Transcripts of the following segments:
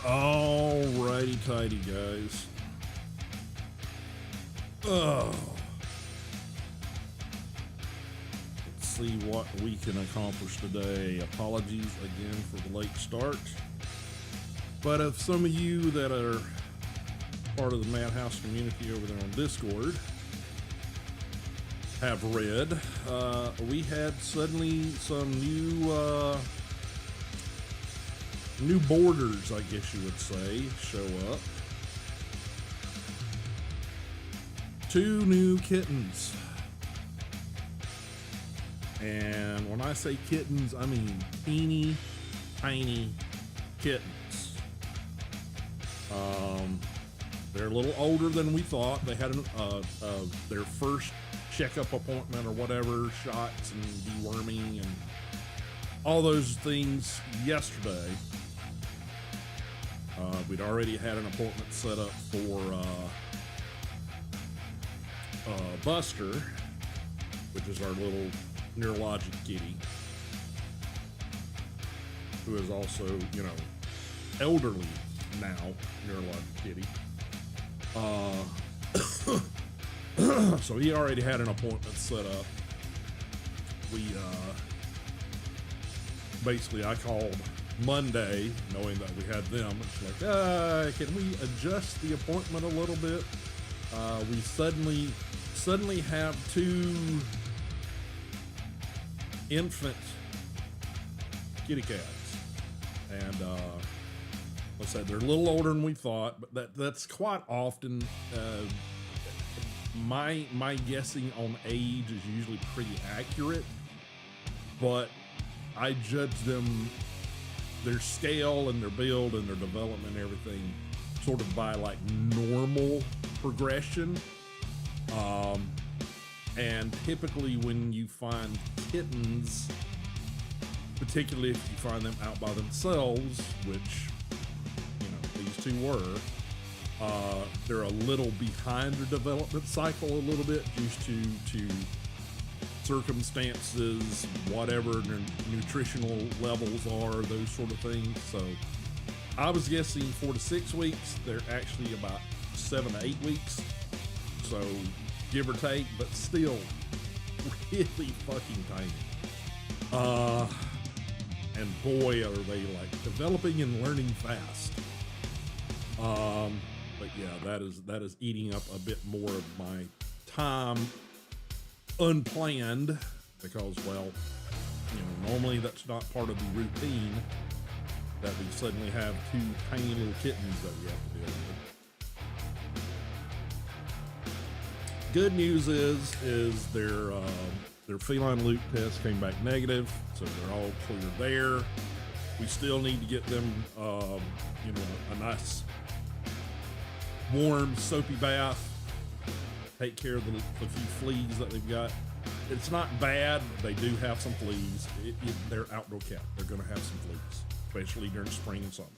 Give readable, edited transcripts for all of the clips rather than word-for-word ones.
Alrighty tighty, guys. Oh. Let's see what we can accomplish today. Apologies again for the late start. But if some of you that are part of the Madhouse community over there on Discord have read, we had suddenly some new boarders, I guess you would say, show up. 2 new kittens. And when I say kittens, I mean teeny tiny kittens. They're a little older than we thought. They had their first checkup appointment or whatever, shots and deworming and all those things yesterday. We'd already had an appointment set up for Buster, which is our little neurologic kitty, who is also, you know, elderly now neurologic kitty. So he already had an appointment set up. We basically, I called Monday knowing that we had them. It's like, can we adjust the appointment a little bit? We suddenly have 2 infant kitty cats, and let's say they're a little older than we thought, but that's quite often. My guessing on age is usually pretty accurate, but I judge them, their scale and their build and their development and everything, sort of by like normal progression. And typically when you find kittens, particularly if you find them out by themselves, which, you know, these 2 were, they're a little behind their development cycle a little bit, due to circumstances, whatever their nutritional levels are, those sort of things. So I was guessing 4 to 6 weeks. They're actually about 7 to 8 weeks. So give or take, but still really fucking tiny. And boy, are they like developing and learning fast. But yeah, that is eating up a bit more of my time unplanned, because, well, you know, normally that's not part of the routine, that we suddenly have 2 tiny little kittens that we have to deal with. Good news is their feline loop test came back negative, so they're all clear there. We still need to get them, you know, a nice warm soapy bath, take care of the few fleas that they've got. It's not bad. They do have some fleas. They're outdoor cat. They're going to have some fleas, especially during spring and summer.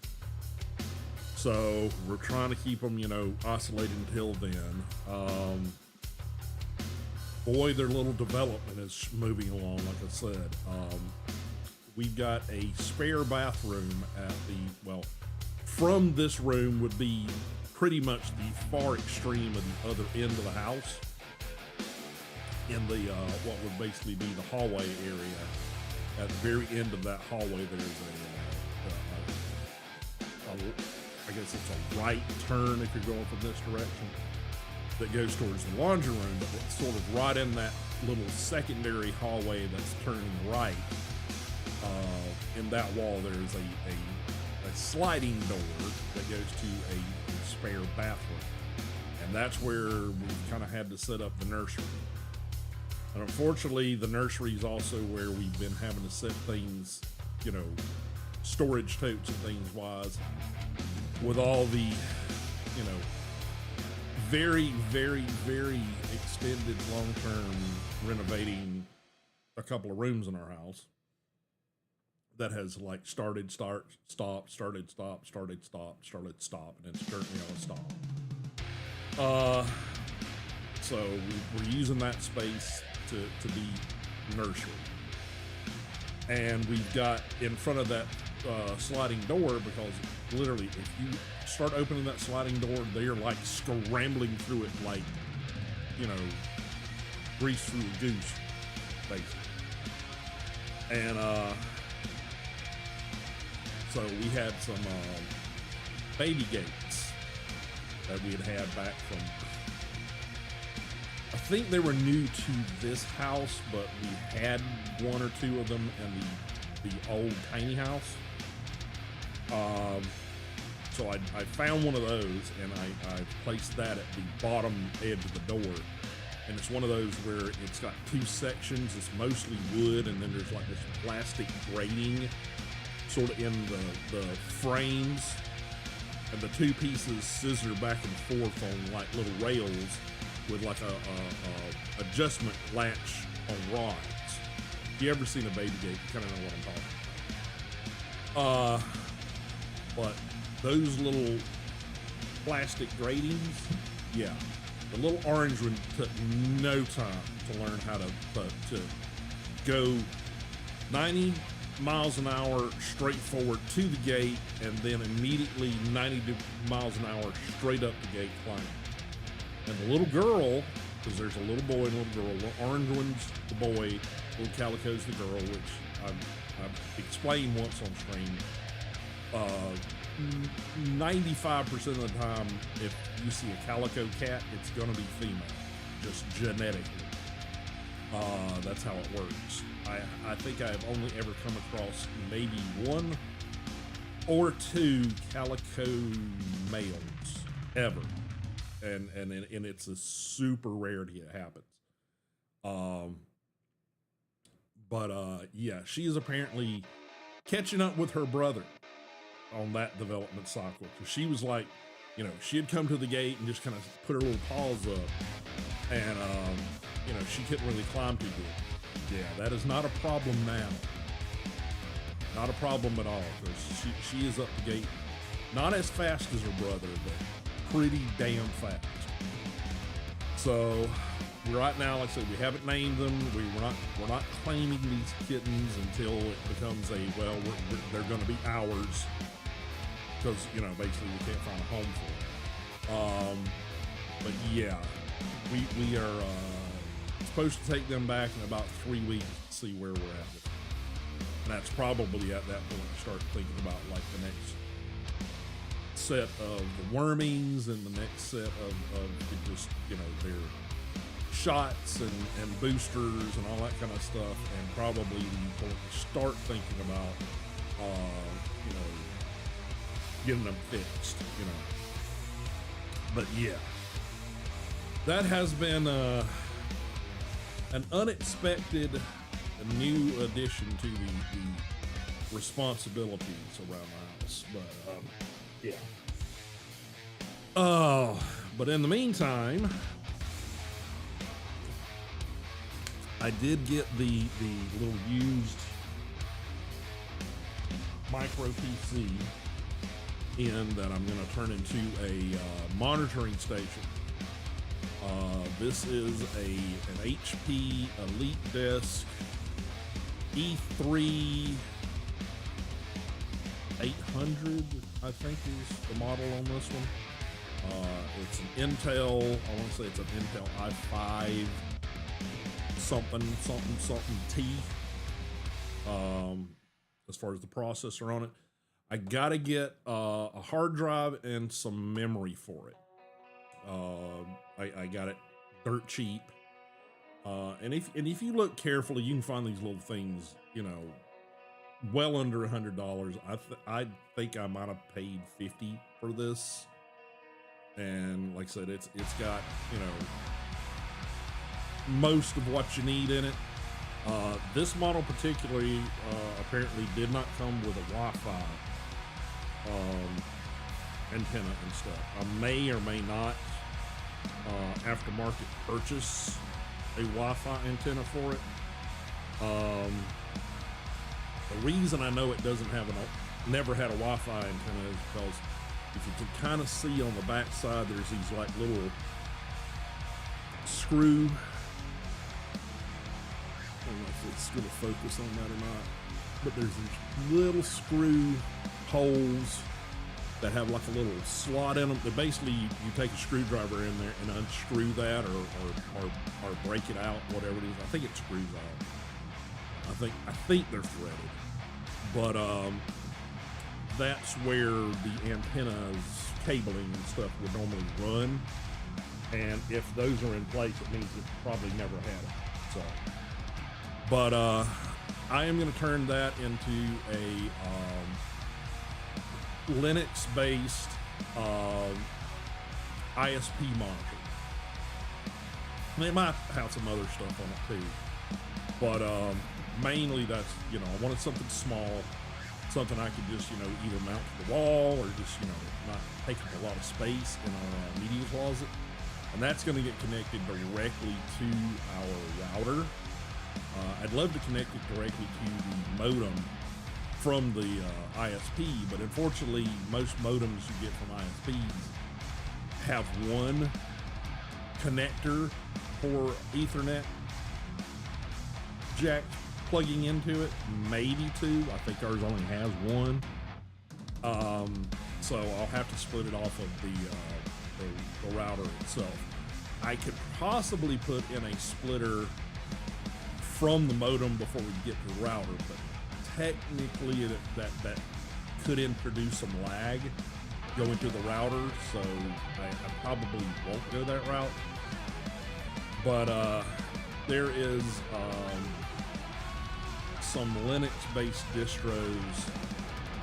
So we're trying to keep them, you know, oscillated until then. Boy, their little development is moving along, like I said. We've got a spare bathroom at the, well, from this room would be pretty much the far extreme of the other end of the house. In the, what would basically be the hallway area. At the very end of that hallway, there's I guess it's a right turn if you're going from this direction, that goes towards the laundry room, but it's sort of right in that little secondary hallway that's turning right. In that wall, there's a sliding door that goes to a spare bathroom, and that's where we kind of had to set up the nursery. And unfortunately, the nursery is also where we've been having to set things, you know, storage totes and things wise, with all the, you know, very, very, very extended long-term renovating a couple of rooms in our house. That has like started, start, stop, started, stop, started, stop, started, stop, and it's currently on a stop. So we're using that space to be nursery. And we've got in front of that sliding door, because literally if you start opening that sliding door, they're like scrambling through it like, you know, grease through a goose, basically. And so we had some baby gates that we had back from, I think they were new to this house, but we had one or two of them in the old tiny house. So I found one of those, and I placed that at the bottom edge of the door. And it's one of those where it's got two sections. It's mostly wood, and then there's like this plastic grating sort of in the frames. And the two pieces scissor back and forth on like little rails with like a adjustment latch on rods. If you ever seen a baby gate, you kind of know what I'm talking about. But those little plastic gratings, yeah. The little orange one took no time to learn how to go 90 miles an hour straight forward to the gate, and then immediately 90 miles an hour straight up the gate climbing. And the little girl, because there's a little boy and a little girl, the orange one's the boy, little calico's the girl, which I've explained once on stream. 95% of the time, if you see a calico cat, it's gonna be female, just genetically. That's how it works. I think I've only ever come across maybe one or two calico males ever, and it's a super rarity it happens. Yeah, she is apparently catching up with her brother on that development cycle, because she was like, you know, she had come to the gate and just kind of put her little paws up, and you know, she couldn't really climb too good. Yeah, that is not a problem now. Not a problem at all, because she is up the gate, not as fast as her brother, but pretty damn fast. So right now, like I said, we haven't named them. We're not claiming these kittens until it becomes they're going to be ours, because, you know, basically we can't find a home for them. But yeah, we are supposed to take them back in about 3 weeks to see where we're at with them. And that's probably at that point to start thinking about like the next set of the wormings and the next set of just, you know, their shots and boosters and all that kind of stuff, and probably start thinking about you know, getting them fixed, you know. But yeah, that has been an unexpected new addition to the responsibilities around the house. But yeah. But in the meantime, I did get the little used micro PC in that I'm going to turn into a monitoring station. This is an HP Elite Desk E3 800, I think is the model on this one. It's an Intel, I want to say it's an Intel i5 something T. As far as the processor on it, I gotta get a hard drive and some memory for it. I got it dirt cheap. And if you look carefully, you can find these little things, you know, well under $100. I think I might have paid $50 for this. And like I said, it's got, you know, most of what you need in it. This model particularly apparently did not come with a Wi-Fi antenna and stuff. I may or may not aftermarket purchase a Wi-Fi antenna for it. The reason I know it doesn't have never had a Wi-Fi antenna is because if you can kind of see on the back side, there's these like little screw. I don't know if it's going to focus on that or not. but there's these little screw holes that have like a little slot in them. That basically you take a screwdriver in there and unscrew that, or break it out, whatever it is. I think it screws out. I think they're threaded, but that's where the antennas, cabling and stuff would normally run. And if those are in place, it means it probably never had it. So, but I am going to turn that into a Linux-based ISP monitor. They might have some other stuff on it too, but mainly that's, I wanted something small, something I could just, either mount to the wall or just, not take up a lot of space in our media closet. And that's going to get connected directly to our router. I'd love to connect it directly to the modem from the ISP, but unfortunately, most modems you get from ISPs have one connector for Ethernet jack plugging into it, maybe two. I think ours only has one. So I'll have to split it off of the router itself. I could possibly put in a splitter from the modem before we get to the router, but technically that could introduce some lag going to the router, so I probably won't go that route. But there is some Linux-based distros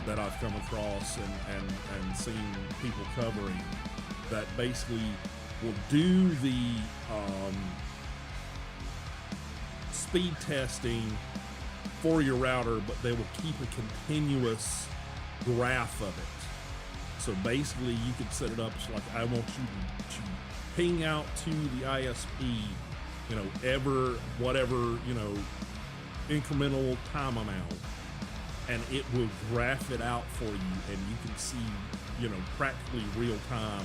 that I've come across and seen people covering that basically will do the speed testing for your router, but they will keep a continuous graph of it. So basically you could set it up like, I want you to ping out to the ISP, whatever, incremental time amount, and it will graph it out for you, and you can see, practically real time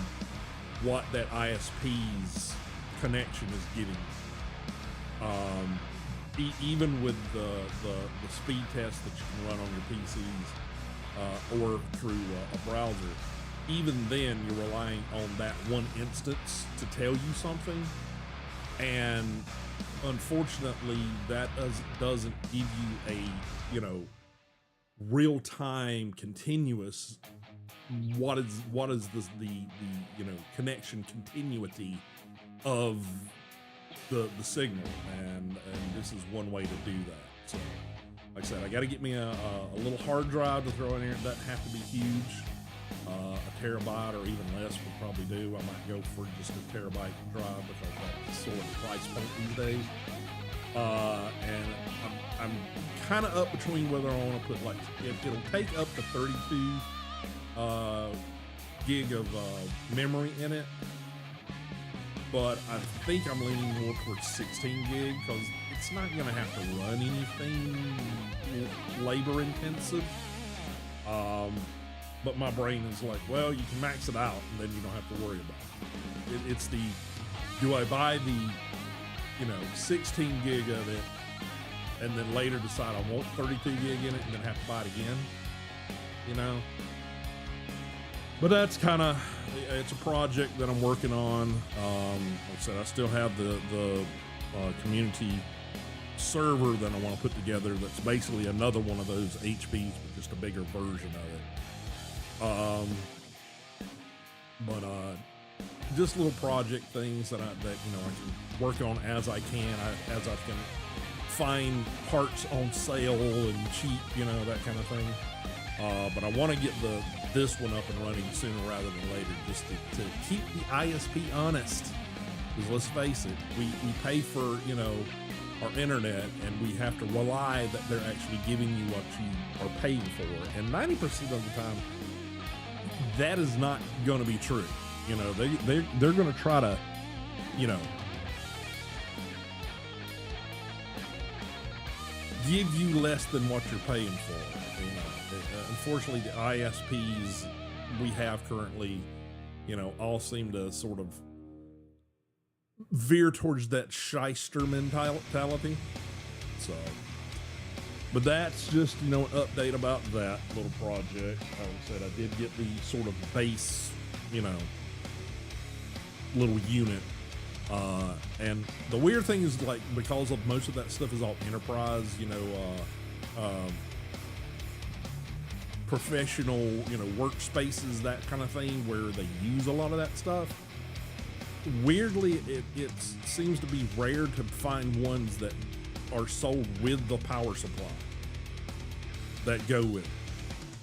what that ISP's connection is giving. Even with the speed test that you can run on your PCs or through a browser, even then you're relying on that one instance to tell you something, and unfortunately that doesn't give you a real-time continuous what is the connection continuity of the signal, and this is one way to do that. So like I said, I got to get me a little hard drive to throw in here. It doesn't have to be huge. A terabyte or even less would probably do. I might go for just a terabyte drive because that's sort of the price point these days. And I'm kind of up between whether I want to put it'll take up to 32 gig of memory in it, but I think I'm leaning more towards 16 gig because it's not going to have to run anything labor intensive. But my brain is like, well, you can max it out and then you don't have to worry about it. It's the, do I buy the 16 gig of it and then later decide I want 32 gig in it and then have to buy it again, But that's kind of, it's a project that I'm working on. Like I said, I still have the community server that I want to put together that's basically another one of those HPs, but just a bigger version of it. Just little project things that I can work on as I can, as I can find parts on sale and cheap, that kind of thing. But I want to get this one up and running sooner rather than later, just to keep the ISP honest. Because let's face it, we pay for our internet, and we have to rely that they're actually giving you what you are paying for. And 90% of the time, that is not going to be true. They're going to try to, give you less than what you're paying for. Unfortunately, the ISPs we have currently, all seem to sort of veer towards that shyster mentality. So, But that's just, you know, an update about that little project. Like I said, I did get the sort of base, you know, little unit. And the weird thing is, like, because of most of that stuff is all enterprise, you know, professional, you know, workspaces, that kind of thing, where they use a lot of that stuff. Weirdly, it seems to be rare to find ones that are sold with the power supply that go with it.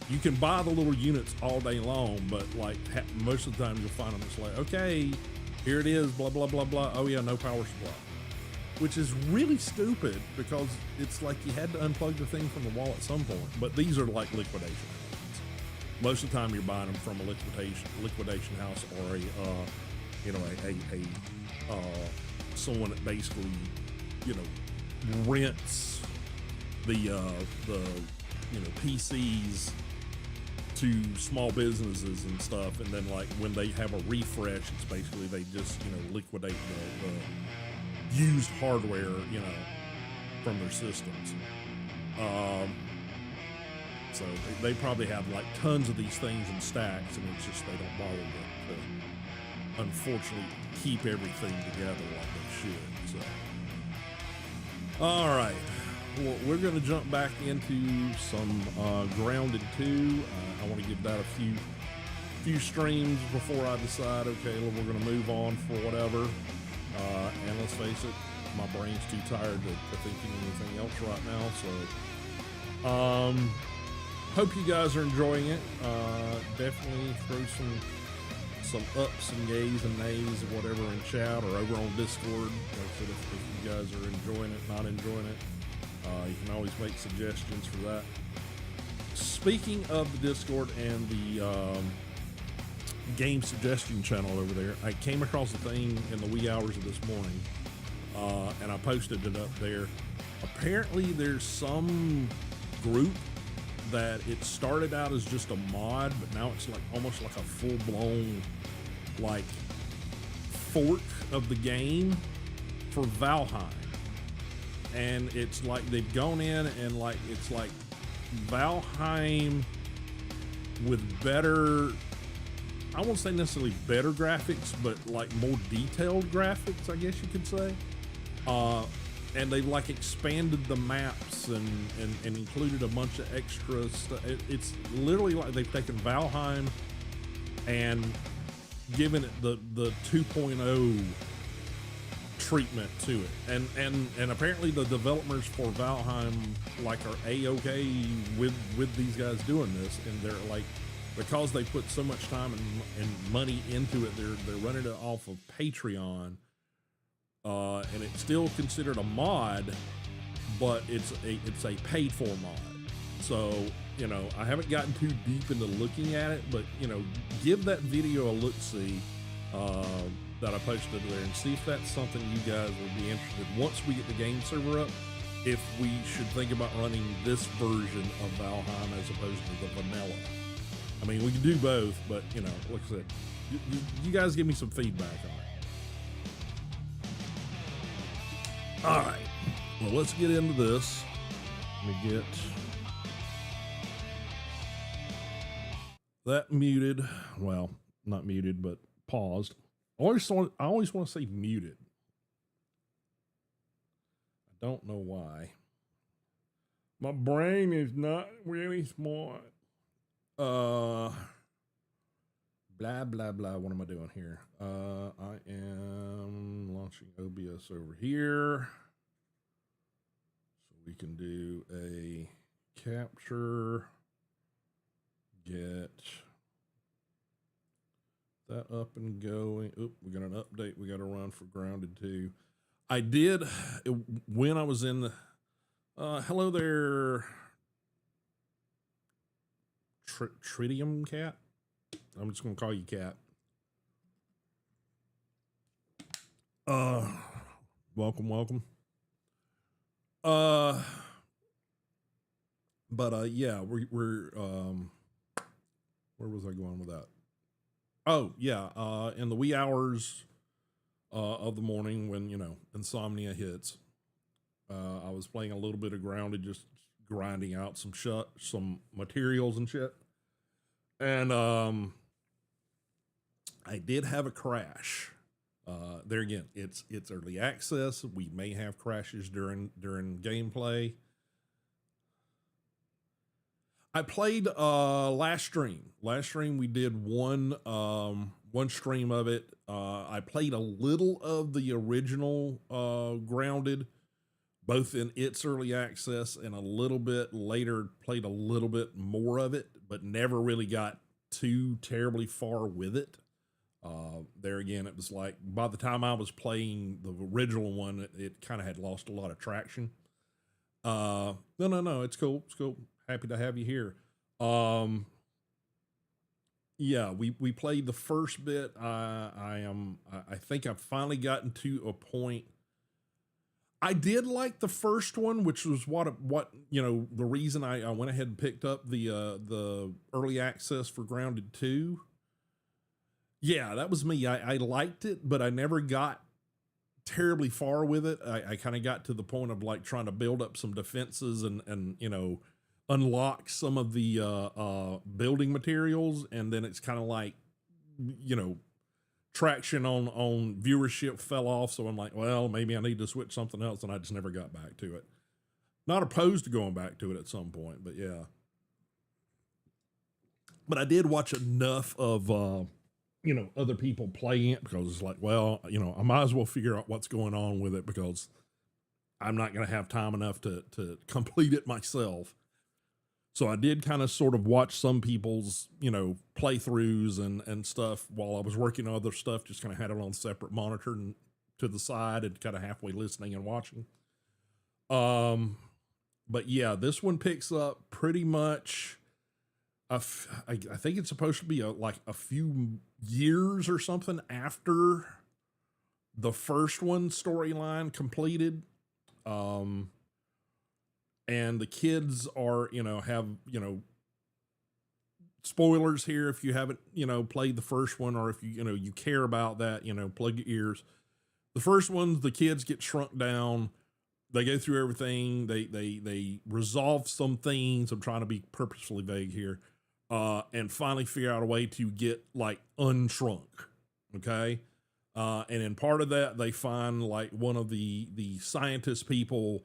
You can buy the little units all day long, but like most of the time you'll find them, it's like, okay, here it is, blah, blah, blah, blah. Oh yeah, no power supply, which is really stupid because it's like you had to unplug the thing from the wall at some point. But these are like liquidation houses. Most of the time you're buying them from a liquidation house or a, you know, someone that basically, you know, rents the you know, PCs to small businesses and stuff, and then like when they have a refresh, it's basically they just, you know, liquidate the used hardware, you know, from their systems. So they probably have like tons of these things in stacks, and it's just they don't bother to unfortunately keep everything together like they should. So, all right. Well, we're going to jump back into some Grounded 2. I want to give that a few streams before I decide, okay, well, we're going to move on for whatever. And let's face it, my brain's too tired to think anything else right now. So, hope you guys are enjoying it. Definitely throw some ups and yays and nays or whatever in chat or over on Discord. Like I said, if you guys are enjoying it, not enjoying it, you can always make suggestions for that. Speaking of the Discord and the game suggestion channel over there, I came across a thing in the wee hours of this morning, and I posted it up there. Apparently there's some group that it started out as just a mod, but now it's like almost like a full-blown like fork of the game for Valheim. And it's like they've gone in and like it's like Valheim with better, I won't say necessarily better graphics, but like more detailed graphics, I guess you could say. And they've like expanded the maps and included a bunch of extra stuff. It's literally like they've taken Valheim and given it the 2.0 treatment to it, and apparently the developers for Valheim like are a-okay with these guys doing this, and they're like, because they put so much time and money into it, they're running it off of Patreon, and it's still considered a mod, but it's a paid for mod. So, you know, I haven't gotten too deep into looking at it, but you know, give that video a look-see that I posted there and see if that's something you guys would be interested in. Once we get the game server up, if we should think about running this version of Valheim as opposed to the vanilla. I mean, we can do both, but you know, like I said, you guys give me some feedback on it. All right, well, let's get into this. Let me get that muted. Well, not muted, but paused. I always want to say muted. I don't know why. My brain is not really smart. Blah, blah, blah. What am I doing here? I am launching OBS over here. So we can do a capture, get that up and going. Oop, we got an update we got to run for Grounded 2. I did, when I was in the, hello there, Tritium Cat. I'm just going to call you Cat. Welcome. Yeah, we're where was I going with that? Oh yeah, in the wee hours of the morning when, you know, insomnia hits, I was playing a little bit of Grounded, just grinding out some materials and shit. And I did have a crash. There again, it's early access. We may have crashes during gameplay. I played last stream. Last stream we did one stream of it. I played a little of the original Grounded, both in its early access and a little bit later played a little bit more of it, but never really got too terribly far with it. There again, it was like by the time I was playing the original one, it kind of had lost a lot of traction. No, it's cool. It's cool. Happy to have you here. Yeah, we played the first bit. I think I've finally gotten to a point. I did like the first one, which was what the reason I went ahead and picked up the early access for Grounded 2. Yeah, that was me. I liked it, but I never got terribly far with it. I kind of got to the point of like trying to build up some defenses and unlock some of the building materials, and then it's kind of like traction on viewership fell off, so I'm like, well, maybe I need to switch something else, and I just never got back to it. Not opposed to going back to it at some point, but yeah. But I did watch enough of other people playing it, because it's like, well, I might as well figure out what's going on with it, because I'm not going to have time enough to complete it myself. So I did kind of sort of watch some people's, playthroughs and stuff while I was working on other stuff, just kind of had it on separate monitor and to the side and kind of halfway listening and watching. But yeah, this one picks up pretty much, I think it's supposed to be like a few years or something after the first one storyline completed. And the kids are, have, spoilers here if you haven't, played the first one, or if you care about that, plug your ears. The first one, the kids get shrunk down. They go through everything. They resolve some things. I'm trying to be purposefully vague here. And finally figure out a way to get like unshrunk. Okay. And in part of that, they find like one of the scientist people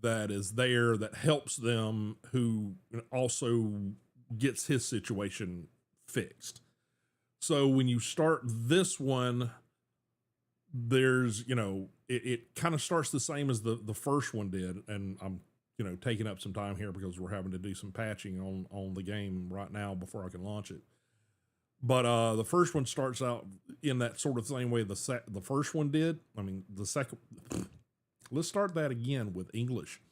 that is there that helps them, who also gets his situation fixed. So when you start this one, there's, it kind of starts the same as the first one did. And I'm, taking up some time here because we're having to do some patching on the game right now before I can launch it. But the first one starts out in that sort of same way the first one did. I mean, the second, let's start that again with English.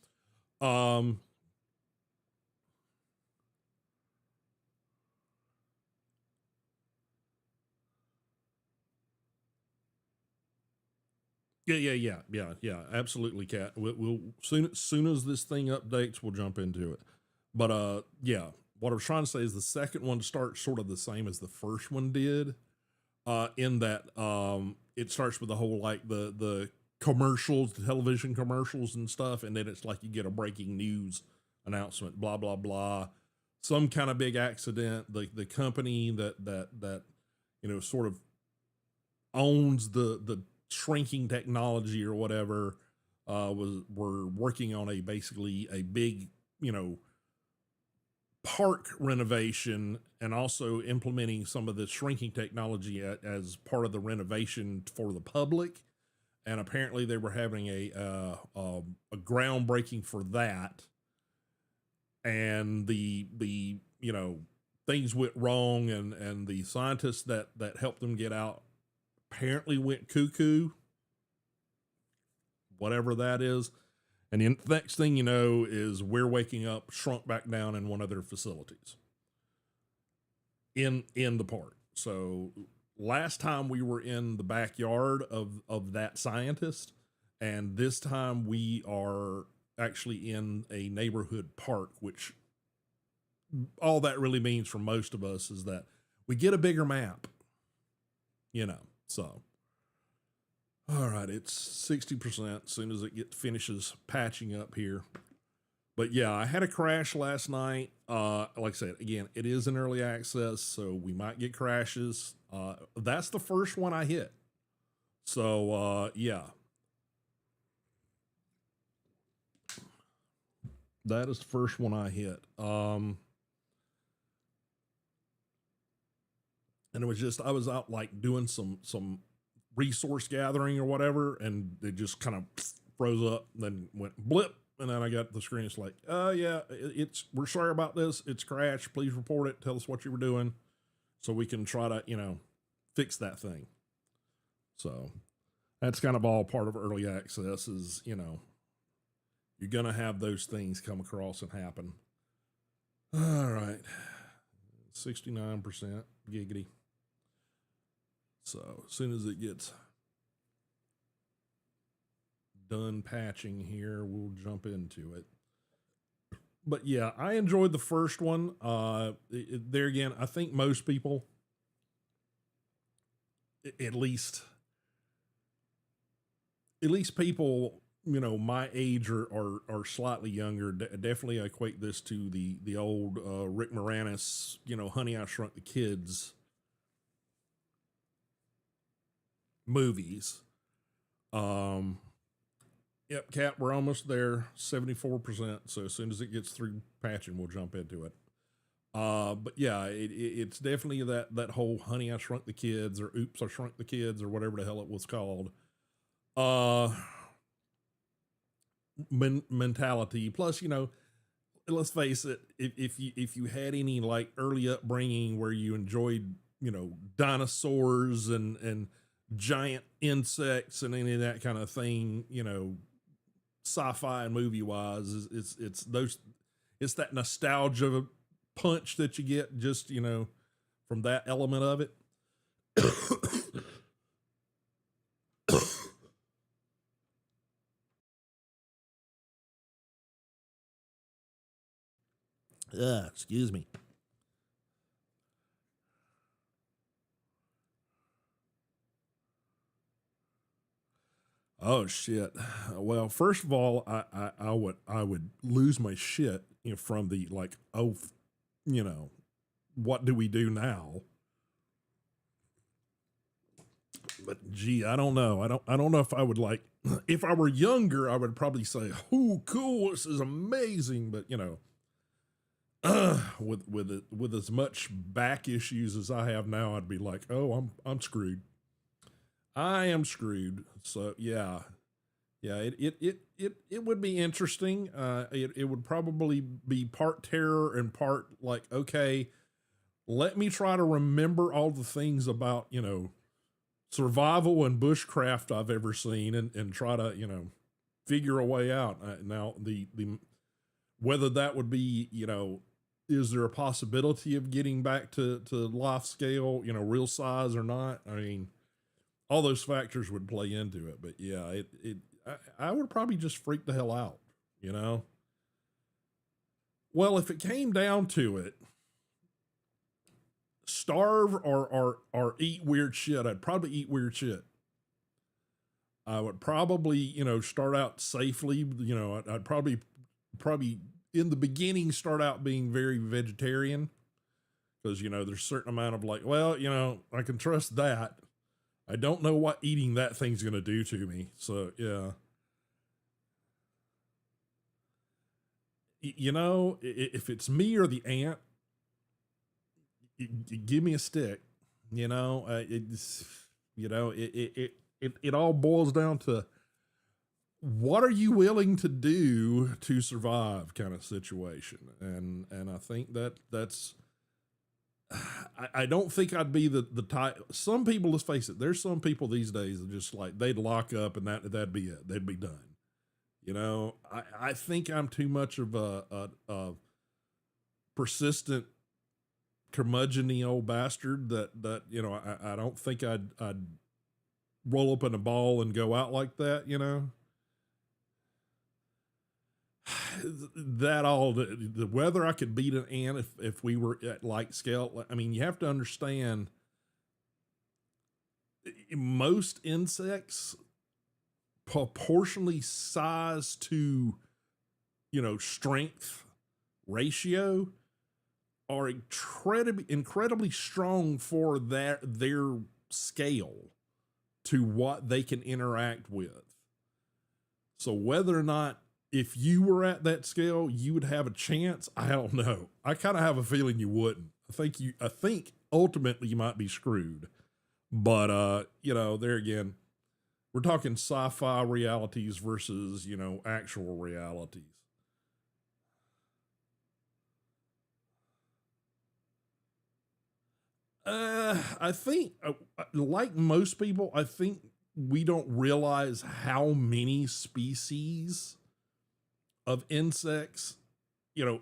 Yeah. Absolutely, Kat. We'll soon as this thing updates, we'll jump into it. But yeah, what I was trying to say is the second one starts sort of the same as the first one did. In that it starts with the whole like the commercials, the television commercials and stuff, and then it's like you get a breaking news announcement, blah blah blah, some kind of big accident. The company that sort of owns the shrinking technology or whatever were working on basically a big park renovation, and also implementing some of the shrinking technology as part of the renovation for the public. And apparently they were having a groundbreaking for that, and the things went wrong, and the scientists that helped them get out apparently went cuckoo, whatever that is. And the next thing you know is we're waking up shrunk back down in one of their facilities in the park. So last time we were in the backyard of that scientist, and this time we are actually in a neighborhood park, which all that really means for most of us is that we get a bigger map, so. All right, it's 60%. As soon as it finishes patching up here. But yeah, I had a crash last night. Like I said, again, it is in early access, so we might get crashes. That's the first one I hit. So yeah, that is the first one I hit. And it was just I was out like doing some resource gathering or whatever, and it just kind of froze up, and then went blip, and then I got the screen. It's like, yeah, it's we're sorry about this. It's crashed. Please report it. Tell us what you were doing, so we can try to fix that thing. So that's kind of all part of early access. Is you're gonna have those things come across and happen. All right, 69% giggity. So as soon as it gets done patching here, we'll jump into it. But yeah, I enjoyed the first one. There again, I think most people, at least people my age or slightly younger, definitely equate this to the old Rick Moranis, Honey I Shrunk the Kids movies. Yep, Cat, we're almost there, 74%. So as soon as it gets through patching, we'll jump into it. But yeah, it's definitely that whole Honey I Shrunk the Kids or Oops I Shrunk the Kids or whatever the hell it was called. Mentality. Plus, let's face it, if you had any like early upbringing where you enjoyed dinosaurs and giant insects and any of that kind of thing, sci-fi and movie wise, it's that nostalgia punch that you get just from that element of it. Excuse me. Oh shit. Well, first of all, I would lose my shit from the like, oh, what do we do now? But gee, I don't know. I don't know if I would like if I were younger, I would probably say, "Oh, cool, this is amazing." But with as much back issues as I have now, I'd be like, "Oh, I'm screwed. I am screwed." So yeah, it would be interesting. It would probably be part terror and part like, okay, let me try to remember all the things about survival and bushcraft I've ever seen, and try to figure a way out. Now the whether that would be is there a possibility of getting back to life scale, real size or not? I mean, all those factors would play into it. But yeah, I would probably just freak the hell out, Well, if it came down to it, starve or eat weird shit, I'd probably eat weird shit. I would probably, start out safely. I'd probably in the beginning start out being very vegetarian because there's a certain amount of like, well, I can trust that. I don't know what eating that thing's going to do to me. So yeah, if it's me or the ant, give me a stick. It's it all boils down to what are you willing to do to survive kind of situation, and I think that's I don't think I'd be the type. Some people, let's face it, there's some people these days that just like they'd lock up and that'd be it. They'd be done. I think I'm too much of a persistent curmudgeon old bastard that I don't think I'd roll up in a ball and go out like that. That all the whether I could beat an ant if we were at like scale. I mean, you have to understand most insects proportionally size to strength ratio are incredibly strong for their scale to what they can interact with. So whether or not, if you were at that scale, you would have a chance, I don't know. I kind of have a feeling you wouldn't. I think ultimately you might be screwed. But there again, we're talking sci-fi realities versus, actual realities. I think, like most people, I think we don't realize how many species of insects,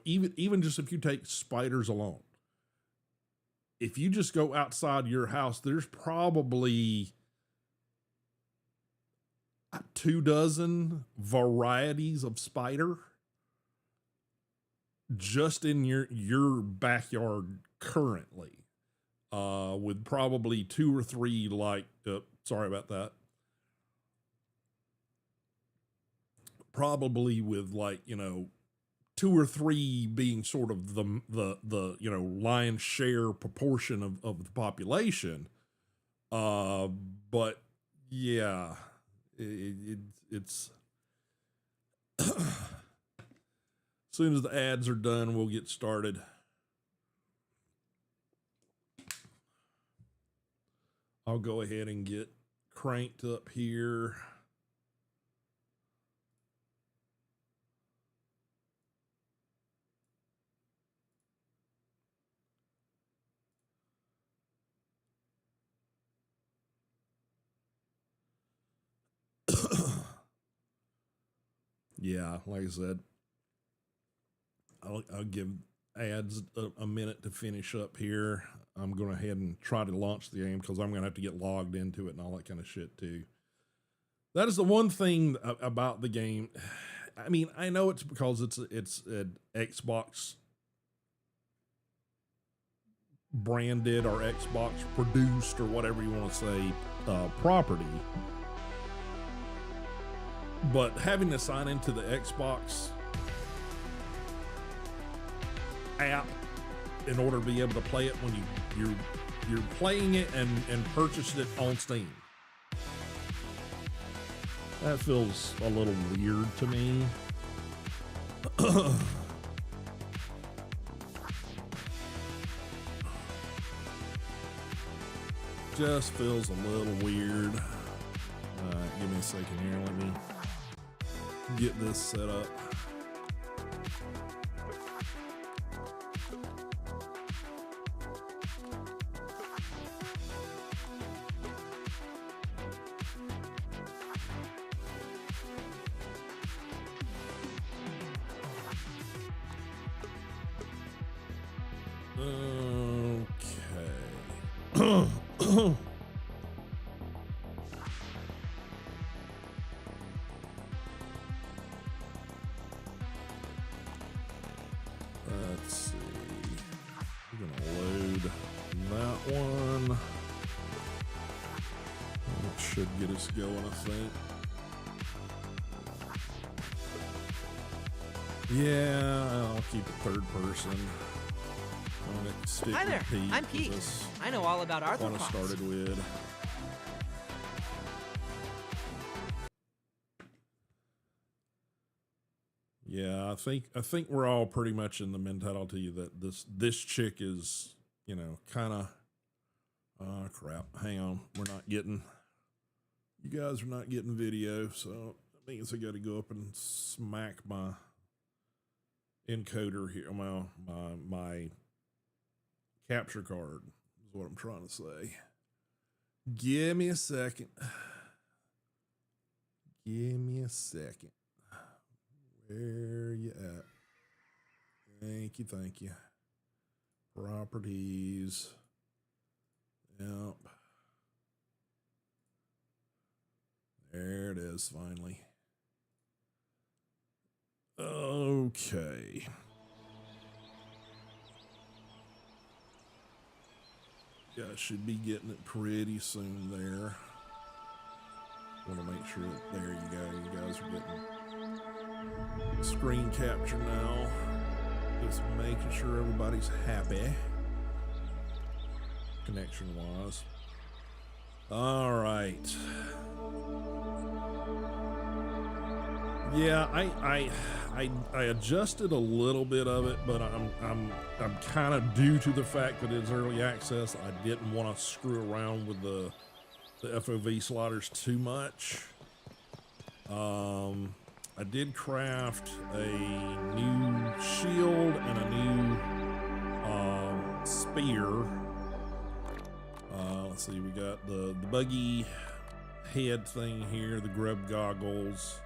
even just if you take spiders alone, if you just go outside your house, there's probably 24 varieties of spider just in your backyard currently. With probably 2 or 3, sorry about that. Probably with 2 or 3 being sort of the lion's share proportion of the population. But yeah, it's as soon as the ads are done, we'll get started. I'll go ahead and get cranked up here. Yeah, like I said, I'll give ads a minute to finish up here. I'm going to ahead and try to launch the game because I'm going to have to get logged into it and all that kind of shit too. That is the one thing about the game. I mean, I know it's because it's an Xbox branded or Xbox produced or whatever you want to say property. But having to sign into the Xbox app in order to be able to play it when you're playing it and purchased it on Steam, that feels a little weird to me. Just feels a little weird. Give me a second here. Let me get this set up. Okay. Let's see. We're gonna load that one. That should get us going, I think. Yeah, I'll keep it third person. Hi there, I'm Pete. I know all about arthropods. What I started with. Yeah, I think we're all pretty much in the mentality that this chick is, kind of. Oh crap! Hang on, you guys are not getting video, so that means I got to go up and smack my encoder here. Well, my capture card is what I'm trying to say. Give me a second. Give me a second. Where you at? Thank you. Properties. Yep. There it is, finally. Okay. Yeah, I should be getting it pretty soon there. Want to make sure that, there you go, you guys are getting screen capture now. Just making sure everybody's happy. Connection wise. All right. Yeah, I adjusted a little bit of it, but I'm kind of, due to the fact that it's early access, I didn't want to screw around with the FOV sliders too much. I did craft a new shield and a new spear. Let's see, we got the buggy head thing here, the grub goggles.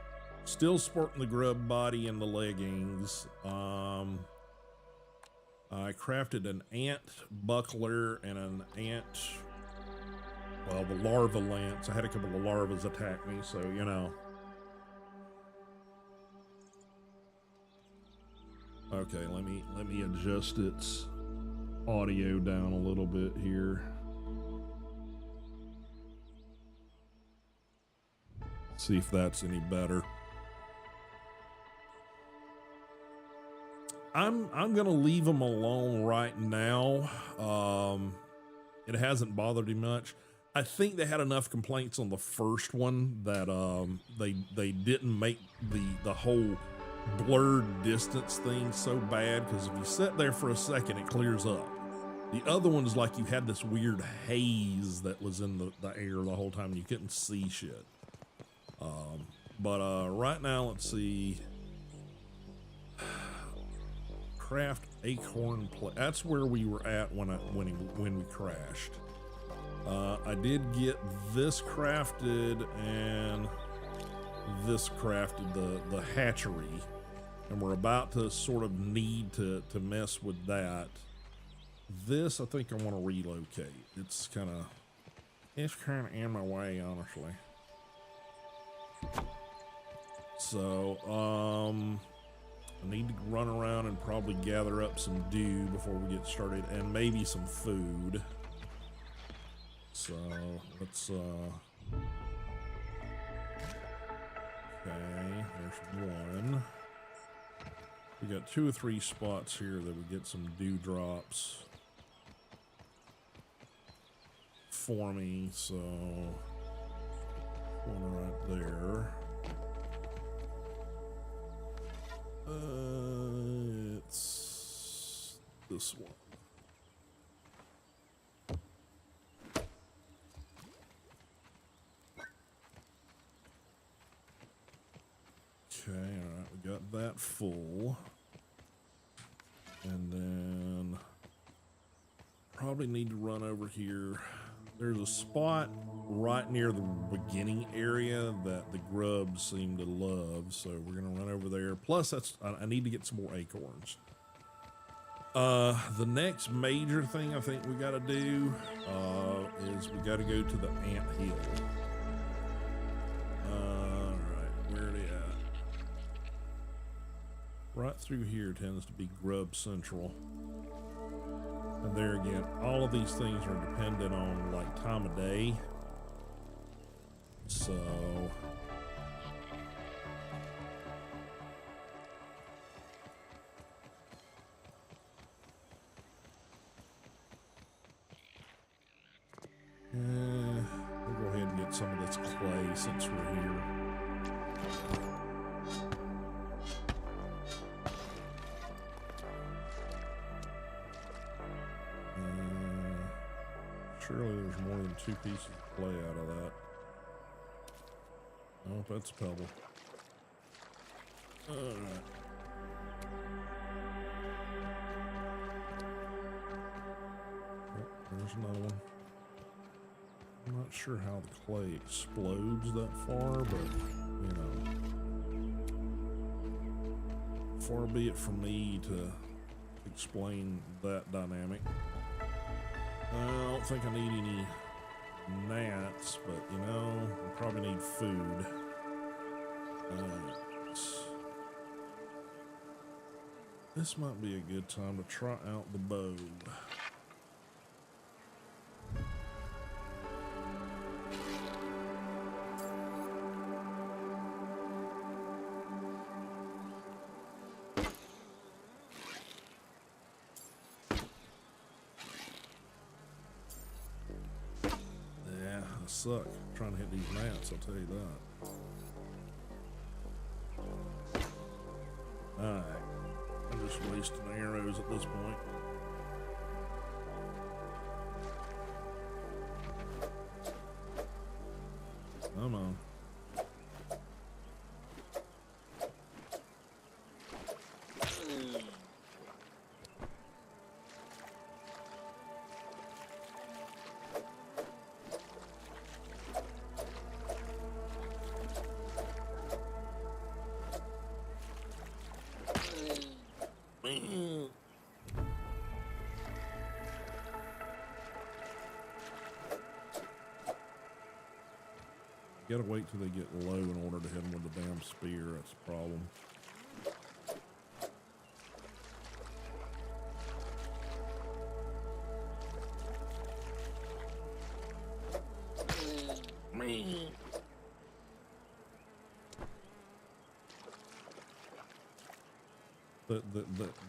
Still sporting the grub body and the leggings. I crafted an ant buckler and an ant, well, the larva lance. I had a couple of larvas attack me, so you know. Okay, let me adjust its audio down a little bit here. See if that's any better. I'm gonna leave him alone right now. It hasn't bothered him much. I think they had enough complaints on the first one that they didn't make the whole blurred distance thing so bad, because if you sit there for a second it clears up. The other one is like you had this weird haze that was in the air the whole time and you couldn't see shit. But right now, let's see. Craft acorn plate. That's where we were at when we crashed. I did get this crafted and this crafted, the hatchery, and we're about to sort of need to mess with that. This I think I want to relocate. It's kind of in my way, honestly. So I need to run around and probably gather up some dew before we get started, and maybe some food. So let's okay, there's one. We got 2 or 3 spots here that we get some dewdrops for me, so one right there. It's this one. Okay, all right, we got that full. And then probably need to run over here. There's a spot right near the beginning area that the grubs seem to love, so we're gonna run over there. Plus, I need to get some more acorns. The next major thing I think we gotta do is we gotta go to the ant hill. All right, where are they at? Right through here tends to be grub central. And there again, all of these things are dependent on like time of day. So we'll go ahead and get some of this clay since we're here. Surely there's more than 2 pieces of clay out of that. Oh, that's a pebble. Alright. Oh, there's another one. I'm not sure how the clay explodes that far, but, you know. Far be it from me to explain that dynamic. I don't think I need any gnats, but you know, I probably need food. This might be a good time to try out the bow. suck trying to hit these gnats, I'll tell you that. Alright. I'm just wasting arrows at this point. Come on. You gotta wait till they get low in order to hit them with the damn spear. That's the problem.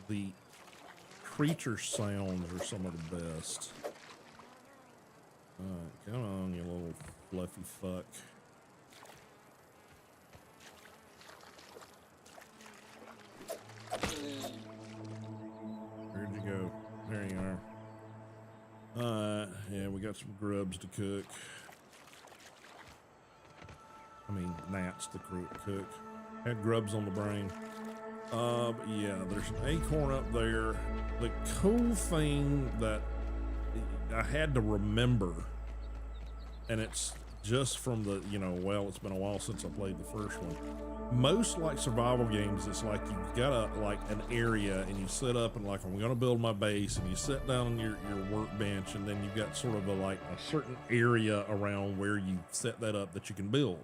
The creature sounds are some of the best. Come on, you little fluffy fuck. Where'd you go? There you are. Yeah, we got some grubs to cook. I mean, gnats to cook. Had grubs on the brain. But yeah, there's an acorn up there. The cool thing that I had to remember, and it's just from the, you know, well, it's been a while since I played the first one. Most like survival games, it's like you've got like an area and you sit up and like, I'm gonna build my base, and you sit down on your workbench, and then you've got sort of a certain area around where you set that up that you can build.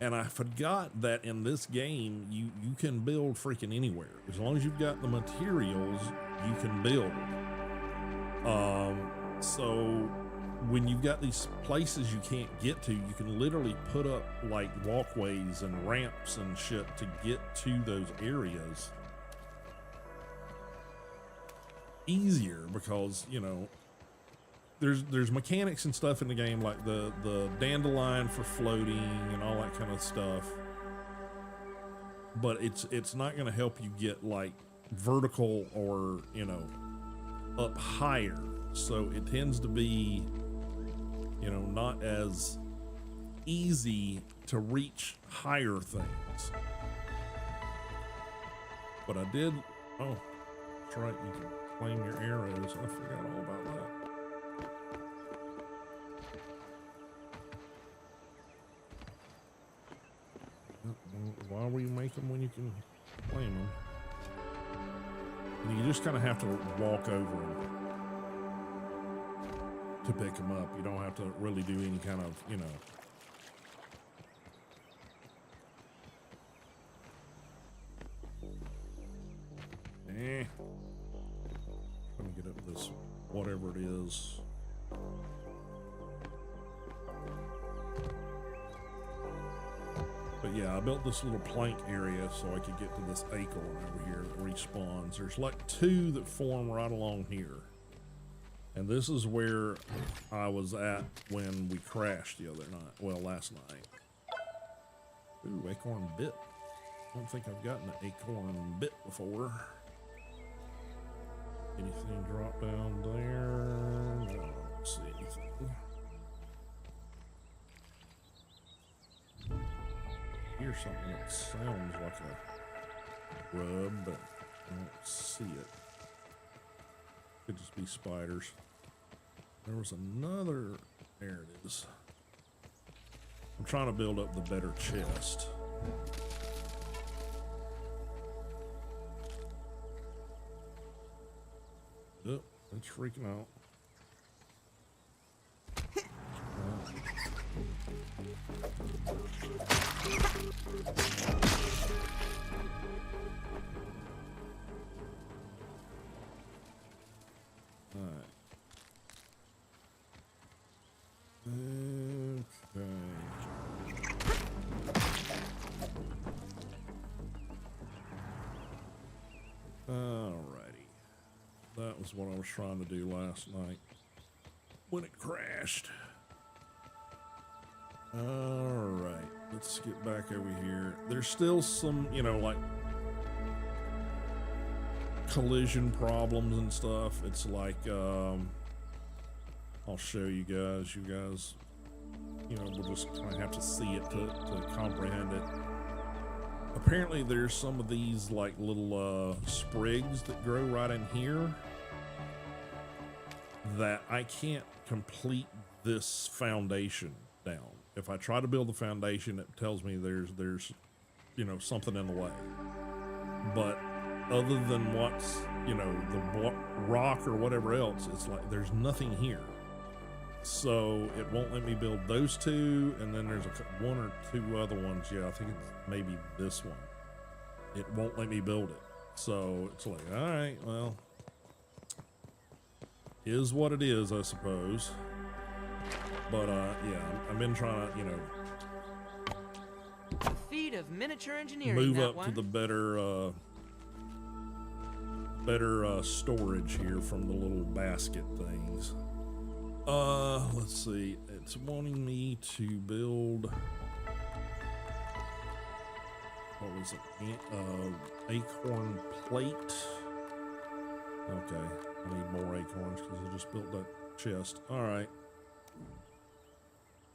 And I forgot that in this game, you can build freaking anywhere. As long as you've got the materials, you can build. So when you've got these places you can't get to, you can literally put up like walkways and ramps and shit to get to those areas easier, because, you know, there's mechanics and stuff in the game, like the dandelion for floating and all that kind of stuff, but it's not going to help you get like vertical or, you know, up higher. So it tends to be, you know, not as easy to reach higher things. But I did, oh, that's right, you can claim your arrows. I forgot all about that. Why will you make them when you can claim them? And you just kind of have to walk over them to pick them up. You don't have to really do any kind of, you know. Let me get up this, whatever it is. But yeah, I built this little plank area so I could get to this acorn over here that respawns. There's like two that form right along here. And this is where I was at when we crashed the other night. Well, last night. Ooh, acorn bit. I don't think I've gotten an acorn bit before. Anything drop down there? No, I don't see anything. Hear something that sounds like a grub, but I don't see it. Could just be spiders. There was another, there it is. I'm trying to build up the better chest. Oh, it's freaking out. Alright. Okay. Alrighty. That was what I was trying to do last night when it crashed. All right, let's get back over here. There's still some, you know, like collision problems and stuff. It's like, I'll show you guys. You guys, you know, we'll just kind of have to see it to comprehend it. Apparently there's some of these like little sprigs that grow right in here that I can't complete this foundation down. If I try to build the foundation, it tells me there's you know, something in the way. But other than what's, you know, the rock or whatever else, it's like there's nothing here. So it won't let me build those two, and then there's one or two other ones. Yeah, I think it's maybe this one. It won't let me build it. So it's like, all right, well, is what it is, I suppose. But yeah, I've been trying to, you know, the feat of miniature engineering. Move up to the better storage here from the little basket things. Let's see. It's wanting me to build, what was it? Acorn plate. Okay, I need more acorns because I just built that chest. All right.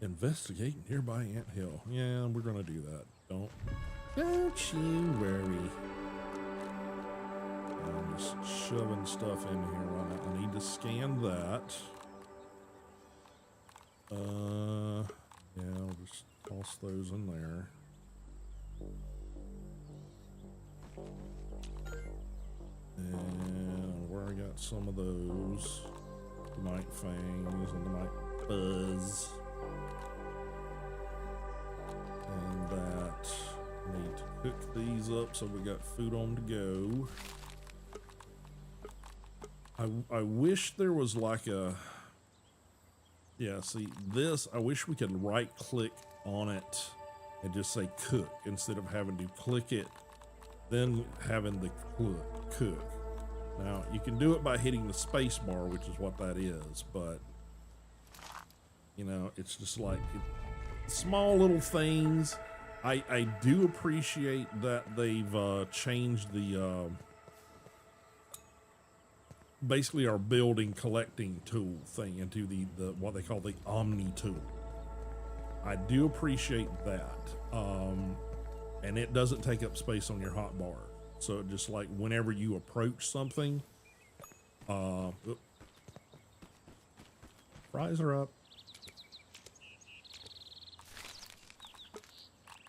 Investigate nearby anthill. Yeah, we're gonna do that. Don't you worry. I'm just shoving stuff in here right now. I need to scan that. Yeah, I'll just toss those in there. And where I got some of those night fangs and the night buzz. And that, need to cook these up so we got food on the go. I wish there was like a, yeah, see this, I wish we could right click on it and just say cook instead of having to click it, then having the cook. Now you can do it by hitting the space bar, which is what that is, but you know, it's just like small little things. I do appreciate that they've changed the basically our building collecting tool thing into the what they call the Omni tool. I do appreciate that, and it doesn't take up space on your hotbar. So it just like whenever you approach something, fries are up.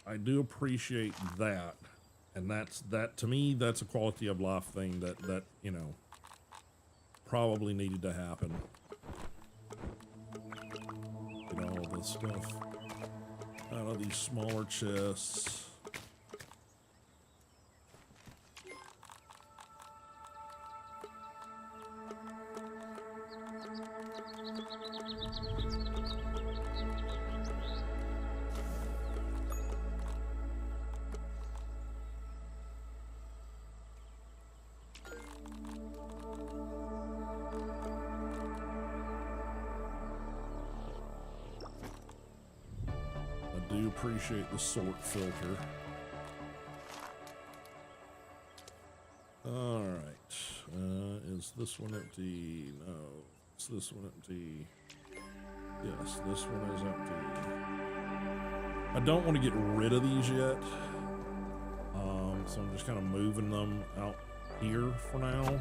I do appreciate that, and that to me, that's a quality of life thing that you know, probably needed to happen. Get all this stuff out of these smaller chests. Appreciate the sort filter. All right, is this one empty? No. Is this one empty? Yes, this one is empty. I don't want to get rid of these yet, so I'm just kind of moving them out here for now.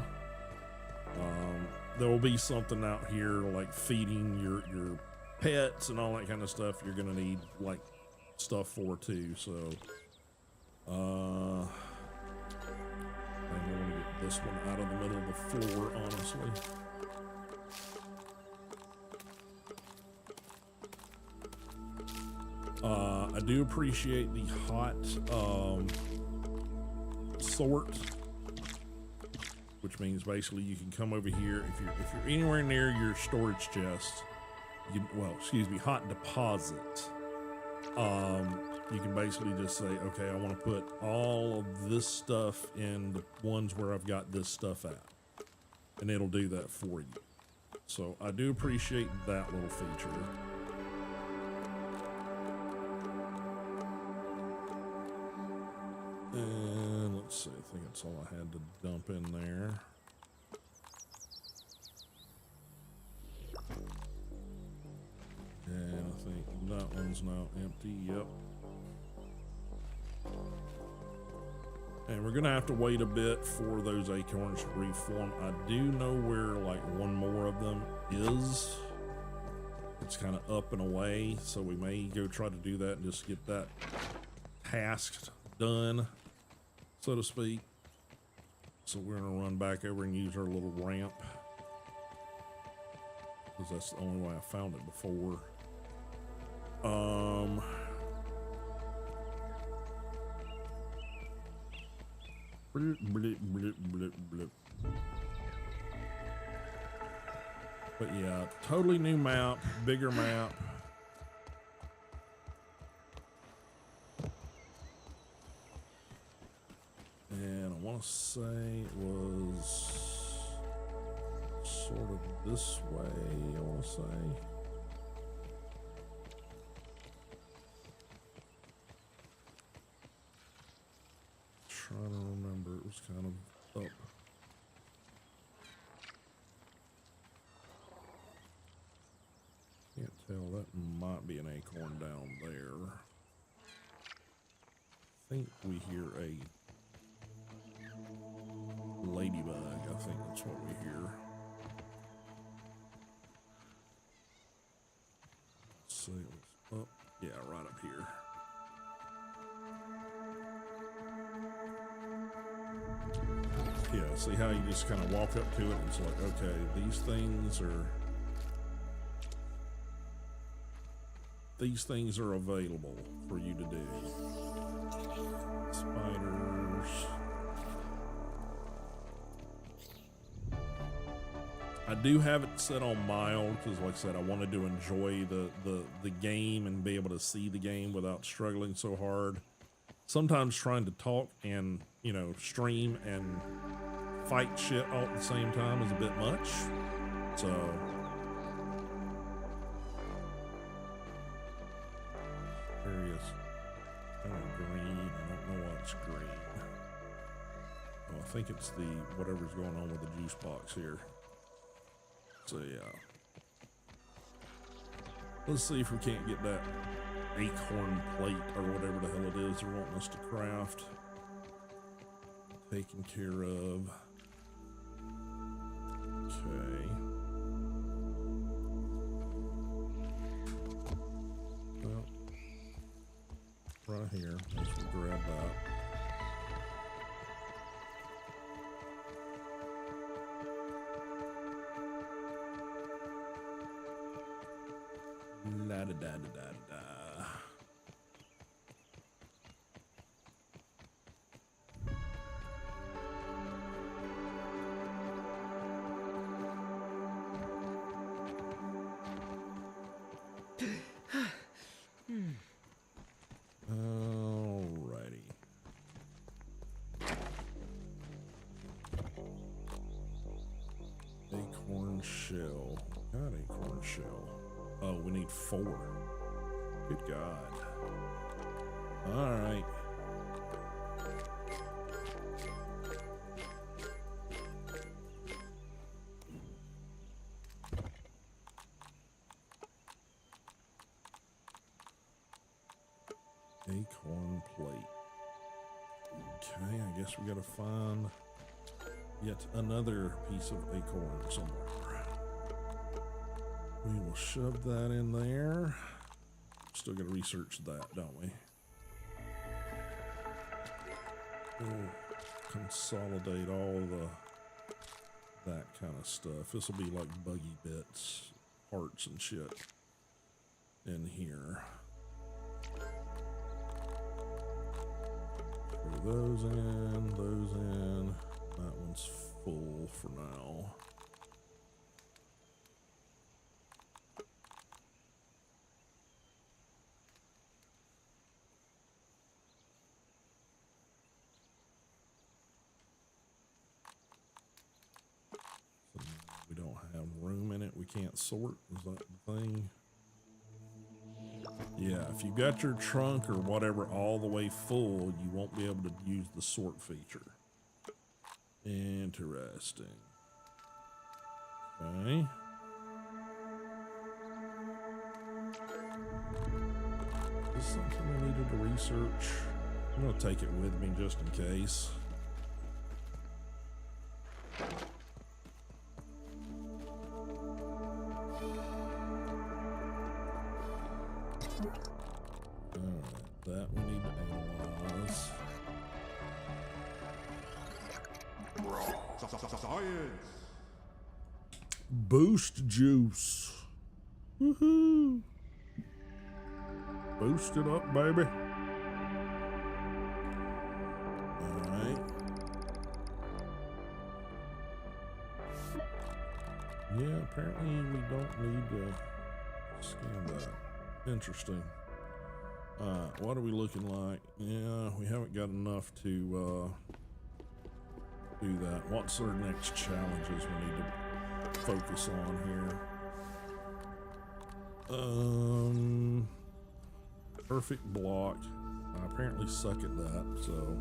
There will be something out here like feeding your pets and all that kind of stuff. You're gonna need like stuff for too, so I want to get this one out of the middle of the floor, honestly. I do appreciate the hot sort, which means basically you can come over here if you're anywhere near your storage chest. Hot deposit. You can basically just say, okay, I want to put all of this stuff in the ones where I've got this stuff at, and it'll do that for you. So I do appreciate that little feature. let's see. I think that's all I had to dump in there. And I think that one's now empty. Yep. And we're gonna have to wait a bit for those acorns to reform. I do know where like one more of them is. It's kind of up and away, so we may go try to do that and just get that task done, so to speak. So we're gonna run back over and use our little ramp, because that's the only way I found it before. Blip, blip, blip, blip, blip. But yeah, totally new map, bigger map. And I want to say it was sort of this way, I want to say. Trying to remember, it was kind of up. Can't tell, that might be an acorn down there. I think we hear a ladybug, I think that's what we hear. Let's see, it was up, yeah, right up here. Yeah, see how you just kind of walk up to it and it's like, okay, these things are available for you to do. Spiders. I do have it set on mild because, like I said, I wanted to enjoy the game and be able to see the game without struggling so hard. Sometimes trying to talk and, you know, stream and fight shit all at the same time is a bit much. So there he is. Kind of green. I don't know why it's green. Oh, I think it's the whatever's going on with the juice box here. So yeah. Let's see if we can't get that acorn plate or whatever the hell it is they're wanting us to craft taken care of. Okay. Well, right here, let's grab that. La da da da da da. Alrighty. Acorn shell. Got acorn shell. Oh, we need 4. Good God. All right. Acorn plate. Okay, I guess we gotta find yet another piece of acorn somewhere. We will shove that in there. Still gotta research that, don't we? We'll consolidate all that kind of stuff. This will be like buggy bits, parts and shit in here. Throw those in. That one's full for now. We don't have room in it. We can't sort. Is that the thing? Yeah, if you got your trunk or whatever all the way full, you won't be able to use the sort feature. Interesting. Okay. Is this something I needed to research? I'm going to take it with me just in case. Alright, that we need to analyze. Science. Boost juice. Woohoo! Boost it up, baby. Alright. Yeah, apparently we don't need to scan that. Interesting. What are we looking like? Yeah, we haven't got enough to do that. What's our next challenges we need to focus on here? Perfect block. I apparently suck at that, so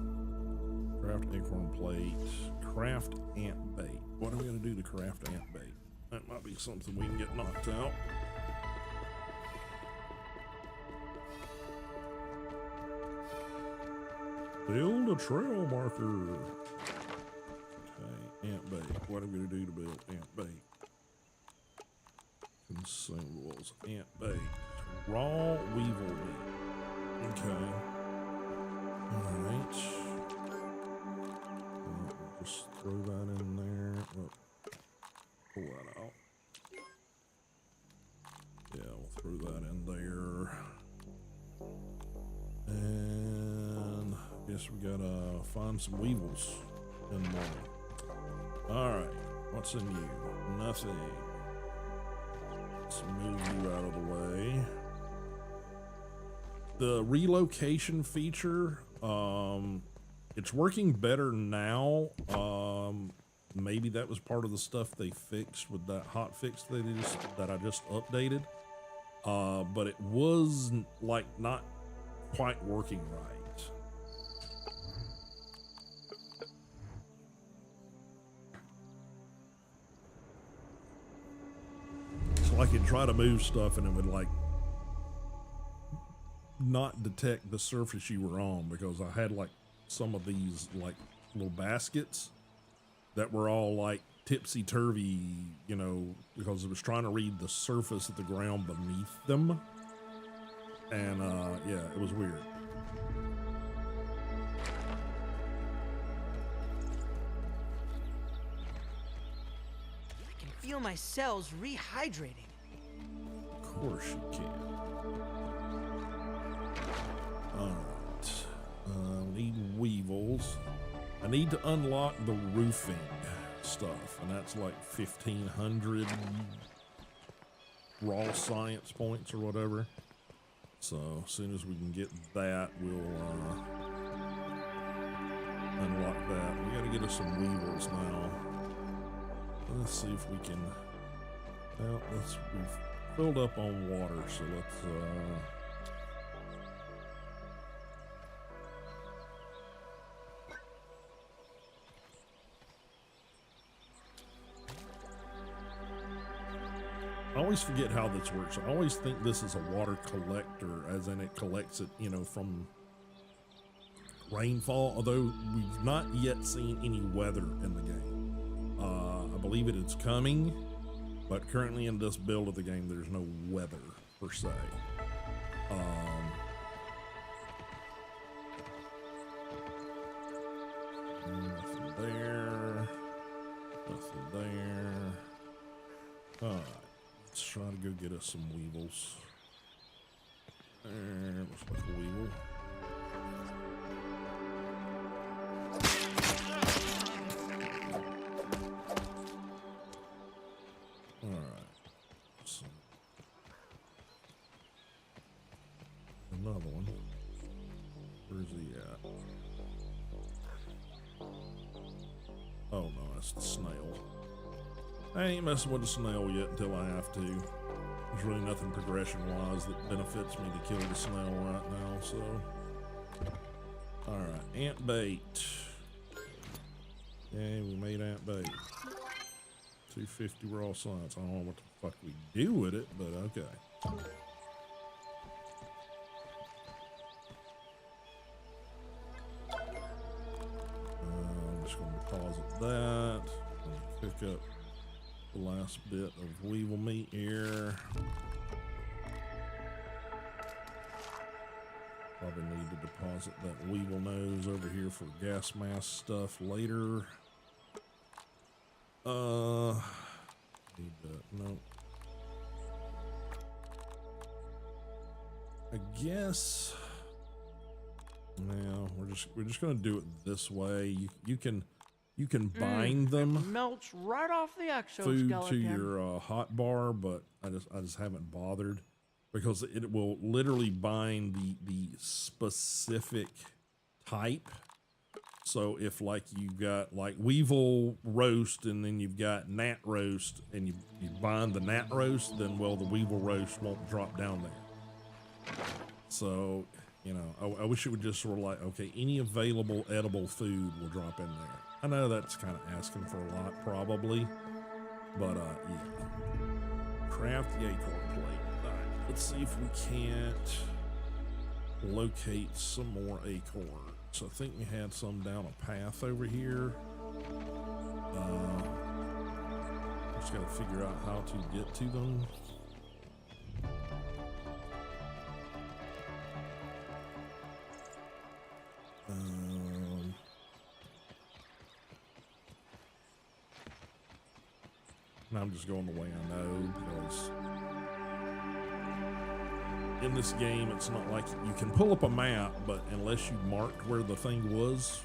craft acorn plate, craft ant bait. What are we gonna do to craft ant bait? That might be something we can get knocked out. Build a trail marker. Okay, ant bait. What are we gonna do to build ant bait? Consumables, ant bait, raw weevil meat. Okay. Alright. Just throw that in there. Oh, pull that out. Yeah, we'll throw that in there. And I guess we gotta find some weevils in the morning. Alright, what's in you? Nothing. Let's move you out of the way. The relocation feature, it's working better now. Maybe that was part of the stuff they fixed with that hot fix that I just updated. But it was like not quite working right. So I could try to move stuff and it would like not detect the surface you were on, because I had like some of these like little baskets that were all like tipsy-turvy, you know, because it was trying to read the surface of the ground beneath them. And yeah, it was weird. I can feel my cells rehydrating. Of course you can. Alright. Need weevils. I need to unlock the roofing stuff, and that's like 1,500 raw science points or whatever. So as soon as we can get that, we'll unlock that. We gotta get us some weevils now. Let's see if we can. Well, we've filled up on water, so let's I always forget how this works. I always think this is a water collector, as in it collects it, you know, from rainfall, although we've not yet seen any weather in the game. I believe it is coming, but currently in this build of the game, there's no weather per se. Nothing there. Nothing there. Alright. Let's try to go get us some weevils. There, looks like a weevil. Alright. So, another one. Where's he at? Oh no, that's the snail. I ain't messing with the snail yet until I have to. There's really nothing progression-wise that benefits me to kill the snail right now, so. Alright, ant bait. Okay, we made ant bait. 250 raw science. I don't know what the fuck we do with it, but okay. I'm just going to deposit that. Pick up the last bit of weevil meat here. Probably need to deposit that weevil nose over here for gas mask stuff later. Need that. Nope. I guess. Now we're just gonna do it this way. You can bind them. It melts right off the Food exoskeleton. to your hot bar, but I just haven't bothered because it will literally bind the specific type. So if like you've got like weevil roast and then you've got gnat roast and you bind the gnat roast, then well the weevil roast won't drop down there. So, you know, I wish it would just sort of like, okay, any available edible food will drop in there. I know that's kind of asking for a lot probably, but yeah. Craft the acorn plate. All right, let's see if we can't locate some more acorns. So I think we had some down a path over here. Just gotta figure out how to get to them. And I'm just going the way I know because in this game, it's not like you can pull up a map, but unless you marked where the thing was,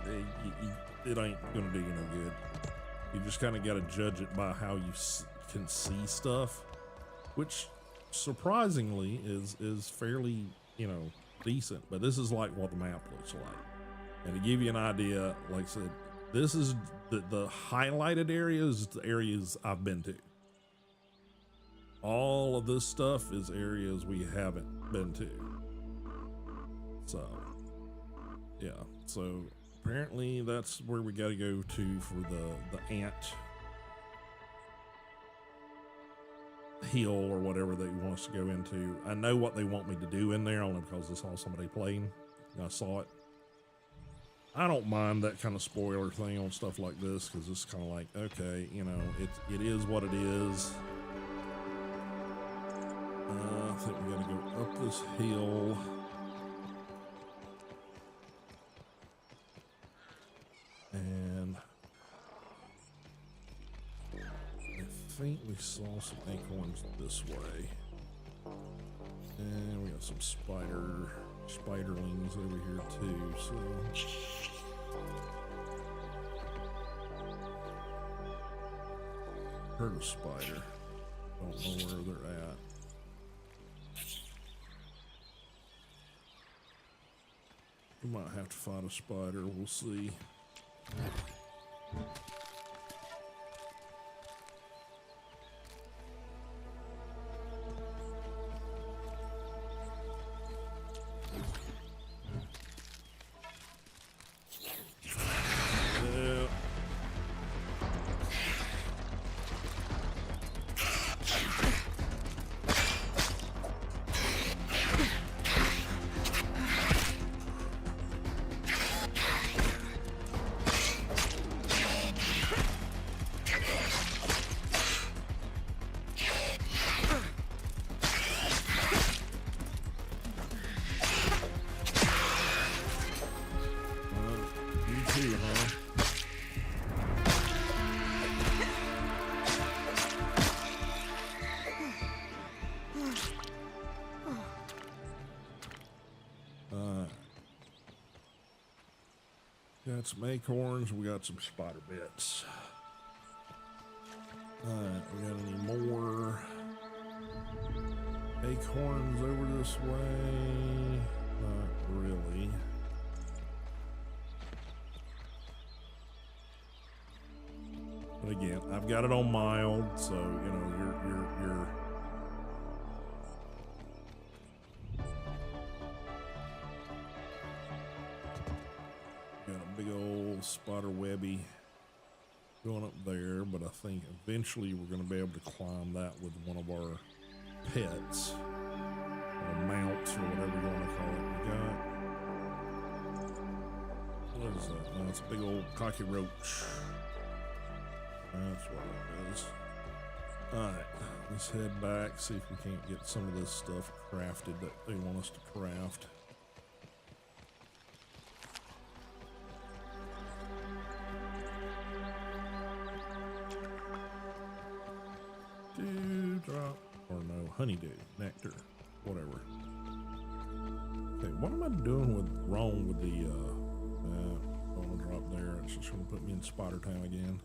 it ain't gonna do you no good. You just kind of got to judge it by how you can see stuff, which surprisingly is fairly, you know, decent. But this is like what the map looks like. And to give you an idea, like I said, this is the highlighted areas, the areas I've been to. All of this stuff is areas we haven't been to. So, yeah. So apparently that's where we got to go to for the ant hill or whatever they want us to go into. I know what they want me to do in there only because I saw somebody playing. I saw it. I don't mind that kind of spoiler thing on stuff like this because it's kind of like, okay, you know, it is what it is. I think we got to go up this hill. And I think we saw some acorns this way. And we got some spiderlings over here too, so. Heard a spider. Don't know where they're at. We might have to fight a spider, we'll see. Got some acorns, we got some spider bits. Alright, we got any more acorns over this way? Not really. But again, I've got it on mild, so you know, your spider webby going up there, but I think eventually we're going to be able to climb that with one of our pets, or mounts, or whatever you want to call it. We got, what is that? Oh, it's a big old cocky roach. That's what it is. Alright, let's head back, see if we can't get some of this stuff crafted that they want us to craft. Dewdrop, or no, honeydew, nectar, whatever. Okay, what am I doing wrong with the, gonna drop there. It's just gonna put me in Spider Town again.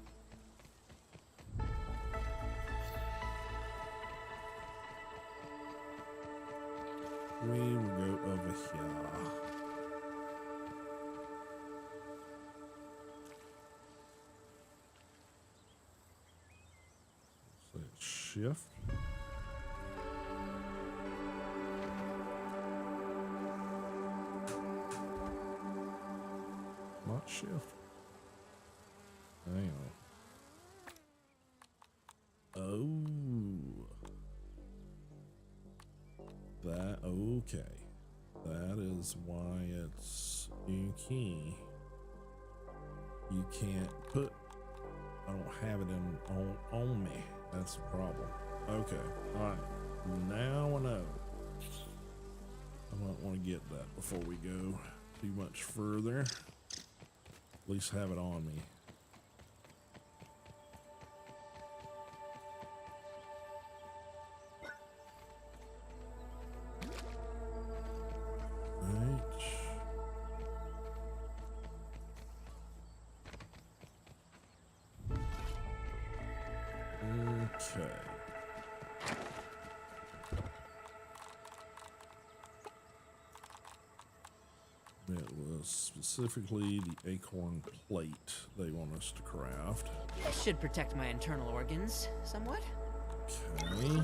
We will go over here. So shift. Not shift. Hang on. Oh. That, okay. That is why it's you can't put, I don't have it on me. That's the problem. Okay, alright. Now I know. I might want to get that before we go too much further. At least have it on me. Okay. It was specifically the acorn plate they want us to craft. This should protect my internal organs somewhat. Okay.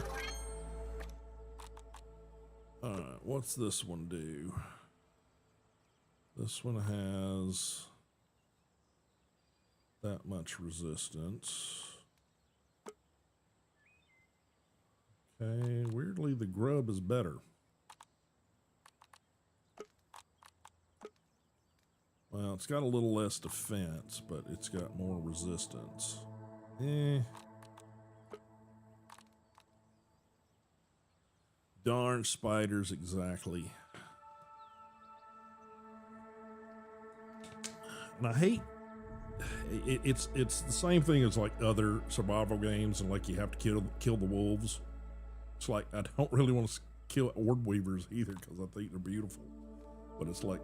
Alright, what's this one do? This one has that much resistance. Okay, weirdly the grub is better. Well, it's got a little less defense, but it's got more resistance. Darn spiders, exactly. And I hate it's the same thing as like other survival games, and like you have to kill the wolves. It's like I don't really want to kill orb weavers either because I think they're beautiful, but it's like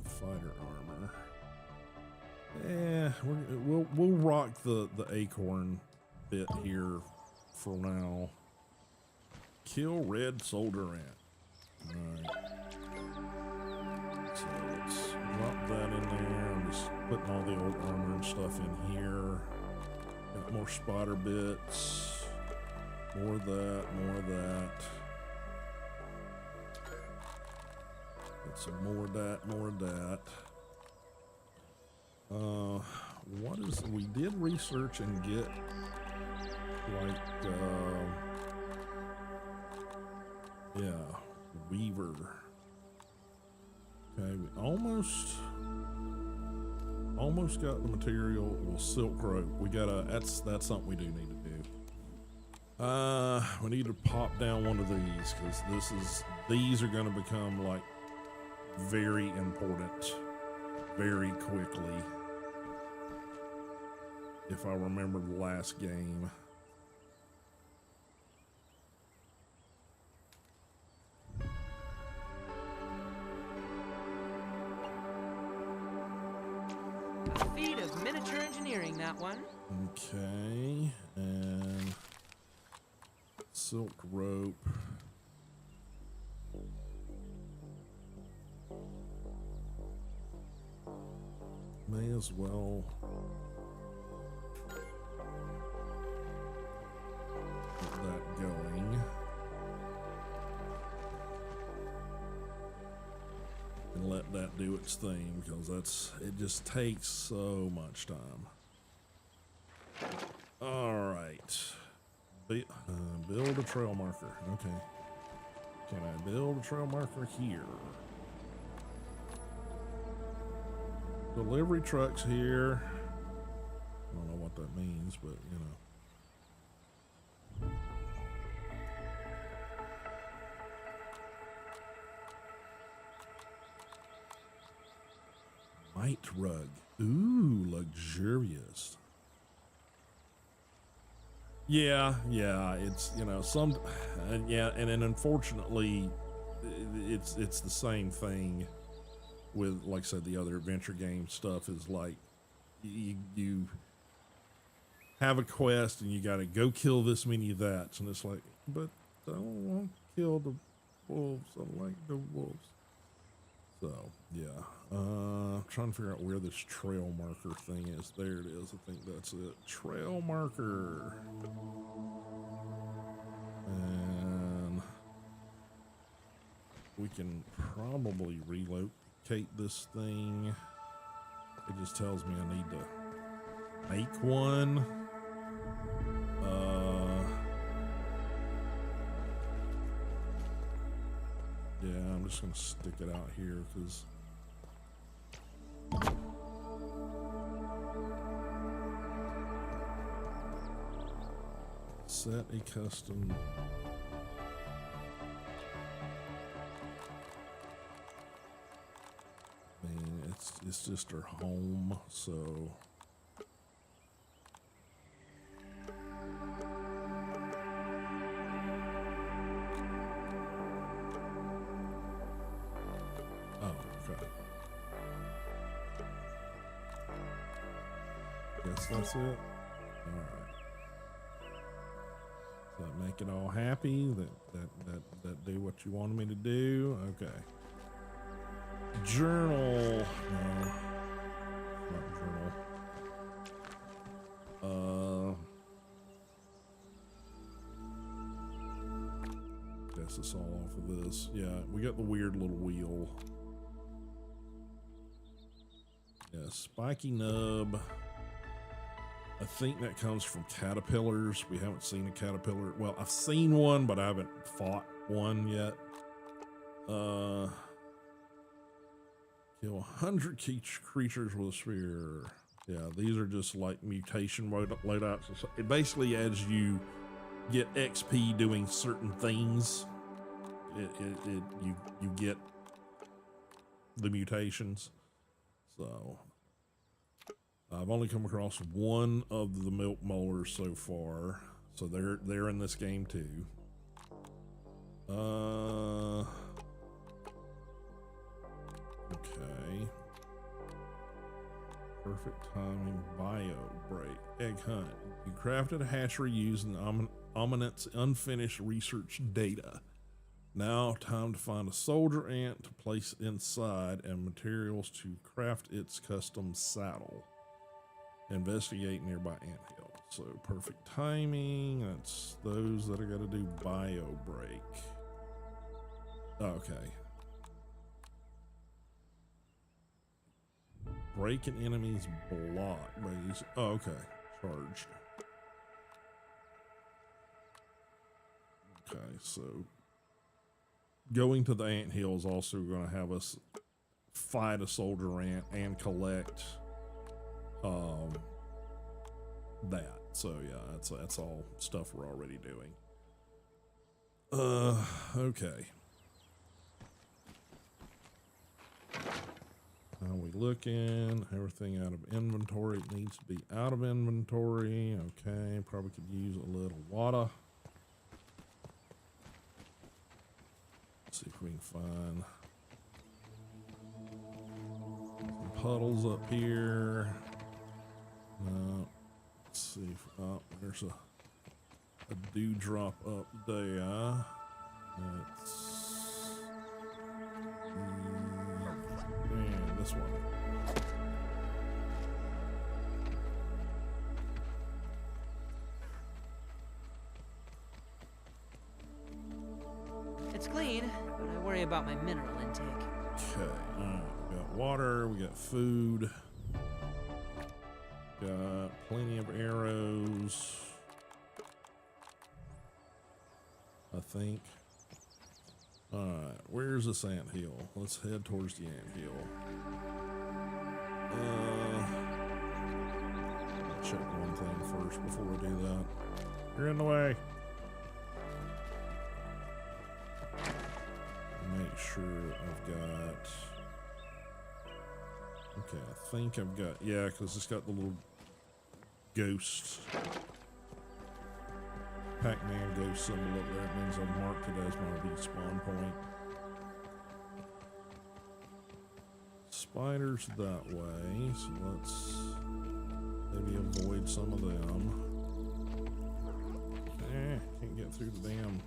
fighter armor. Yeah, we'll rock the acorn bit here for now. Kill red soldier ant. Alright. So let's drop that in there. I'm just putting all the old armor and stuff in here. Got more spider bits. More of that, more of that. Got some more of that, more of that. What is, we did research and get like, yeah, weaver. Okay, we almost got the material. Well, silk rope. We gotta, that's something we do need to do. We need to pop down one of these because these are gonna become like very important very quickly. If I remember the last game. A feat of miniature engineering, that one. Okay, and silk rope. May as well get that going. research thing because it just takes so much time. All right. Build a trail marker. Okay. Can I build a trail marker here? Delivery trucks here. I don't know what that means, but you know. White rug. Ooh, luxurious. Yeah, it's, you know, and then unfortunately it's the same thing with, like I said, the other adventure game stuff is like you have a quest and you got to go kill this many of that, and it's like, but I don't want to kill the wolves. I like the wolves. So yeah, trying to figure out where this trail marker thing is. There it is. I think that's it. Trail marker. And we can probably relocate this thing. It just tells me I need to make one. Yeah, I'm just gonna stick it out here because set a custom. I mean, it's just her home, so. That's it. All right. Does that make it all happy? That do what you wanted me to do? Okay. Journal. No, not journal. Guess it's all off of this. Yeah, we got the weird little wheel. Yeah, spiky nub. I think that comes from caterpillars. We haven't seen a caterpillar. Well, I've seen one, but I haven't fought one yet. Kill 100 creatures with a spear. Yeah, these are just like mutation loadouts. It basically, as you get XP doing certain things, you get the mutations. So I've only come across one of the milk molars so far, so they're in this game too. Okay. Perfect timing. Bio break. Egg hunt. You crafted a hatchery using Ominet's unfinished research data. Now time to find a soldier ant to place inside and materials to craft its custom saddle. Investigate nearby anthill. So perfect timing. That's those that I got to do bio break. Okay. Break an enemy's block. Oh, okay. Charged. Okay, so going to the anthill is also going to have us fight a soldier ant and collect that. So yeah, that's all stuff we're already doing. Okay. How we looking? Everything out of inventory. It needs to be out of inventory. Okay, probably could use a little water. Let's see if we can find some puddles up here. No. Let's see if there's a dewdrop up there. That's and this one. It's clean, but I worry about my mineral intake. Okay, got water, we got food, got plenty of arrows, I think. Alright, where's this anthill? Let's head towards the anthill. Check one thing first before we do that. You're in the way. Make sure I've got... Okay, I think I've got... Yeah, because it's got the little ghost. Pac-Man ghost symbol up there. It means I've marked it as my respawn point. Spiders that way, so let's maybe avoid some of them. Can't get through the damn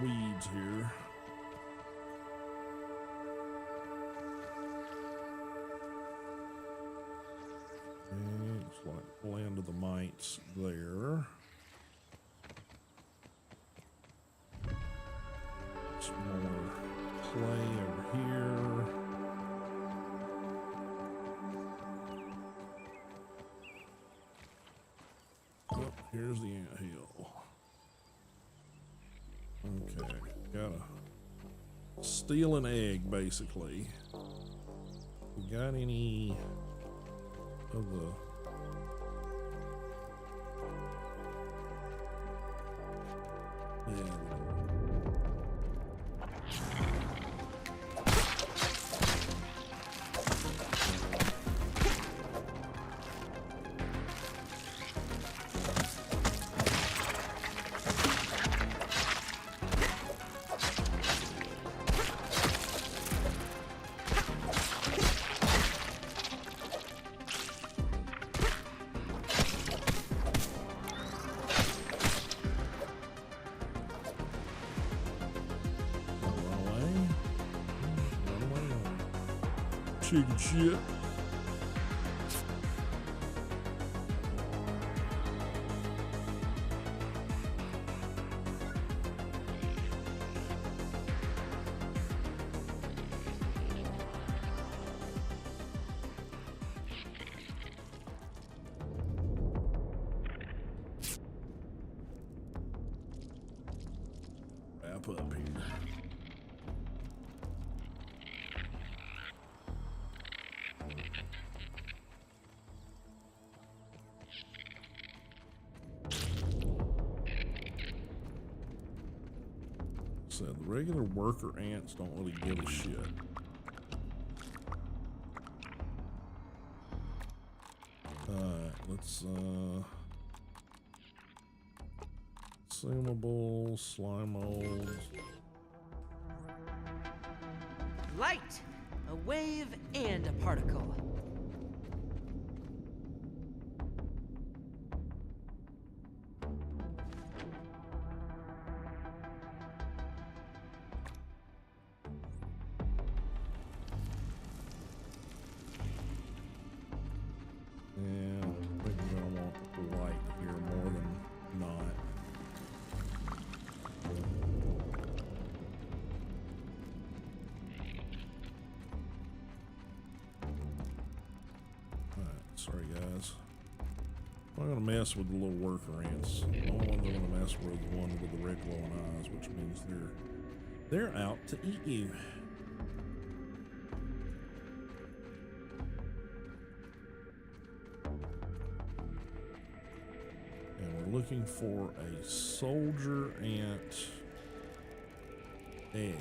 weeds here. Looks like land of the mites there. Some more clay over here. Oh, here's the anthill. Okay, gotta steal an egg basically. We got any of the chicken shit. Wrap up here. The regular worker ants don't really give a shit. Let's consumables, slime molds. Light, a wave, and a particle. Sorry guys. I'm not gonna mess with the little worker ants. The only ones I'm gonna mess with is the one with the red glowing eyes, which means they're out to eat you. And we're looking for a soldier ant egg.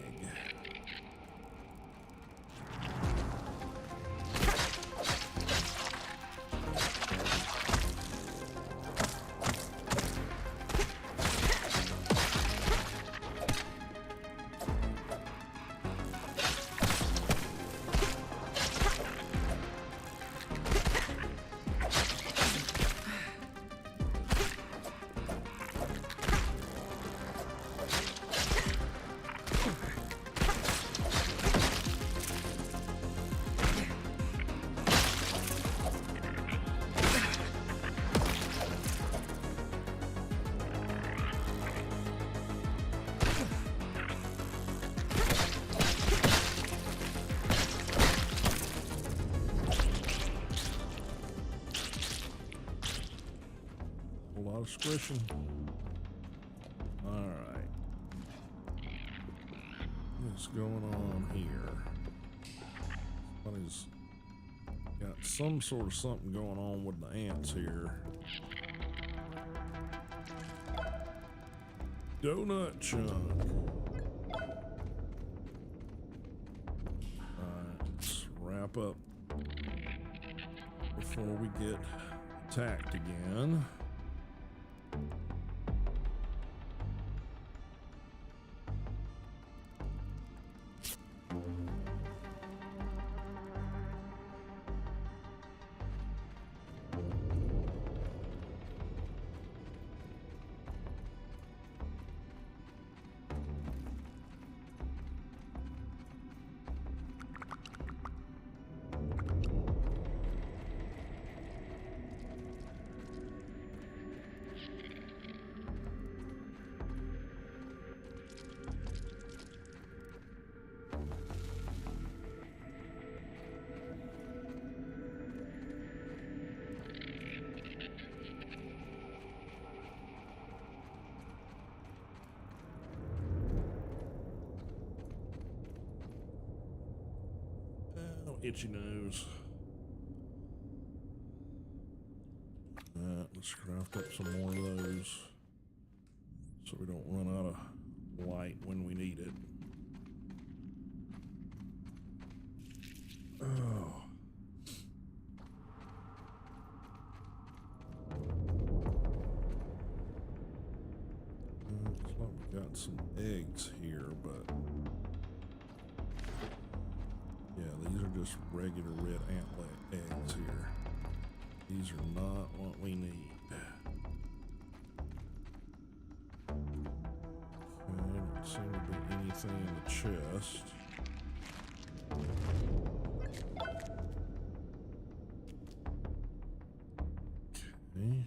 of squishing. Alright. What's going on here? Somebody's got some sort of something going on with the ants here. Donut chunk. Alright, let's wrap up before we get attacked again. Itchy nose. Let's craft up some more of those so we don't run out of light when we need it. Oh. Looks like we got some eggs here, but yeah, these are just regular red antlet eggs here. These are not what we need. Okay, don't seem to be anything in the chest. Okay.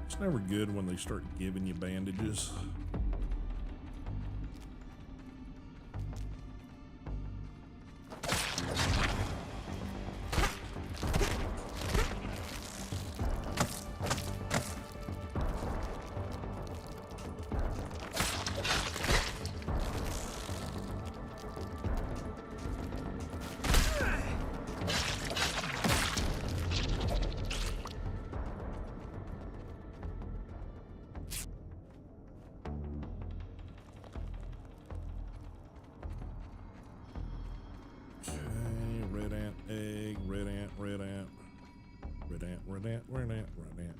It's never good when they start giving you bandages.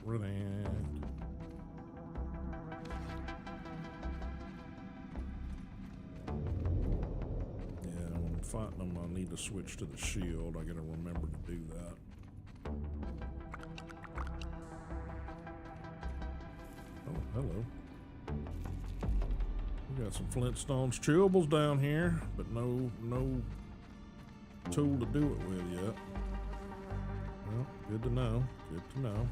Red ant. Yeah, when I'm fighting them, I need to switch to the shield. I gotta remember to do that. Oh, hello. We got some Flintstones chewables down here, but no tool to do it with yet. Well, good to know. Good to know.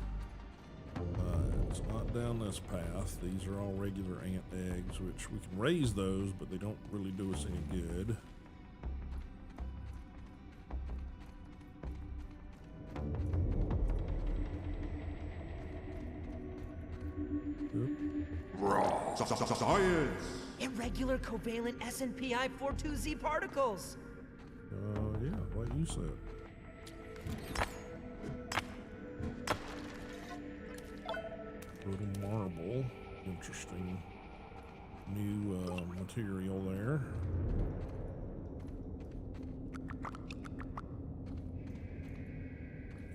It's not down this path. These are all regular ant eggs, which we can raise those, but they don't really do us any good. Science! Irregular covalent SNPI 42Z particles. Yeah, like you said. Little marble. Interesting new material there.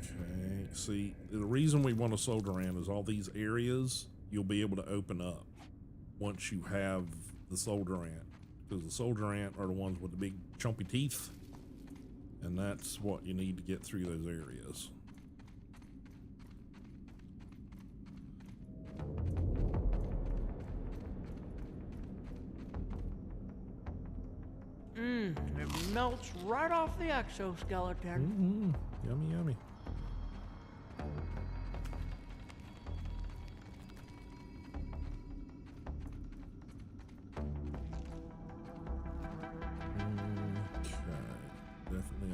Okay, see, the reason we want a soldier ant is all these areas you'll be able to open up once you have the soldier ant, because the soldier ant are the ones with the big chumpy teeth, and that's what you need to get through those areas. It melts right off the exoskeleton. Yummy, yummy. Okay, definitely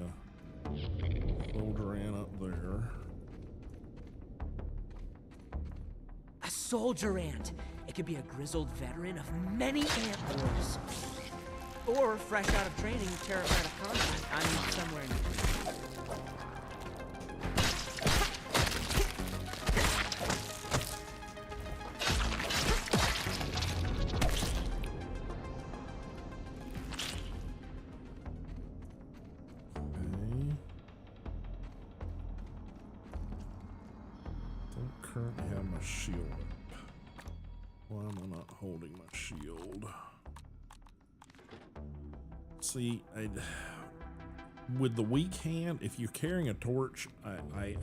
a soldier ant up there. soldier ant. It could be a grizzled veteran of many ant wars. Or fresh out of training, terrified of combat. I mean, somewhere in between. Don't currently have my shield up. Why am I not holding my shield? See, with the weak hand, if you're carrying a torch, I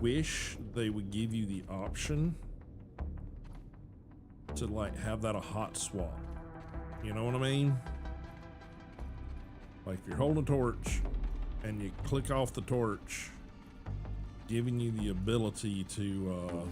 wish they would give you the option to like have that a hot swap. You know what I mean? Like you're holding a torch and you click off the torch, giving you the ability to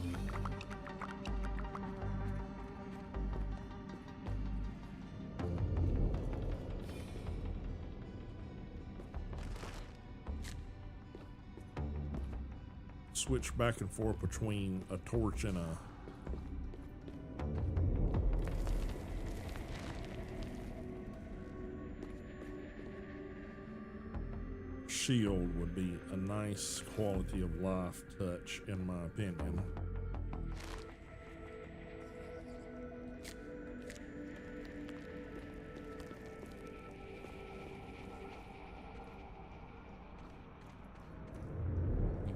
switch back and forth between a torch and a shield would be a nice quality of life touch, in my opinion.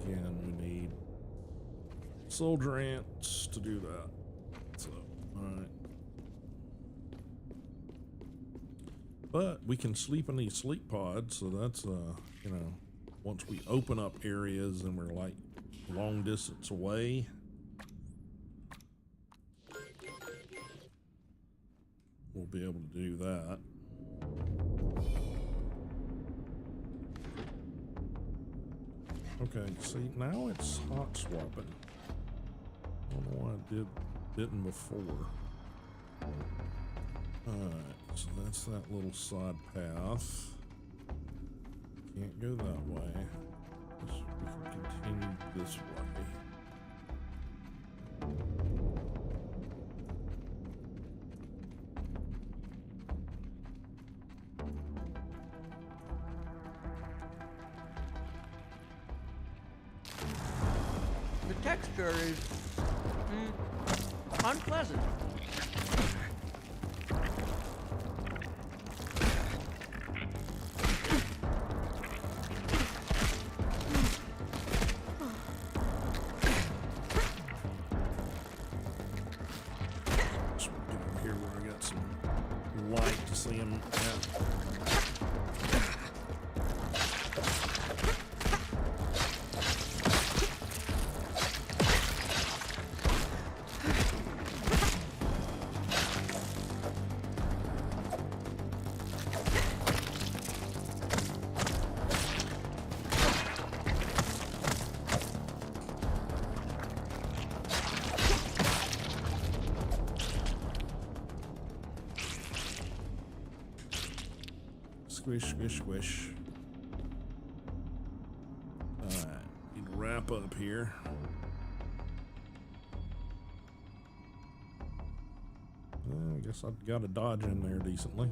Again, we need soldier ants to do that. So, alright. But we can sleep in these sleep pods, so that's, you know, once we open up areas and we're like long distance away, we'll be able to do that. Okay, see, now it's hot swapping. I don't know why it didn't before. Alright, so that's that little side path. Can't go that way. We can continue this way. The texture is unpleasant. Just get over here where I got some light to see him at. Squish, squish, squish. Alright, need to wrap up here. I guess I've got a dodge in there decently.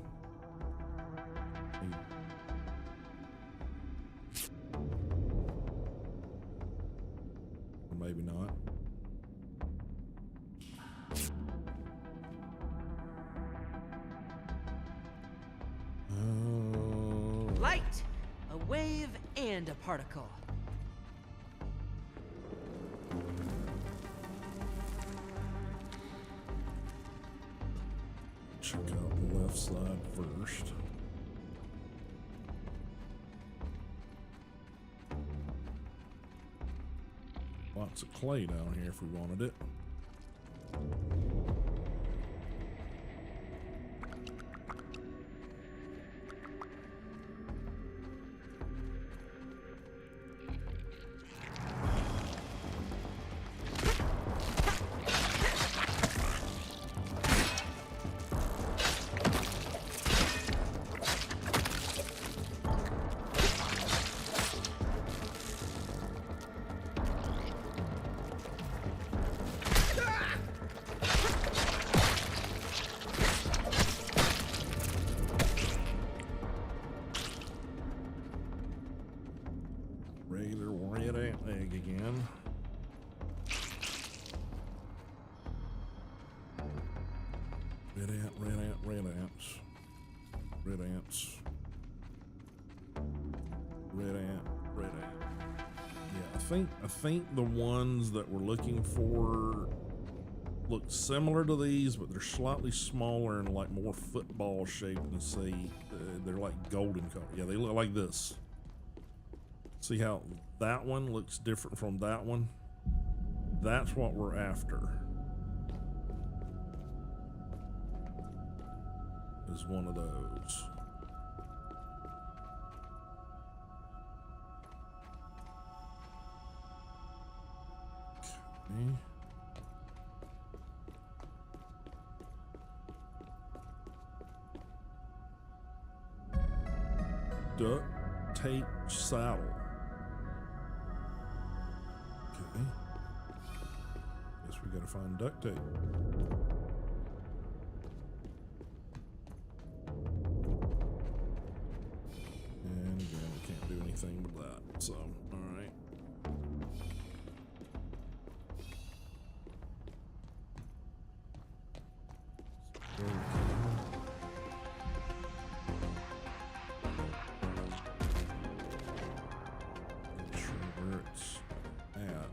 Or maybe not. Light, a wave, and a particle. Check out the left side first. Lots of clay down here if we wanted it. egg again. Red ant, red ant, red ants. Red ants. Red ant, red ant. Yeah, I think the ones that we're looking for look similar to these, but they're slightly smaller and like more football shaped. And see, they're like golden color. Yeah, they look like this. See how that one looks different from that one? That's what we're after. Is one of those. Okay. Duct tape saddle. Okay. Guess we gotta find duct tape. And again, we can't do anything with that, so, alright. Not sure where it's at.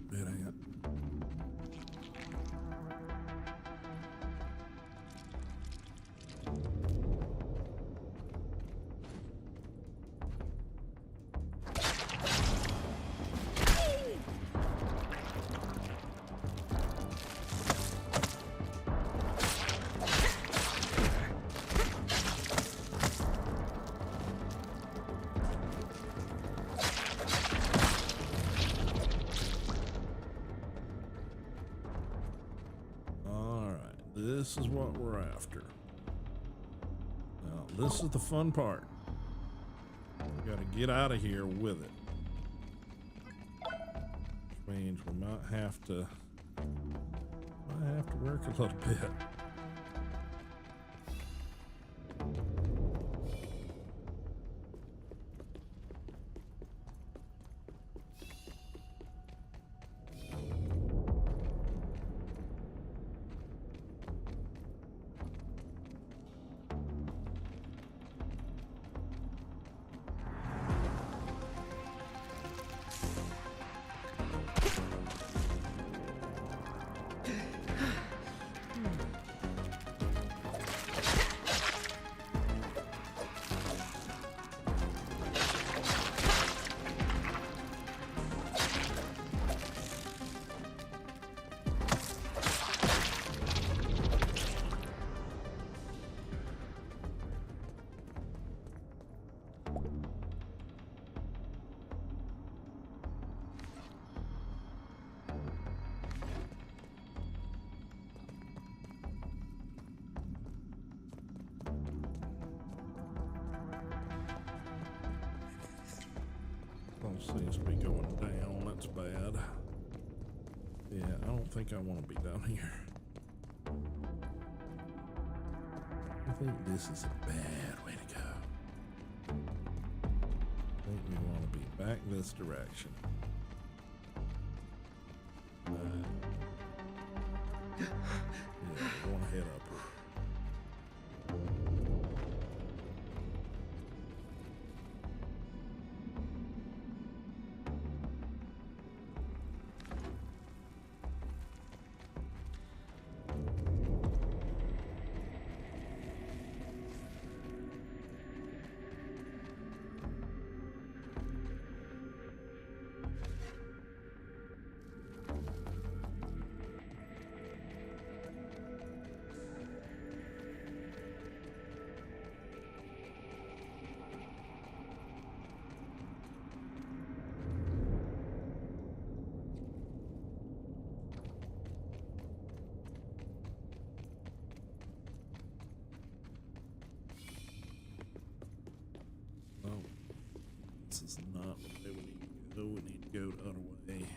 Red ant. This is what we're after. Now, this is the fun part. We gotta get out of here with it. Which means we might have to work a little bit. Seems to be going down. That's bad. Yeah, I don't think I want to be down here. I think this is a bad way to go. I think we want to be back this direction. Yeah, we want to head upward. this is not the way we need to go. We need to go the other way.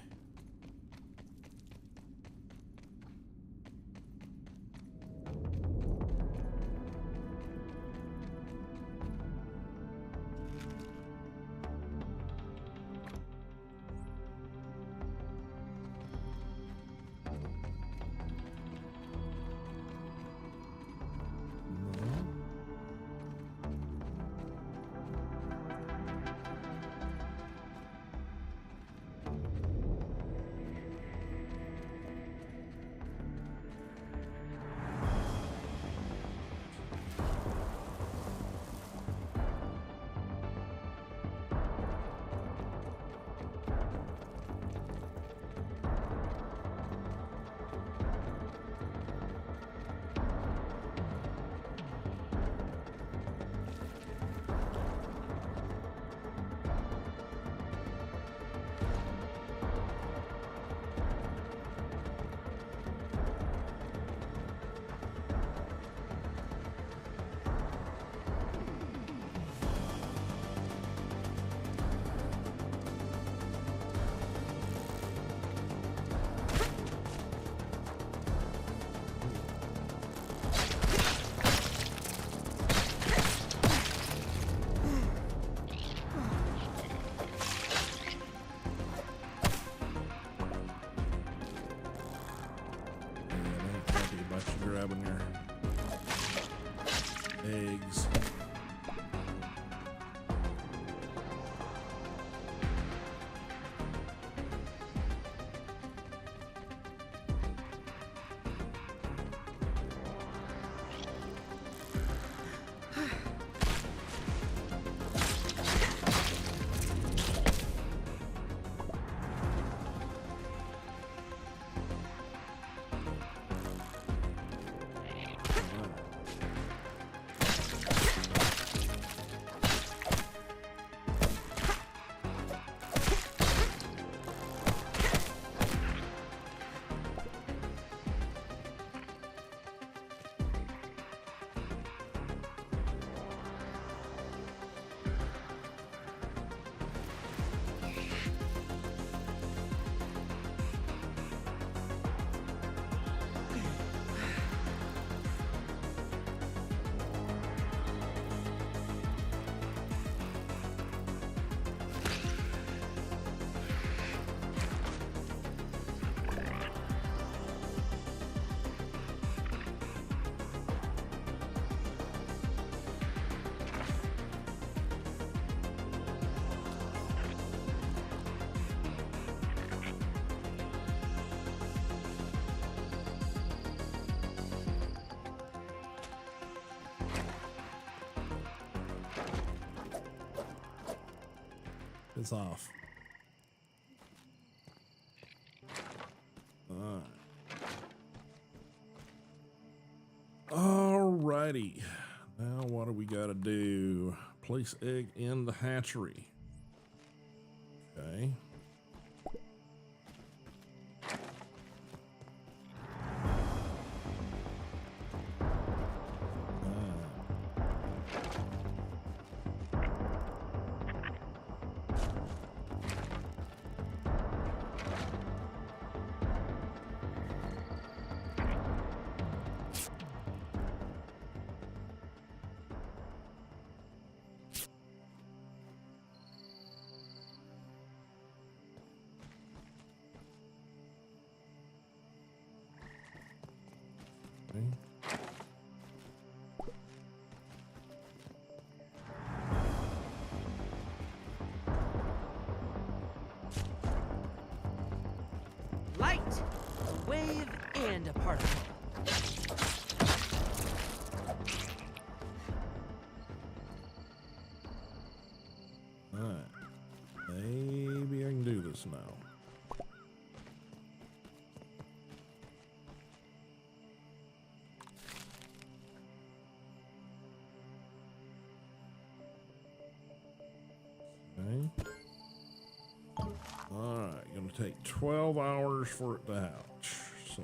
Grabbing your eggs. It's off. Alrighty. Now what do we gotta do? Place egg in the hatchery. Okay. Light, a wave, and a particle. Alright. Maybe I can do this now. Alright, gonna take 12 hours for it to hatch, so.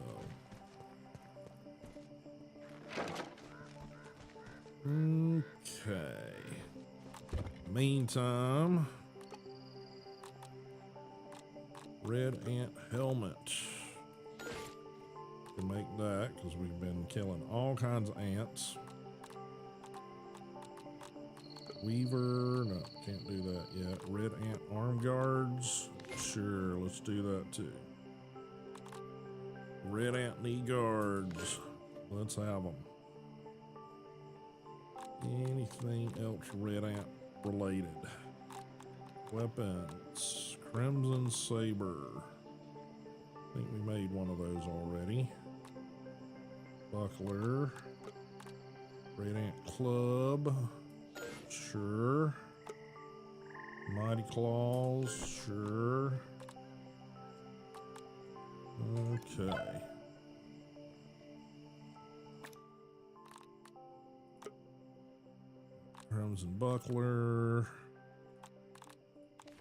Okay. Meantime, Red ant helmet. Can make that because we've been killing all kinds of ants. Weaver, no, can't do that yet. Red ant arm guards, sure, let's do that too. Red ant knee guards, let's have them. Anything else red ant related? Weapons, crimson saber. I think we made one of those already. Buckler, red ant club. Sure. Mighty claws, sure. Okay. Crimson buckler.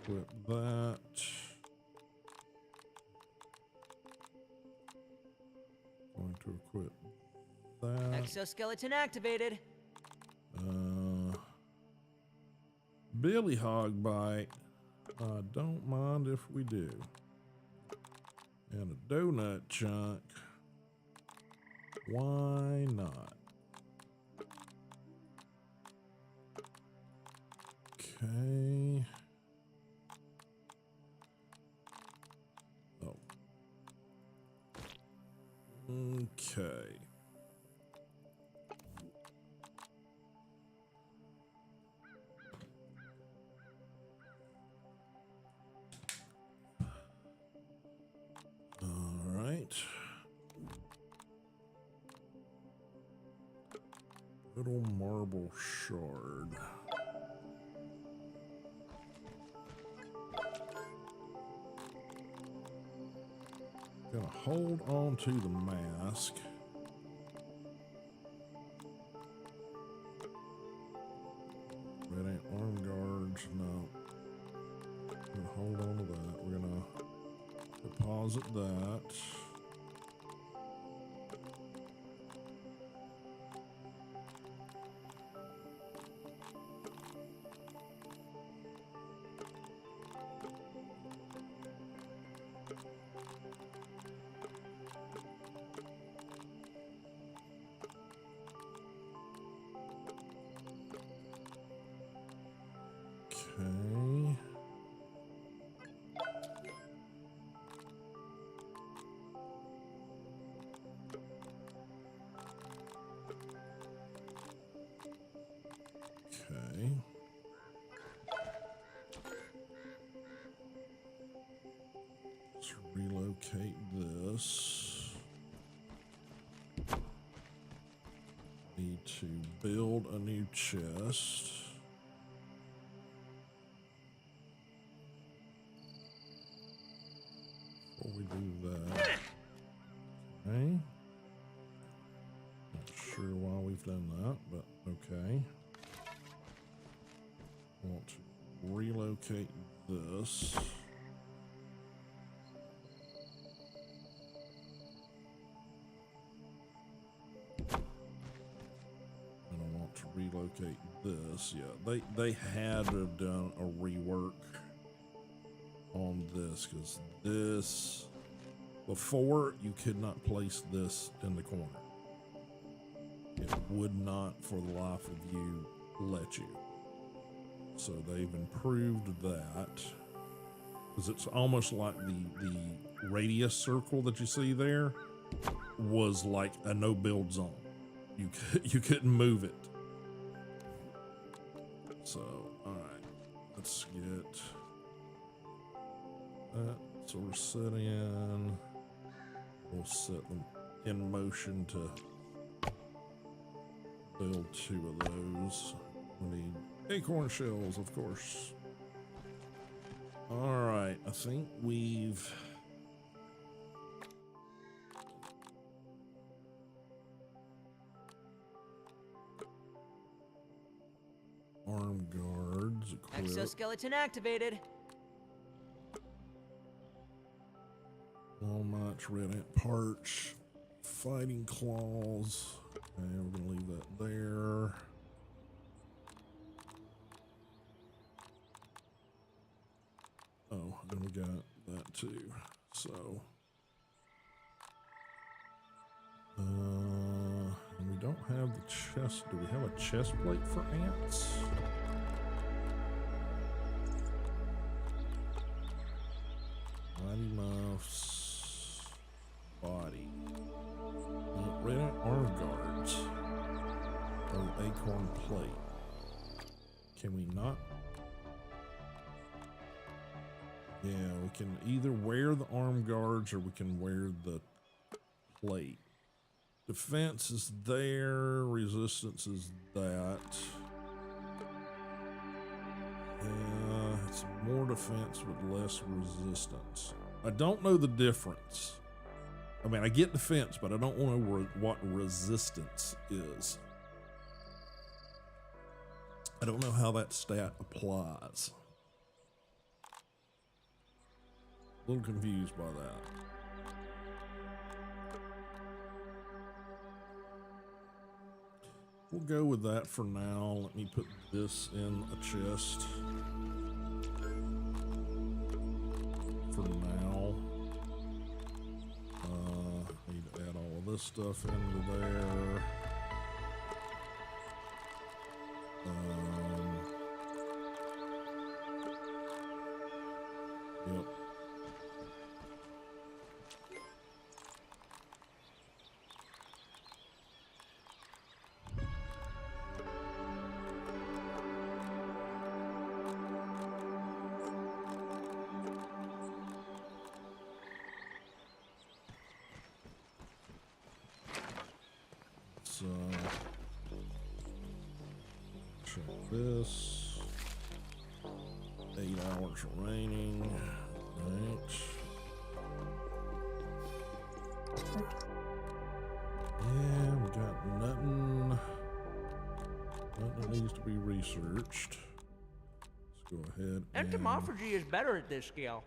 Equip that. Going to equip that. Exoskeleton activated. Billy hog bite. I don't mind if we do. And a donut chunk. Why not? Okay. Oh. Okay. Little marble shard. Gonna hold on to the mask. Red ant arm guards, no. Gonna hold on to that. We're gonna deposit that. Okay. Okay. Let's relocate this. Need to build a new chest. Before we do that. Okay. Not sure why we've done that, but okay. Want to relocate this. And I want to relocate this. Yeah, they had to have done a rework on this because this before you could not place this in the corner. It would not for the life of you let you. So they've improved that because it's almost like the radius circle that you see there was like a no build zone. You couldn't move it. So all right, let's get that sort of set in. We'll set them in motion to build 2 of those. We need acorn shells, of course. All right, I think we've arm guards equipped. Exoskeleton activated. Walnuts, red ant parch, fighting claws. Okay, we're gonna leave that there. Oh, and we got that too. So, and we don't have the chest. Do we have a chest plate for ants? Mighty Mouth's body. Red ant arm guards. Or the acorn plate. Can we not? Yeah, we can either wear the arm guards or we can wear the plate. Defense is there, resistance is that. Yeah, it's more defense with less resistance. I don't know the difference. I mean, I get defense, but I don't know what resistance is. I don't know how that stat applies. A little confused by that. We'll go with that for now. Let me put this in a chest. For now. I need to add all of this stuff into there. Yep. So check this. 8 hours remaining. Right. Yeah, we got nothing. Nothing needs to be researched. Let's go ahead and Entomophagy is better at this scale.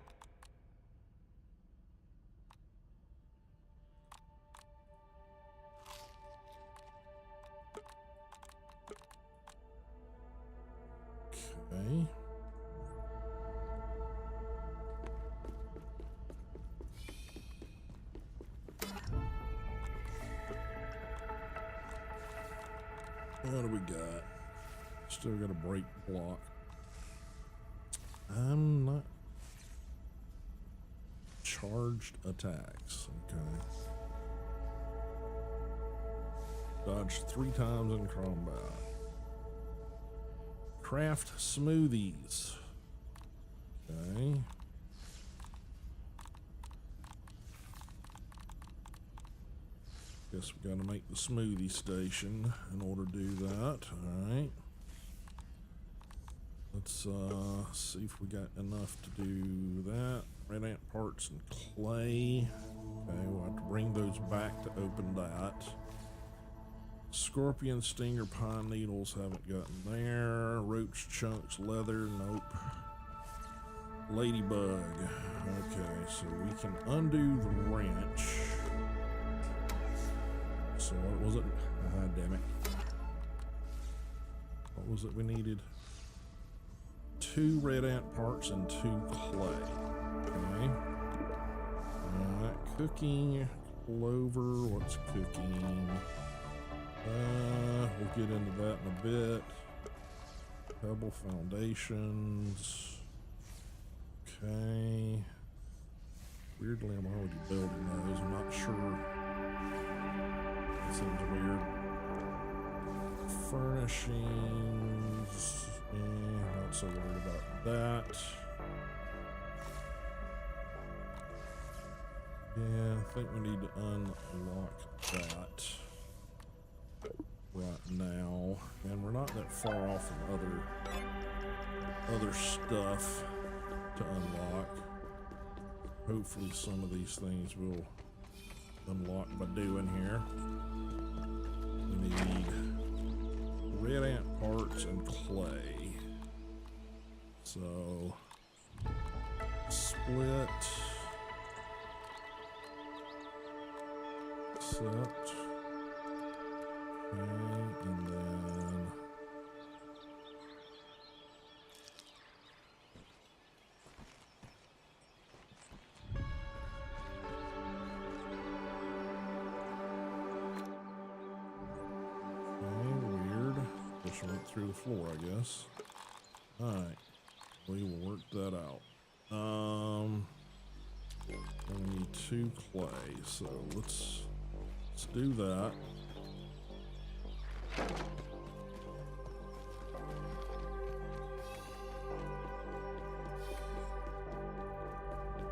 okay. What do we got? Still got a break block. I'm not charged attacks. Okay. Dodged 3 times in combat. Craft smoothies. Okay. Guess we gotta make the smoothie station in order to do that. Alright. Let's see if we got enough to do that. Red ant parts and clay. Okay, we'll have to bring those back to open that. Scorpion, stinger, pine needles haven't gotten there. Roach chunks, leather, nope. Ladybug. Okay, so we can undo the wrench. So what was it? Ah, damn it. What was it we needed? 2 red ant parts and 2 clay. Okay. Alright, cooking, clover, what's cooking? We'll get into that in a bit. Pebble foundations. Okay. Weirdly, I'm already building those. I'm not sure. That seems weird. Furnishings. Not so worried about that. Yeah, I think we need to unlock that right now, and we're not that far off from other stuff to unlock. Hopefully some of these things will unlock by doing here. We need red ant parts and clay. So split, accept. Okay, and then she went through the floor, I guess. Alright. We will work that out. We need 2 clay, so let's do that.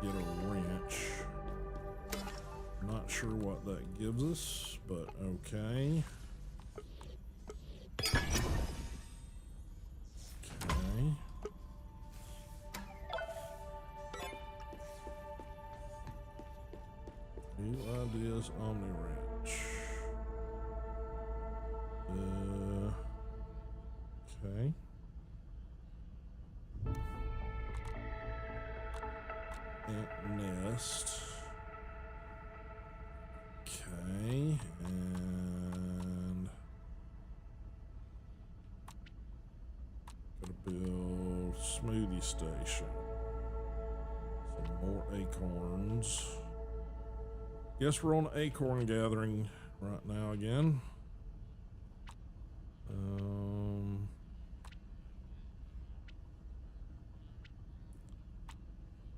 Get a wrench. Not sure what that gives us, but okay. Okay. New ideas, Omni Wrench. Okay. Ant nest. Okay, and gotta build smoothie station. Some more acorns. Guess we're on acorn gathering right now again.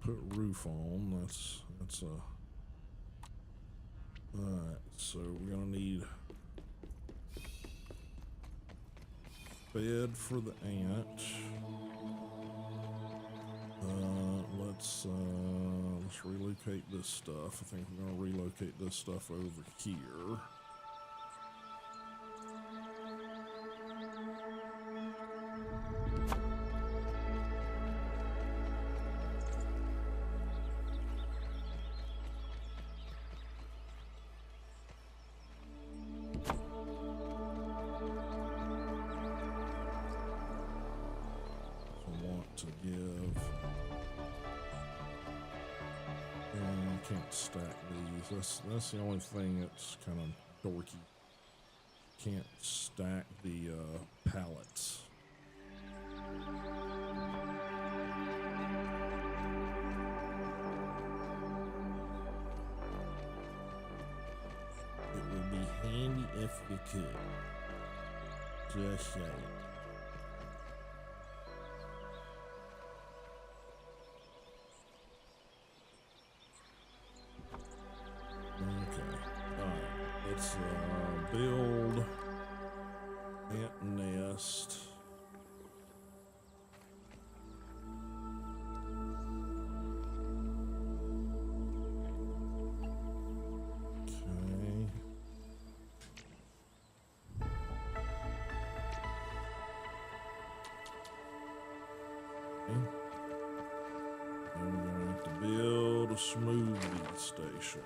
Put roof on. That's a. Alright, so we're gonna need bed for the ant. Let's relocate this stuff. I think we're gonna relocate this stuff over here. To give. Can't stack these. That's the only thing that's kind of dorky. Can't stack the pallets. It would be handy if you could. Just saying. Let's build ant nest. Okay. And we're gonna have to build a smoothie station.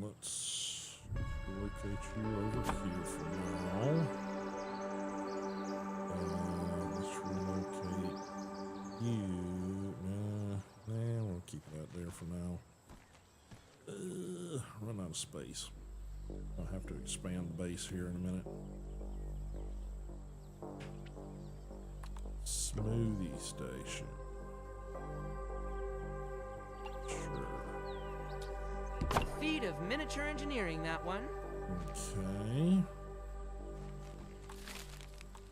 Let's locate you over here for now. Let's relocate you. We'll keep that there for now. Run out of space. I'll have to expand the base here in a minute. Smoothie station. Sure. Feat of miniature engineering, that one. Okay.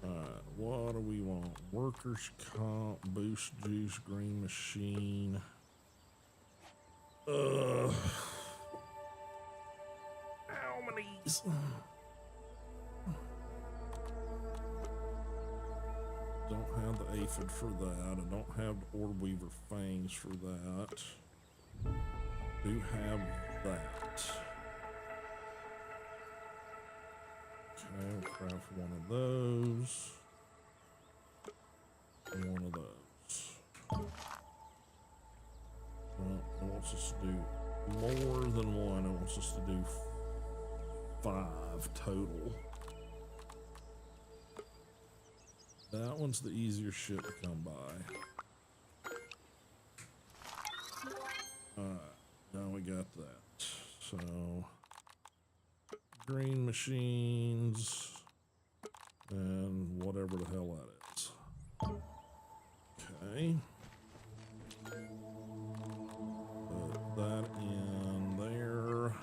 Alright, what do we want? Workers' comp, boost juice, green machine. How many? Don't have the aphid for that. I don't have the orb weaver fangs for that. Do have that. Okay, we'll craft one of those. And one of those. Well, it wants us to do more than one. It wants us to do 5 total. That one's the easier shit to come by. Alright, now we got that. So, green machines, and whatever the hell that is. Okay. Put that in there.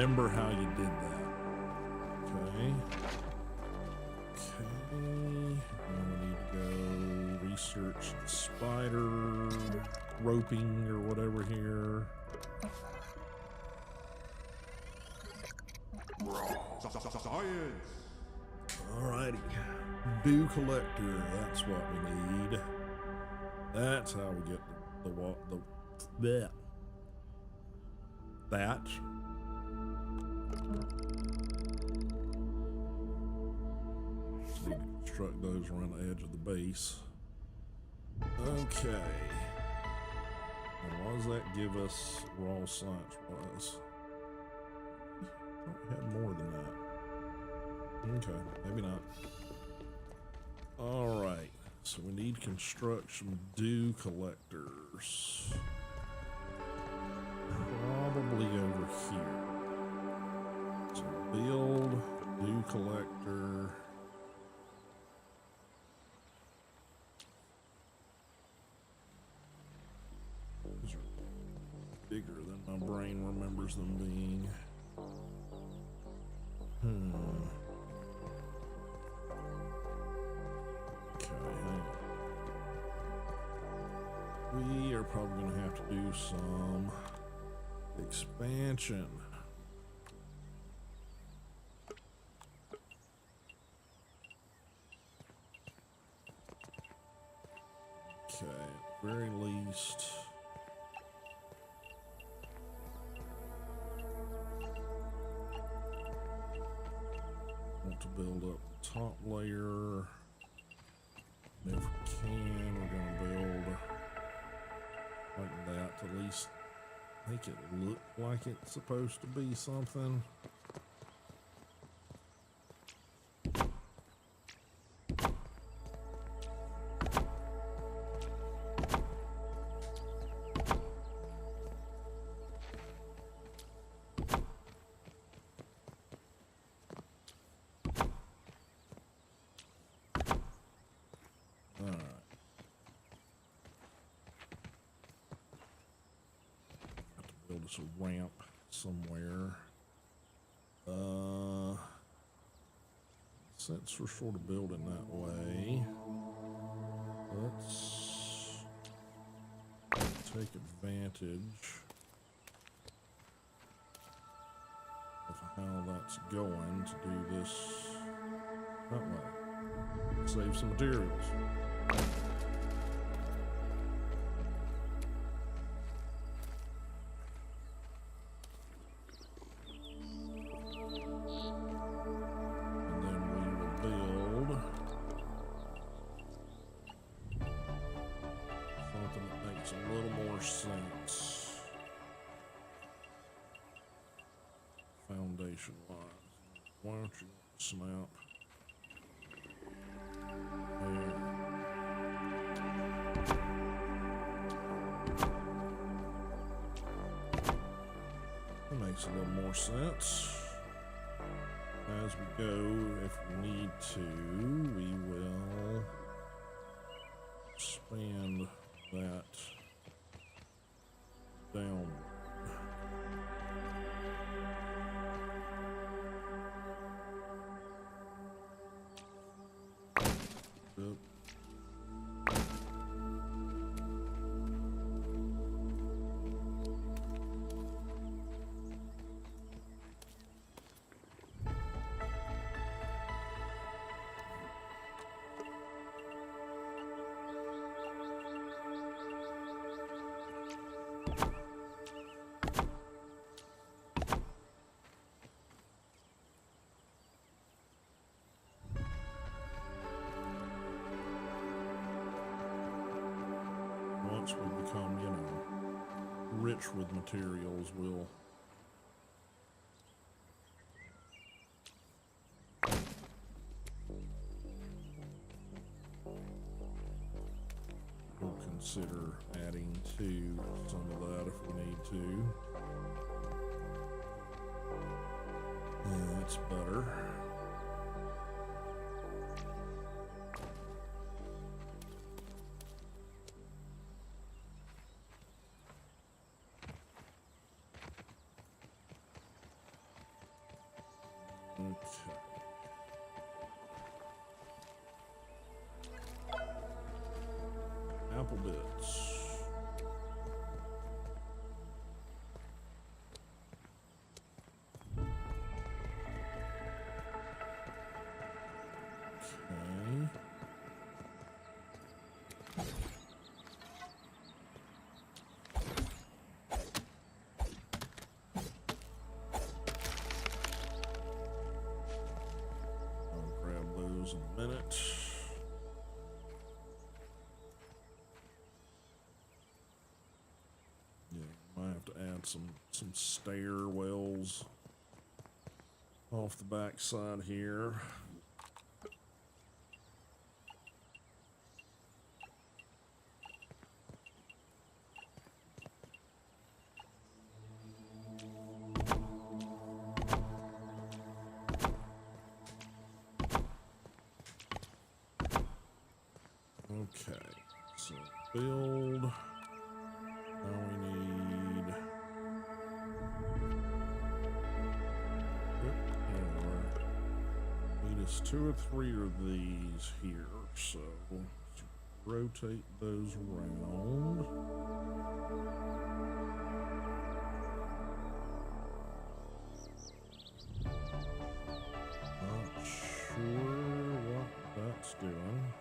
remember how you did that. Okay. Okay. Now we need to go research the spider roping or whatever here. Science. Alrighty. Dew collector, that's what we need. That's how we get that. Just need to construct those around the edge of the base. Okay. And what does that give us raw science wise? I thought we had more than that. Okay, maybe not. Alright, so we need to construct some dew collectors. Probably over here. So build dew collector. These are bigger than my brain remembers them being. Okay, hang on. We are probably going to have to do some expansion. Okay, at the very least. Want to build up the top layer. And if we can, we're going to build like that to at least make it look like it's supposed to be something. Build us a ramp somewhere. Since we're sort of building that way, let's take advantage of how that's going to do this that way. Save some materials. A little more sense foundation wise. Why don't you snap there? That makes a little more sense. As we go, if we need to, we will expand that down. Yep. Once we become, you know, rich with materials, we'll consider adding to some of that if we need to. Yeah, that's better. couple bits. Okay. I'll grab those in a minute. Yeah, might have to add some stairwells off the back side here. Okay, so build. Now we need. Need us 2 or 3 of these here, so let's rotate those around. Not sure what that's doing.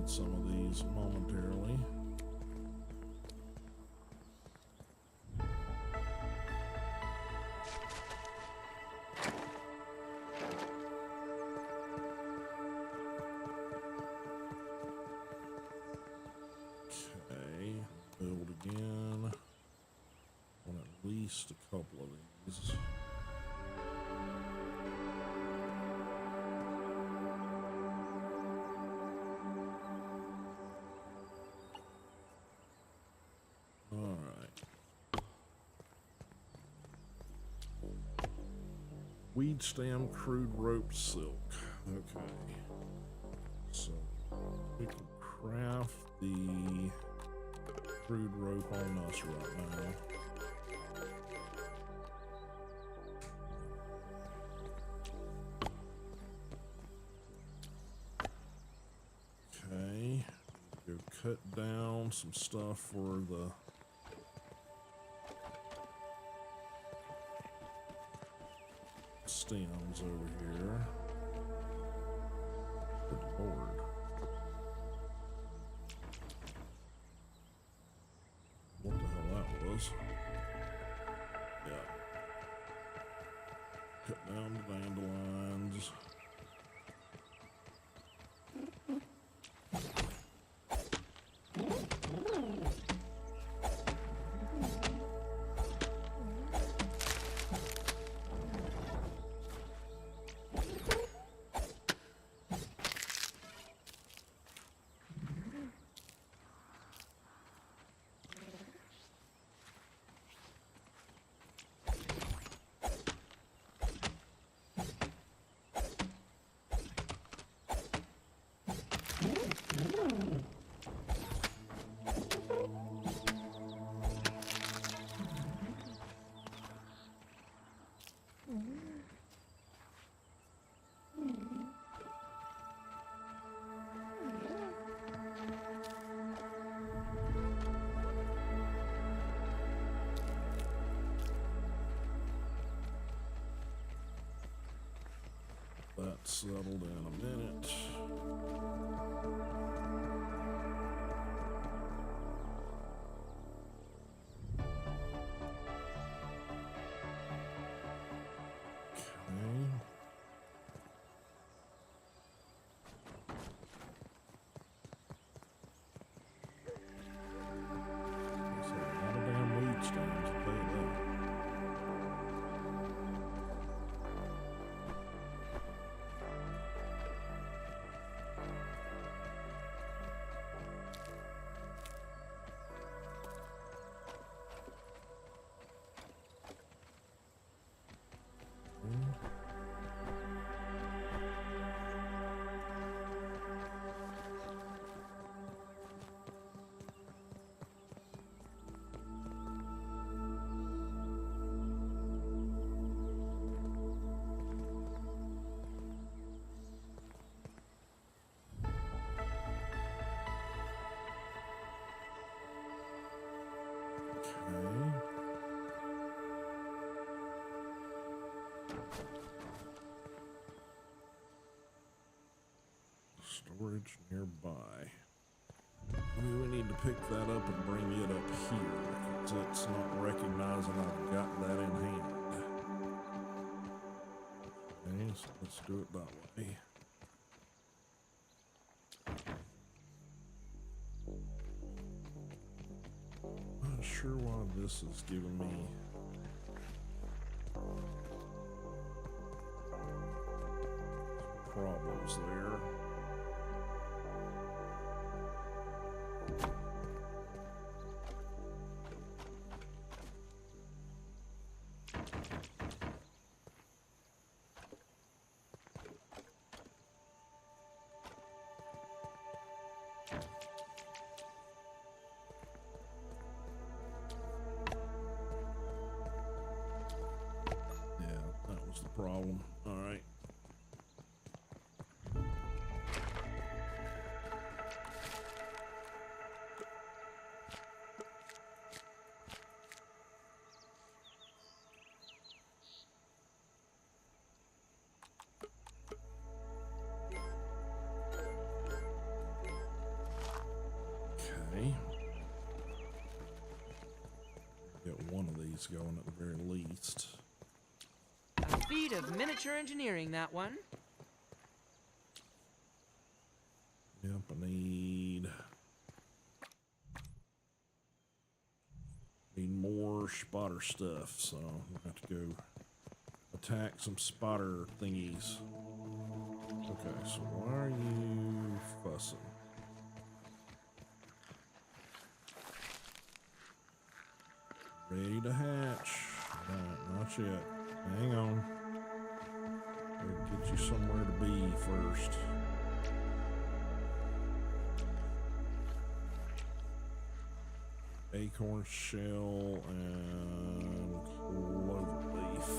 Some of these momentarily. Okay, build again on at least a couple of these. Weed stem, crude rope, silk. Okay. So we can craft the crude rope on us right now. Okay. Go cut down some stuff for the stems over here. Good lord. What the hell that was? Yeah. Cut down the dandelions. That settled in a minute. Okay. Okay. Storage nearby. Maybe we need to pick that up and bring it up here, because it's not recognizing I've got that in hand. Okay, so let's do it that way. Not sure why this is giving me problems there. Problem. All right. Okay. Get one of these going at the very least. A feat of miniature engineering, that one. Yep, I need more spotter stuff, so I'm gonna have to go attack some spotter thingies. Okay, so why are you fussing? Ready to hatch. Alright, not yet. Hang on. Gotta get you somewhere to be first. Acorn shell and clover leaf.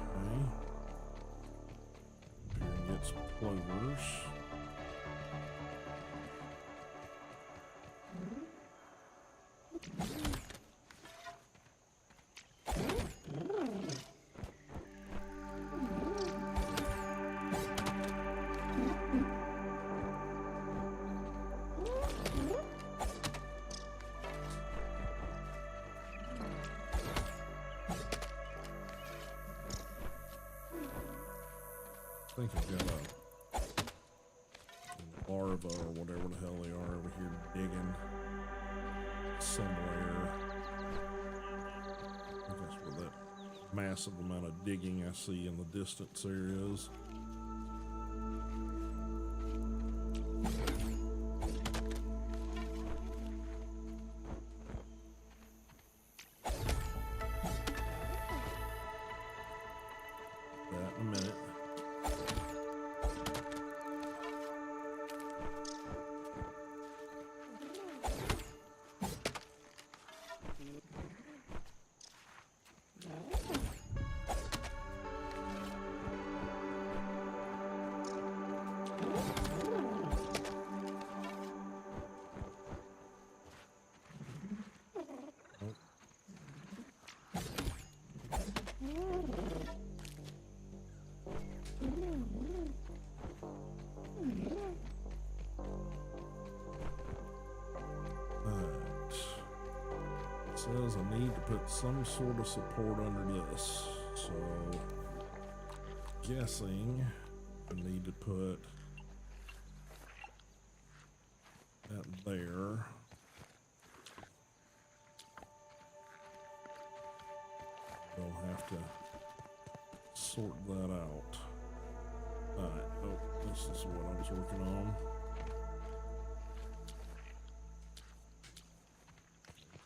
Okay. Here, get some clovers. I think I've got a larva or whatever the hell they are over here digging somewhere. I think that's where that massive amount of digging I see in the distance there is. That in a minute. Says I need to put some sort of support under this, so guessing I need to put that there. We'll have to sort that out. Alright, oh, this is what I was working on.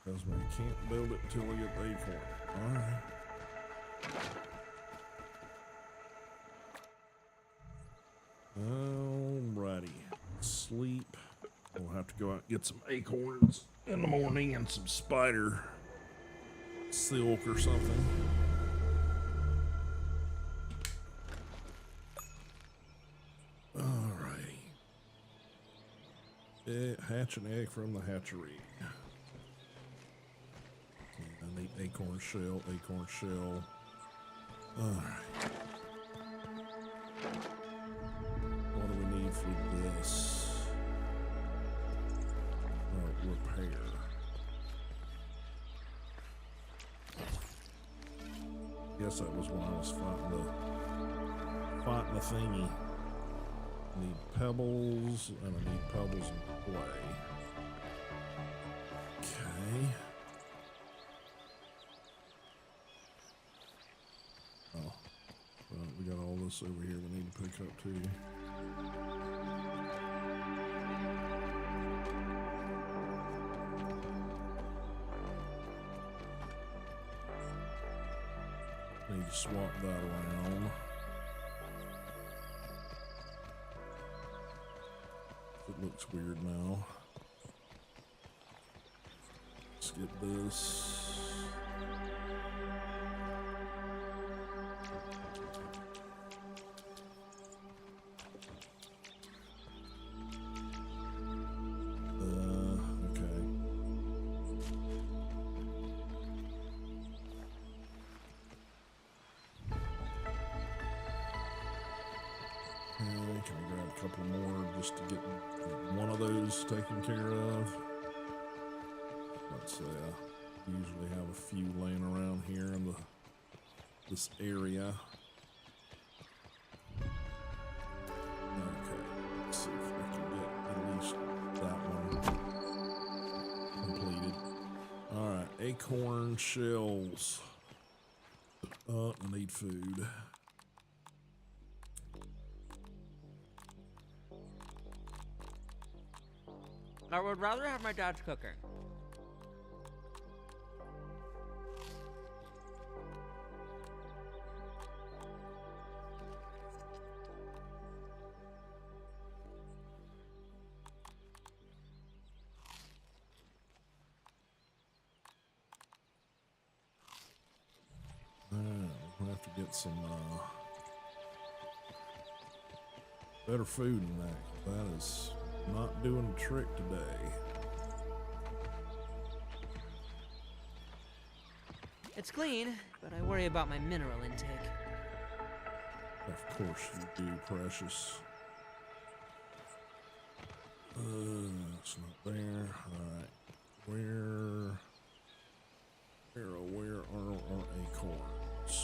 Because we can't build it until we get the acorn. Alright. Alrighty. Sleep. We'll have to go out and get some acorns in the morning and some spider silk or something. Alrighty. Hatch an egg from the hatchery. acorn shell, acorn shell. Alright. What do we need for this? Oh, repair. Guess that was when I was fighting the thingy. I need pebbles, and I need pebbles and clay. Okay. Oh, well, we got all this over here we need to pick up too. Need to swap that around. It looks weird now. Let's get this. Okay. Can I grab a couple more just to get one of those taken care of? Let's say I usually have a few laying around here in this area. Okay, let's see if I can get at least that one completed. Alright, acorn shells. I need food. I would rather have my dad's cooking. We'll have to get some better food than that. That is not doing the trick today. It's clean, but I worry about my mineral intake. Of course you do, precious. It's not there. Alright. Where are our acorns?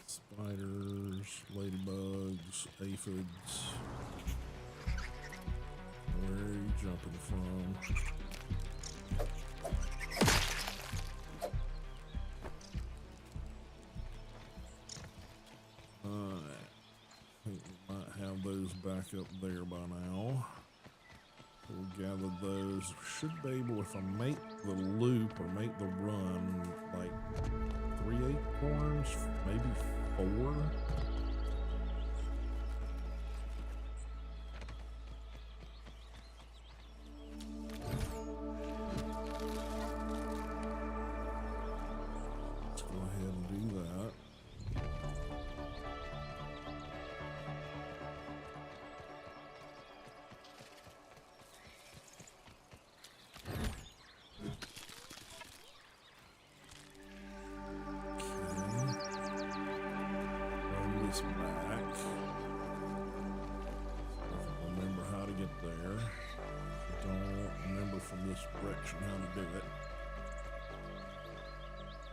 Spiders, ladybugs, aphids. Where are you jumping from? I think we might have those back up there by now. We'll gather those. Should be able, if I make the loop or make the run, like 3 acorns, maybe 4. Let's go ahead and do that. Back. Remember how to get there. Don't remember from this direction how to do it.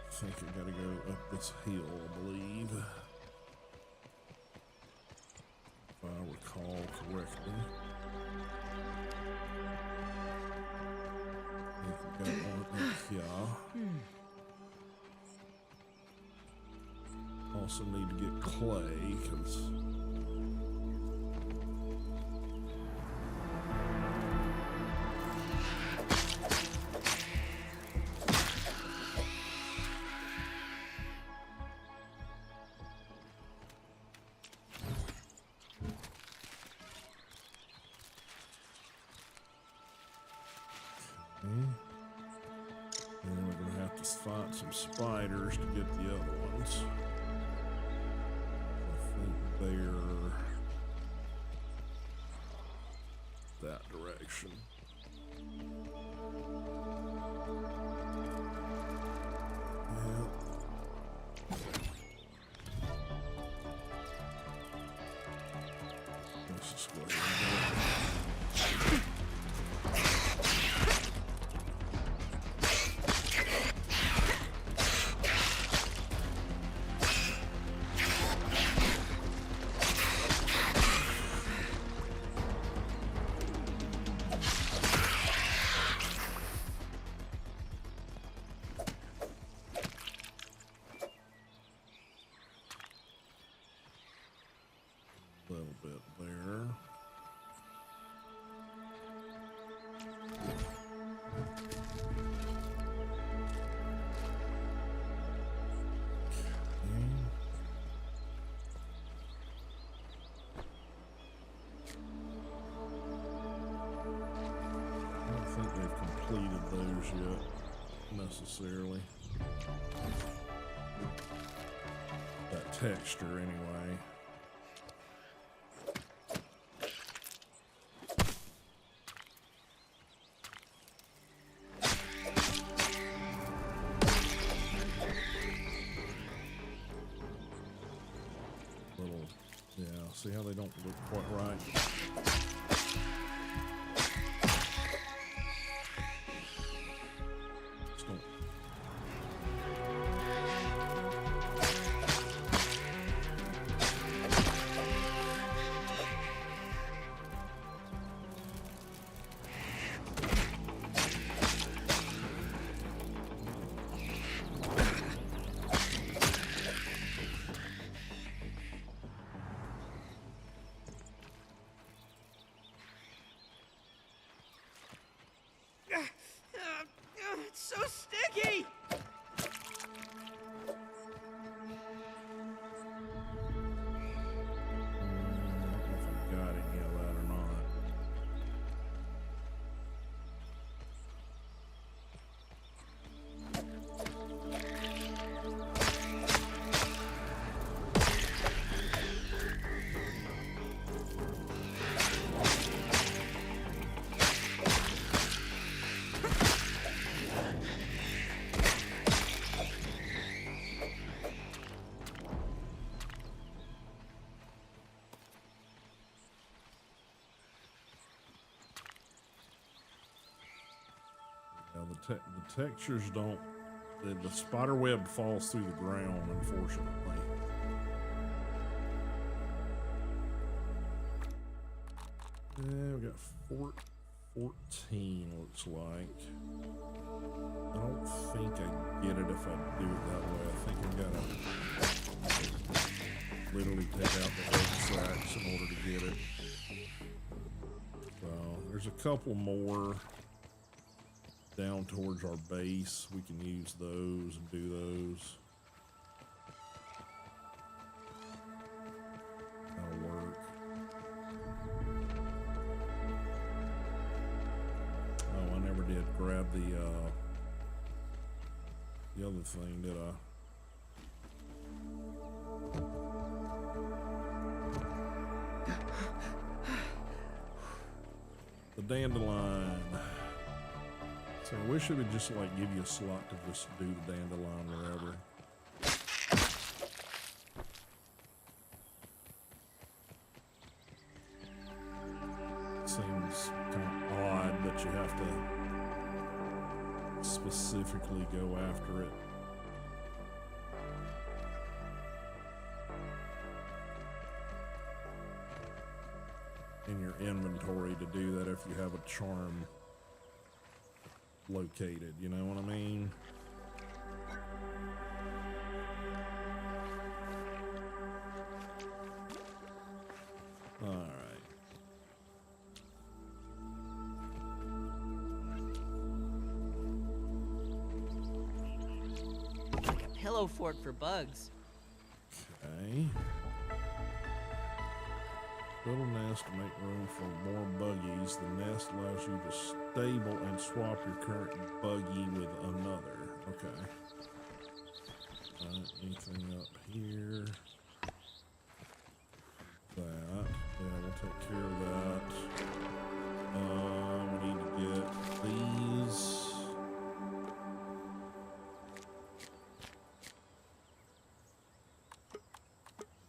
I think I gotta go up this hill, I believe. If I recall correctly. I think we got one up here. Also need to get clay, because and we're going to have to fight some spiders to get the other ones. I think they're direction. Yeah. Let's just go ahead and go. Little bit there. I don't think they've completed those yet, necessarily. That texture, anyway. Yeah, see how they don't look quite right? Just don't. It's so sticky! I don't know if I got any of that or not. Yeah, the textures don't. The spider web falls through the ground, unfortunately. Yeah, we got 14, looks like. I don't think I get it if I do it that way. I think I gotta literally take out the egg sacs in order to get it. So there's a couple more down towards our base. We can use those and do those. That'll work. Oh, I never did grab the other thing, did I? The dandelion. So I wish it would just like give you a slot to just do the dandelion wherever. Seems kind of odd that you have to specifically go after it. In your inventory to do that if you have a charm located, you know what I mean? All right. Like a pillow fort for bugs. Okay. Build a nest to make room for more buggies. The nest allows you to stable and swap your current buggy with another. Okay. Anything up here? That. Yeah, we'll take care of that.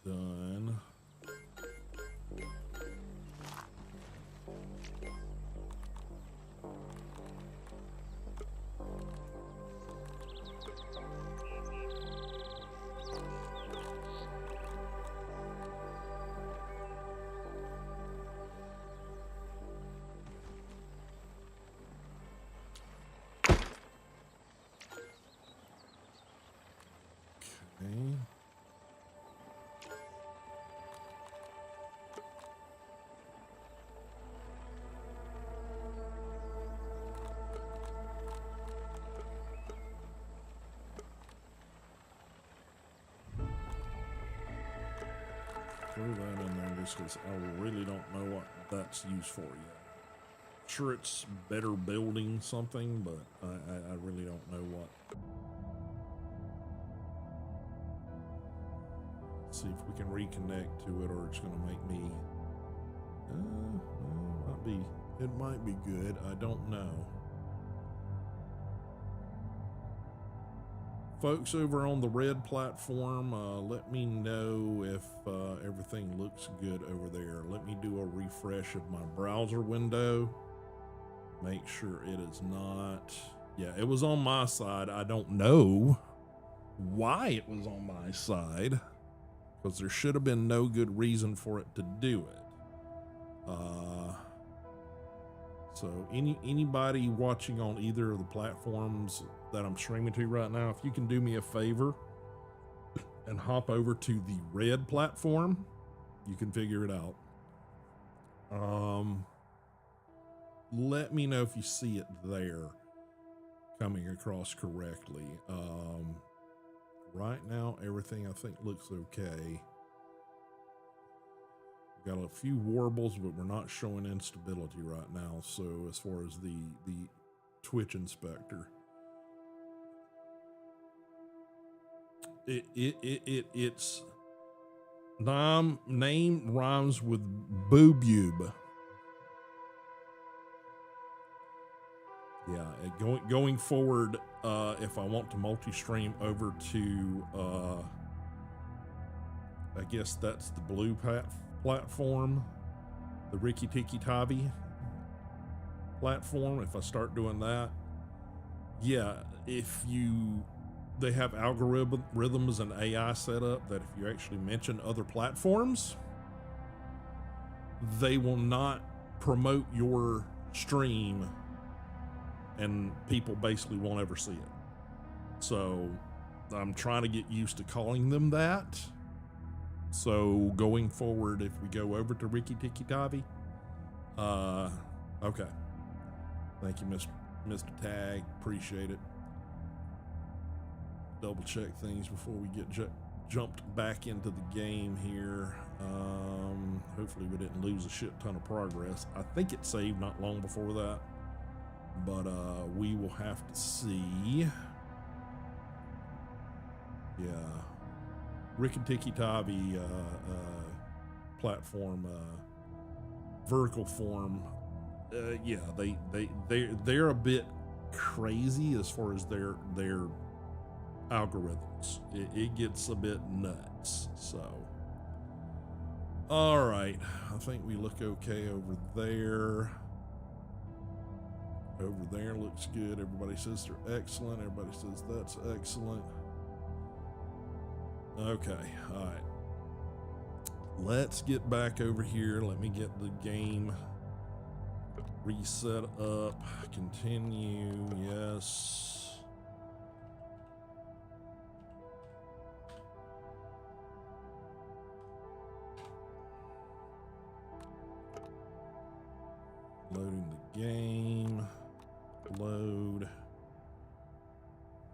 Done. Okay. Throw that in there just because I really don't know what that's used for yet. Sure, it's better building something, but I really don't know what. See if we can reconnect to it, or it's going to make me. It might be good. I don't know. Folks over on the red platform, let me know if everything looks good over there. Let me do a refresh of my browser window. Make sure it is not. Yeah, it was on my side. I don't know why it was on my side, because there should have been no good reason for it to do it. So anybody watching on either of the platforms that I'm streaming to right now, if you can do me a favor and hop over to the red platform, you can figure it out. Let me know if you see it there coming across correctly. Right now, everything I think looks okay. Got a few warbles, but we're not showing instability right now. So as far as the Twitch inspector, it's name rhymes with boobube. Yeah, going forward, if I want to multi-stream over to, I guess that's the blue platform, the Ricky Tiki Tavi platform. If I start doing that, yeah, they have algorithms and AI set up that if you actually mention other platforms, they will not promote your stream, and people basically won't ever see it. So I'm trying to get used to calling them that. So going forward, if we go over to Ricky Tiki Tavi, okay. Thank you, Mr. Tag. Appreciate it. Double check things before we get jumped back into the game here. Hopefully we didn't lose a shit ton of progress. I think it saved not long before that, but we will have to see. Yeah. Rick and Tiki Tavi platform, vertical form. Yeah, they're a bit crazy as far as their algorithms. It gets a bit nuts. So, all right, I think we look okay over there. Over there looks good. Everybody says they're excellent. Everybody says that's excellent. Okay, all right. Let's get back over here. Let me get the game reset up. Continue, yes. Loading the game. Load.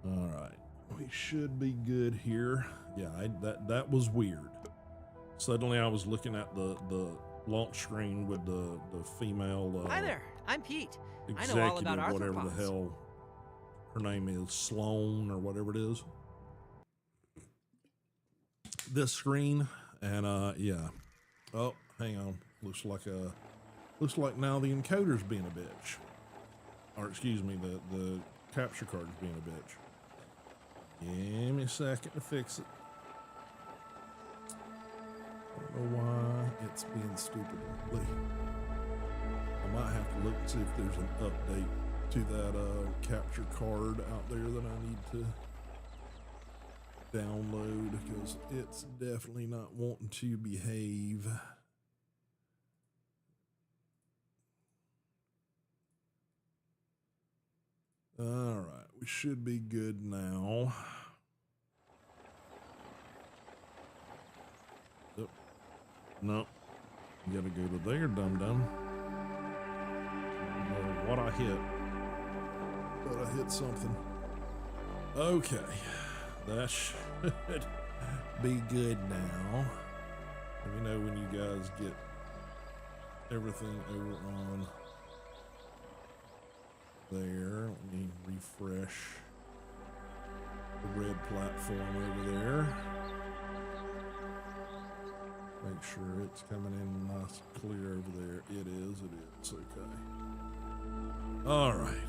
All right. We should be good here. Yeah, that was weird. Suddenly I was looking at the launch screen with the female Hi there, I'm Pete. I know all executive, about whatever arthropods. the hell her name is, Sloan or whatever it is. This screen, and yeah. Oh, hang on. Looks like now the encoder's being a bitch. Or excuse me, the capture card's being a bitch. Give me a second to fix it. know why it's being stupid lately. I might have to look and see if there's an update to that capture card out there that I need to download, because it's definitely not wanting to behave. All right, we should be good now. Yep. No, you gotta go to there, dum-dum. I don't know what I hit, but I hit something. Okay, that should be good now. Let me know when you guys get everything over on there. Let me refresh the red platform over there. Make sure it's coming in nice and clear over there. It is, okay. All right.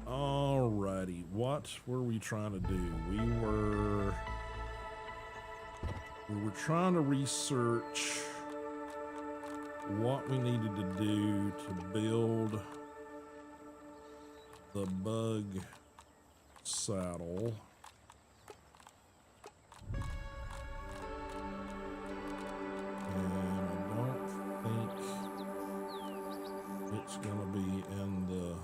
Alrighty, what were we trying to do? We were trying to research what we needed to do to build the bug saddle. And I don't think it's gonna be in the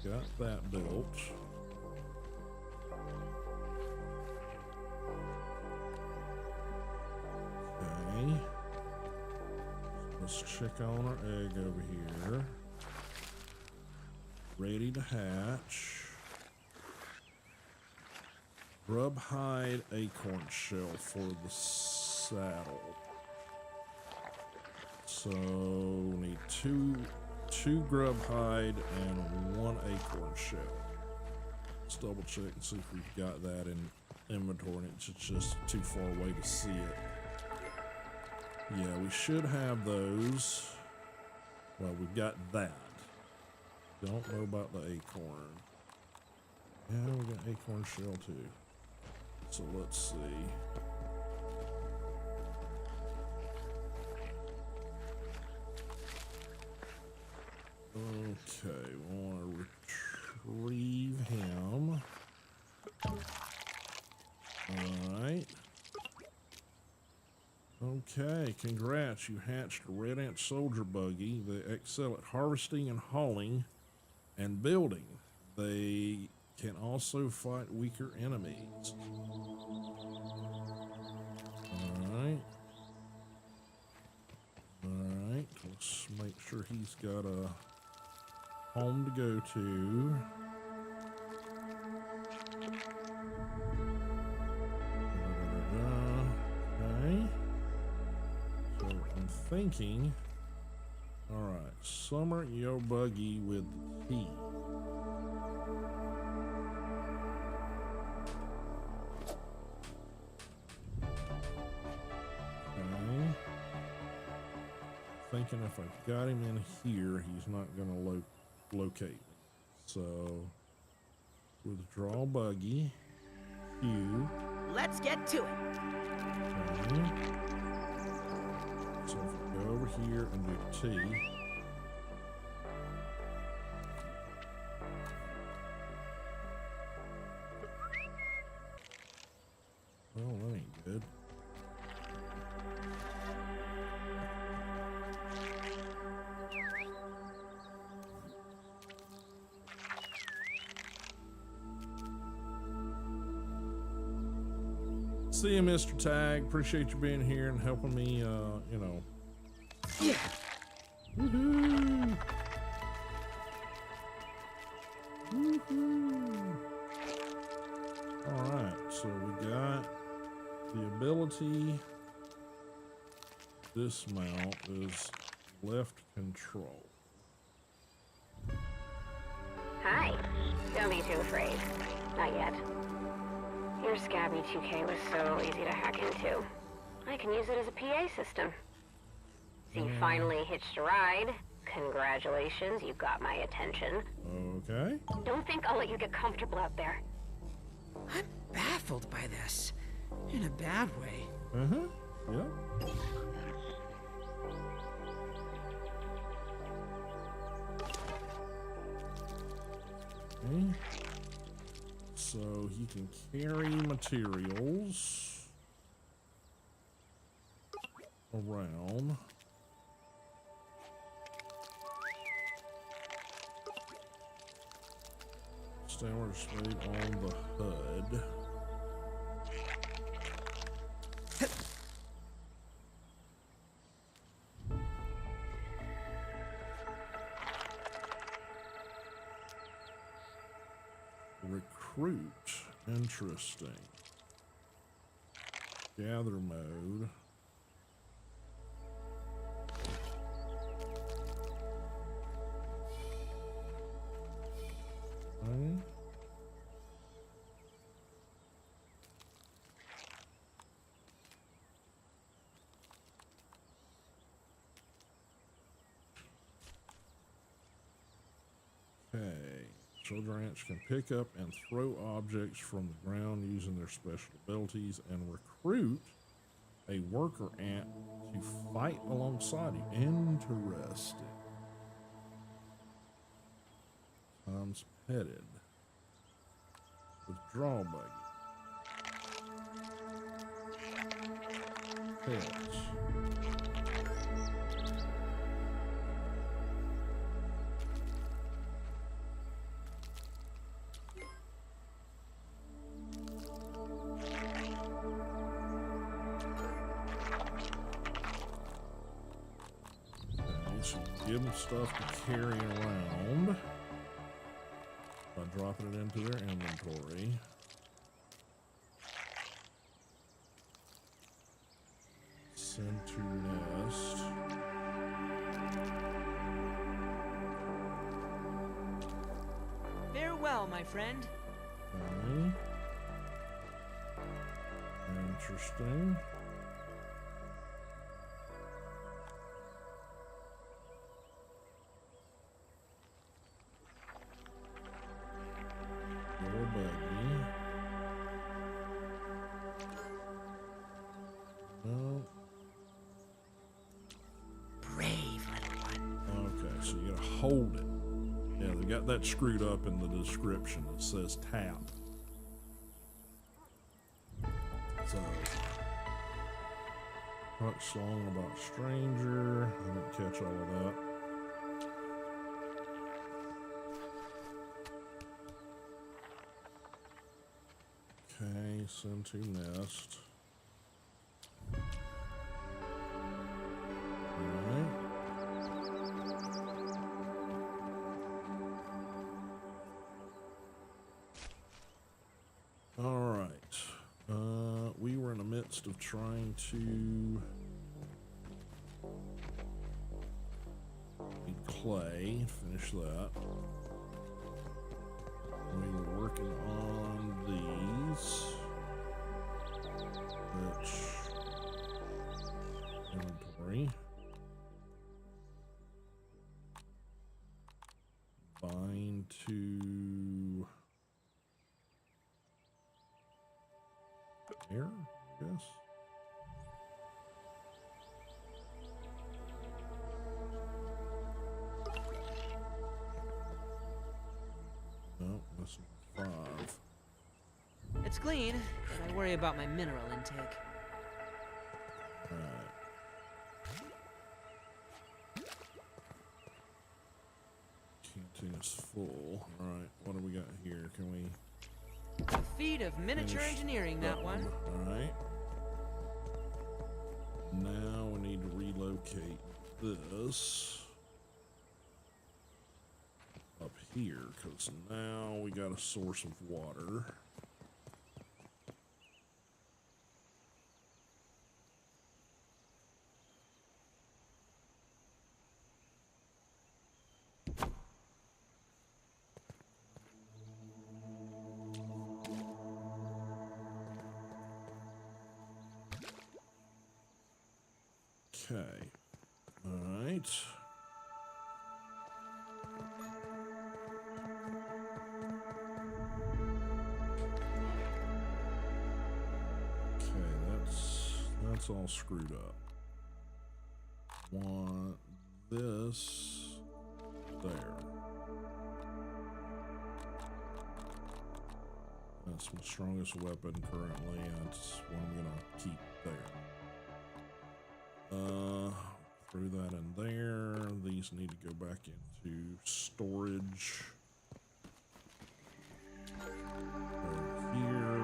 got that built. Okay. Let's check on our egg over here. Ready to hatch. Grub hide acorn shell for the saddle. So we need two grub hide and 1 acorn shell. Let's double check and see if we've got that in inventory. It's just too far away to see it. Yeah, we should have those. Well, we've got that. Don't know about the acorn. Yeah, we got acorn shell too. So let's see. Okay, we want to retrieve him. Alright. Okay, congrats. You hatched a red ant soldier buggy. They excel at harvesting and hauling and building. They can also fight weaker enemies. Alright. Alright, let's make sure he's got a home to go to. Okay. So I'm thinking, all right, summer your buggy with tea. Okay. Thinking if I've got him in here, he's not gonna locate me. So withdraw buggy. Q. Let's get to it. Okay. So if we go over here and do T. Well, that ain't good. See you, Mr. Tag. Appreciate you being here and helping me, you know. Yeah. Woohoo! Woohoo! Alright, so we got the ability. Dismount is left control. Hi. Don't be too afraid. Not yet. Your Scabby 2K was so easy to hack into. I can use it as a PA system. So you finally hitched a ride. Congratulations, you got my attention. Okay. Don't think I'll let you get comfortable out there. I'm baffled by this. In a bad way. Uh-huh. Yeah. Okay. So he can carry materials around. Standard sprayed on the hood. Recruit. Interesting. Gather mode. Okay. Soldier ants can pick up and throw objects from the ground using their special abilities and recruit a worker ant to fight alongside you. Interesting. Time's petted. Withdraw buggy. Pets. Give them stuff to carry around by dropping it into their inventory. Send to nest. Farewell, my friend. Okay. Interesting. Hold it. Yeah, they got that screwed up in the description. It says tap. So, talk song about stranger. I didn't catch all of that. Okay, send to nest. Alright. Alright. We were in the midst of trying to need clay. Finish that. We were working on these. Which inventory. Bind to air, I guess. No, that's 5. It's clean, but I worry about my mineral intake. Alright. Canteen is full. Alright, what do we got here? Can we... A feat of miniature engineering, that one. Alright. Now we need to relocate this up here, because now we got a source of water. Okay. All right. Okay, that's all screwed up. Want this there. That's my strongest weapon currently. That's what I'm gonna keep there. Throw that in there. These need to go back into storage. Over here.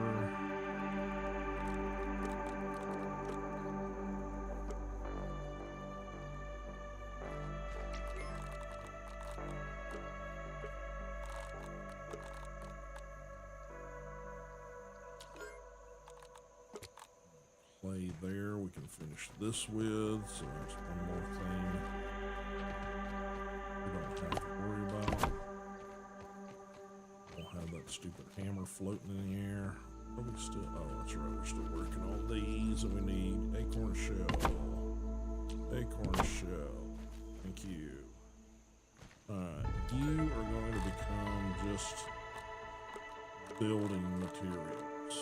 Play there. We can finish this with. So that's one more thing we don't have to worry about. We'll have that stupid hammer floating in the air. Are we still? Oh, that's right. We're still working on these, and we need acorn shell. Acorn shell. Thank you. Alright, you are going to become just building materials.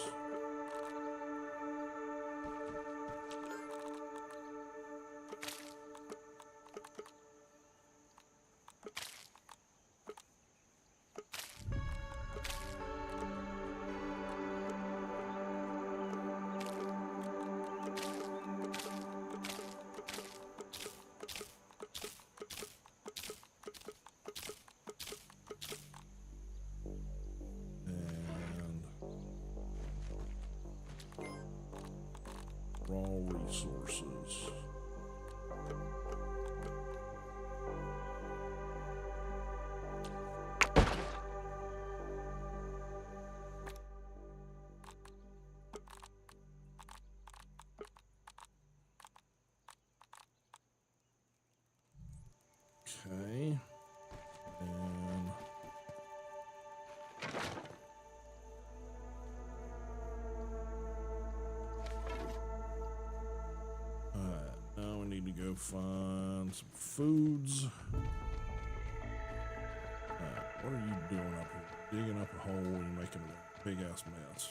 Raw resources. Okay. And now we need to go find some foods. What are you doing up here? Digging up a hole and you're making a big ass mess.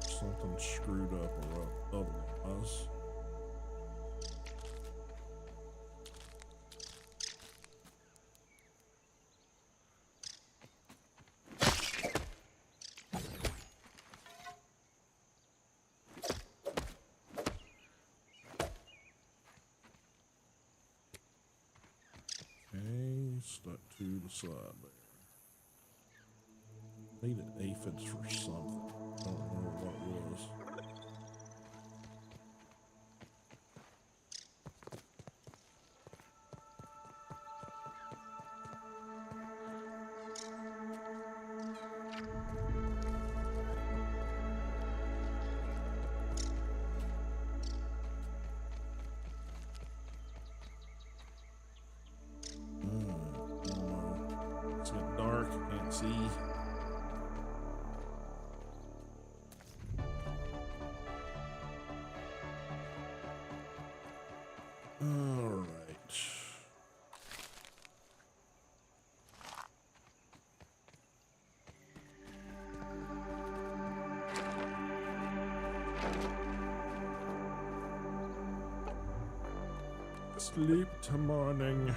Something screwed up or otherwise. Stuck to the side there. Needed aphids for something. I don't remember what it was. It's getting dark, can't see. All right. Sleep till morning.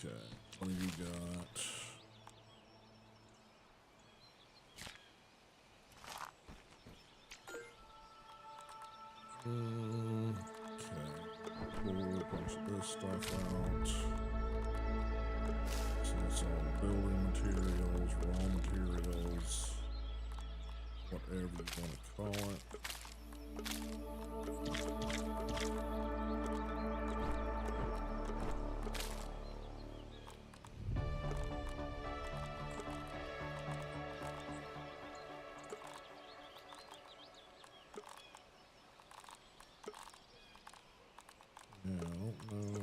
Okay, what do you got? Okay, pull a bunch of this stuff out. So it's all building materials, raw materials, whatever you want to call it. know.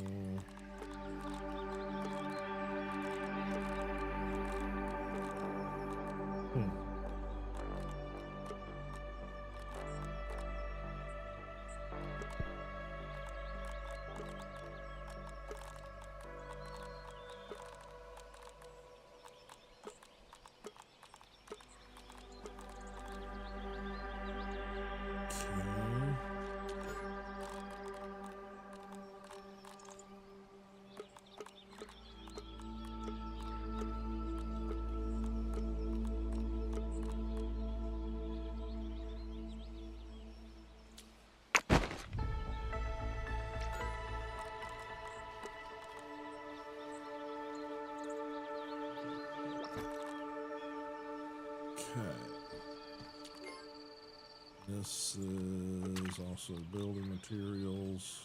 This is also building materials.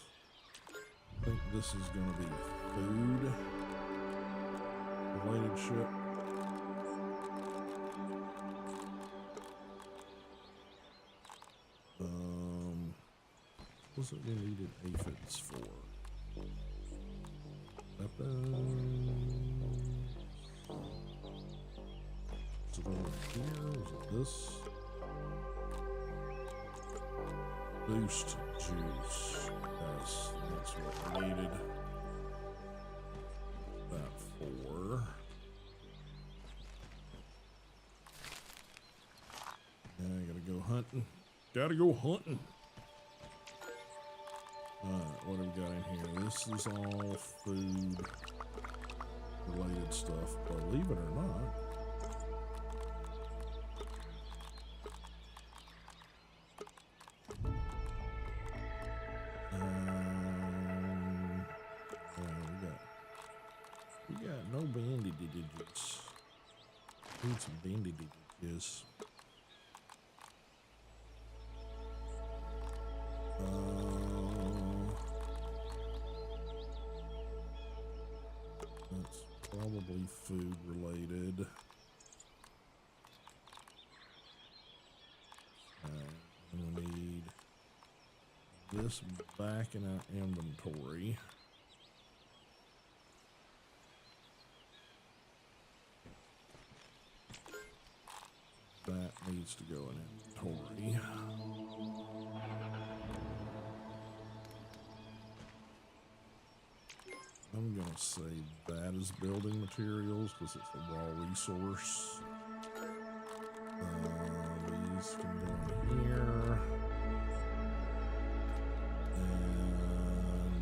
I think this is going to be food related shit. What's it we needed aphids for? Weapons. Is it over here? Is it this? Boost juice. Yes, that's what we needed that for. Yeah, I gotta go hunting. Gotta go hunting. Alright, what do we got in here? This is all food related stuff. Believe it or not. We got no bandages. Need some bandages. That's probably food related. And we need this back in our inventory. That needs to go in inventory. I'm gonna say that is building materials because it's a raw resource. These can go in here. And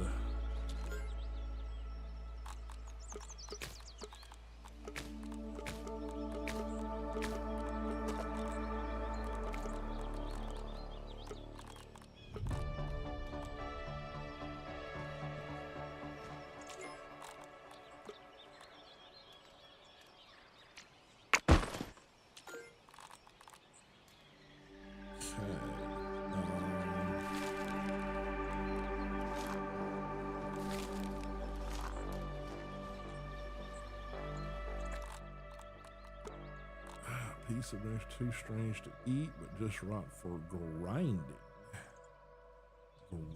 piece of fish too strange to eat, but just right for grinding.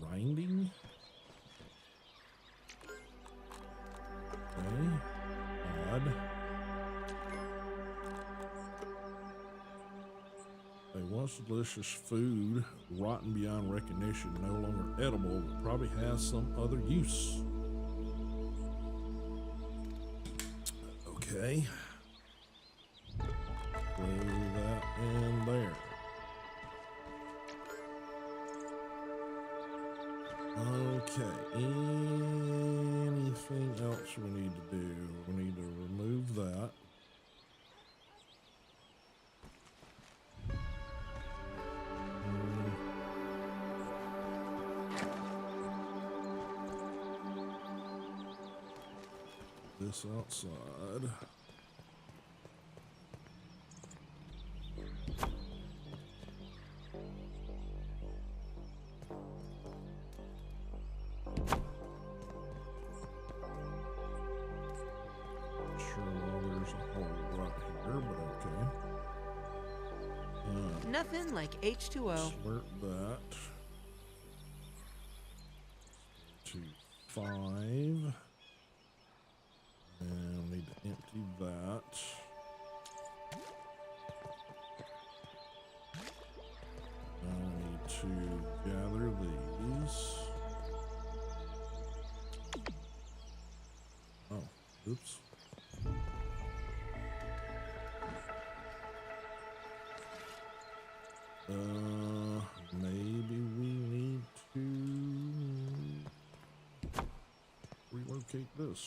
Grinding? Okay. Odd. A once delicious food, rotten beyond recognition, no longer edible, but probably has some other use. Okay. Throw that in there. Okay, anything else we need to do? We need to remove that. This outside. Nothing like H2O. Slurp that. To 5. And we need to empty that. Now we need to gather these. Oh, oops. Maybe we need to relocate this.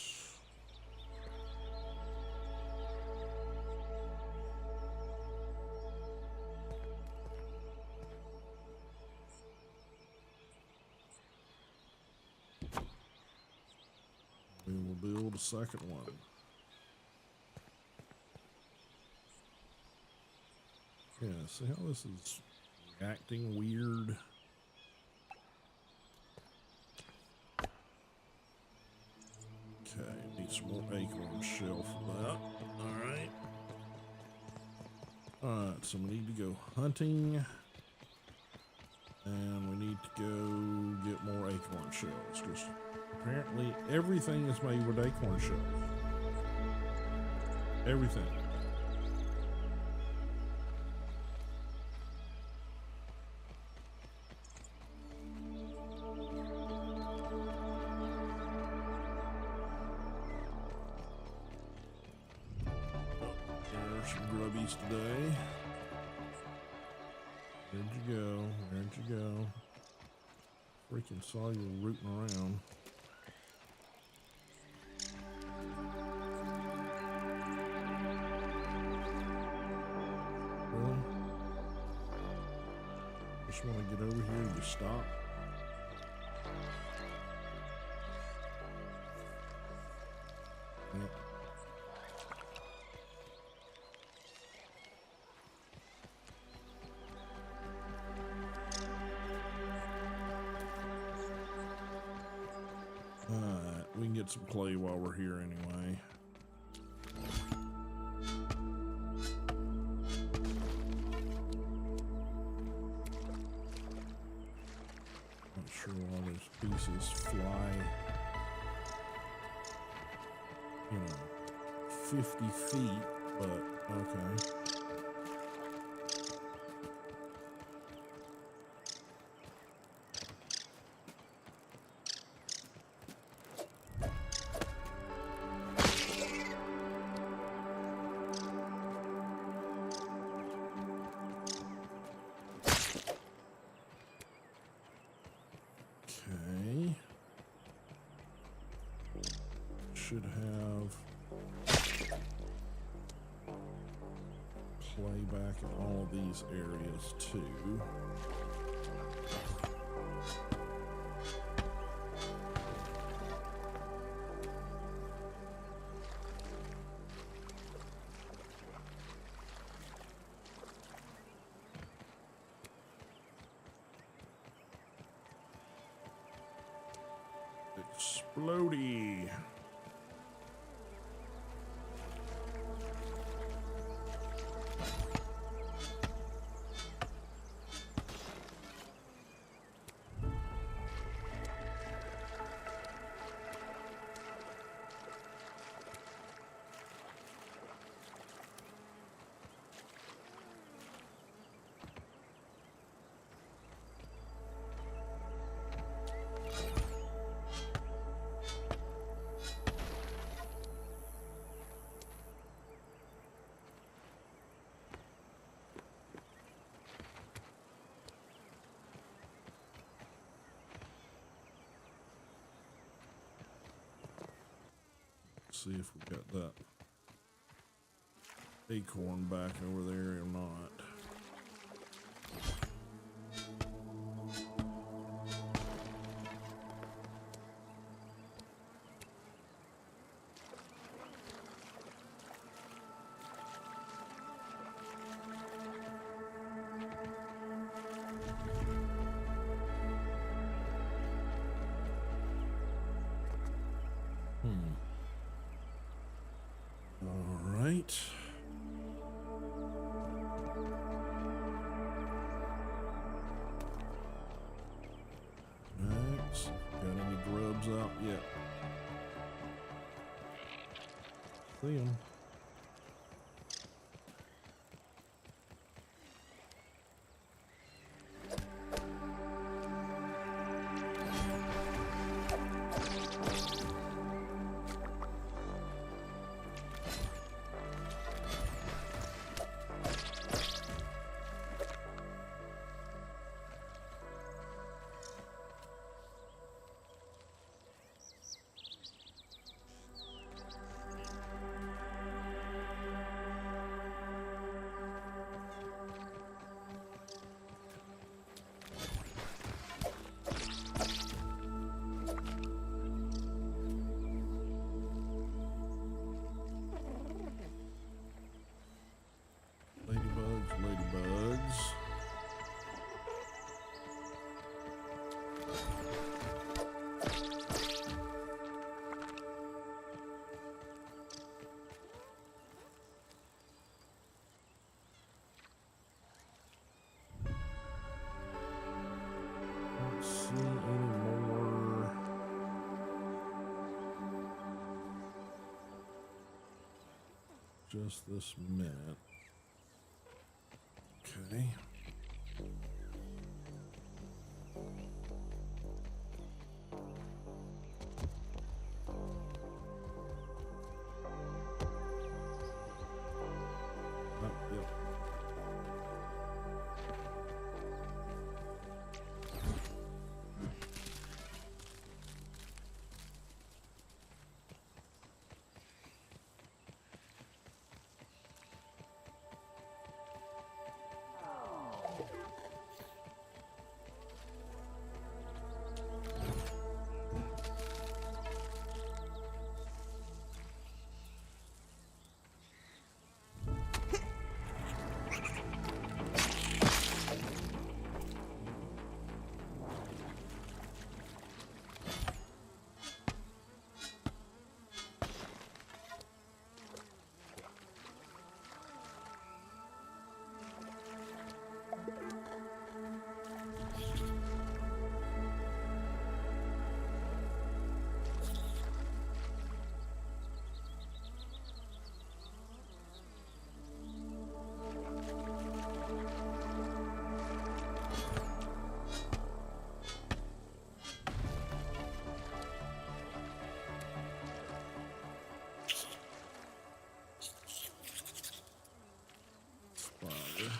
We will build a second one. Yeah, see how this is reacting weird? Okay, need some more acorn shell for that. Alright. Alright, so we need to go hunting. And we need to go get more acorn shells, because apparently everything is made with acorn shells. Everything. There's some grubbies today. Where'd you go? Where'd you go? Freaking saw you rooting around. Really? Just want to get over here and just stop. Yep. Alright, we can get some clay while we're here anyway. Not sure why those pieces fly, 50 feet, but okay. Okay. Should have play back in all of these areas too. Explodey. See if we got that acorn back over there or not. All right. comes out yet. See him. Ladybugs. Don't see any more. Just this minute. Okay. Yep. Spider.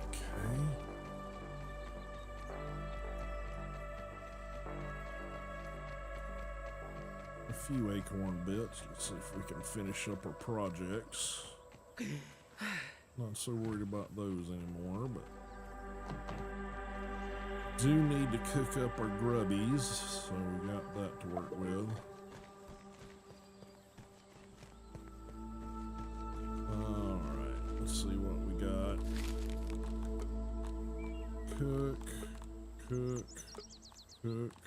Okay. A few acorn bits. Let's see if we can finish up our projects. Not so worried about those anymore, but do need to cook up our grubbies, so we got that to work with. Alright, let's see what we got. Cook, cook, cook.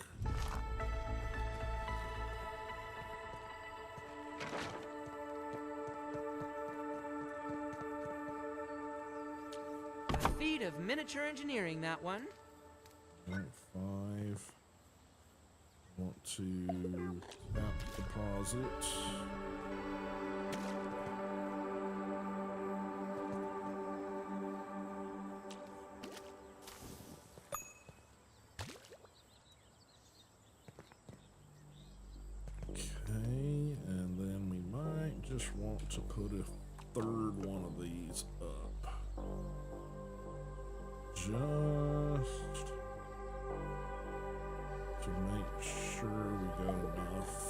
A feat of miniature engineering, that one. 5. Want to tap deposit. Okay, and then we might just want to put a third one of these up. Just to make sure we got enough.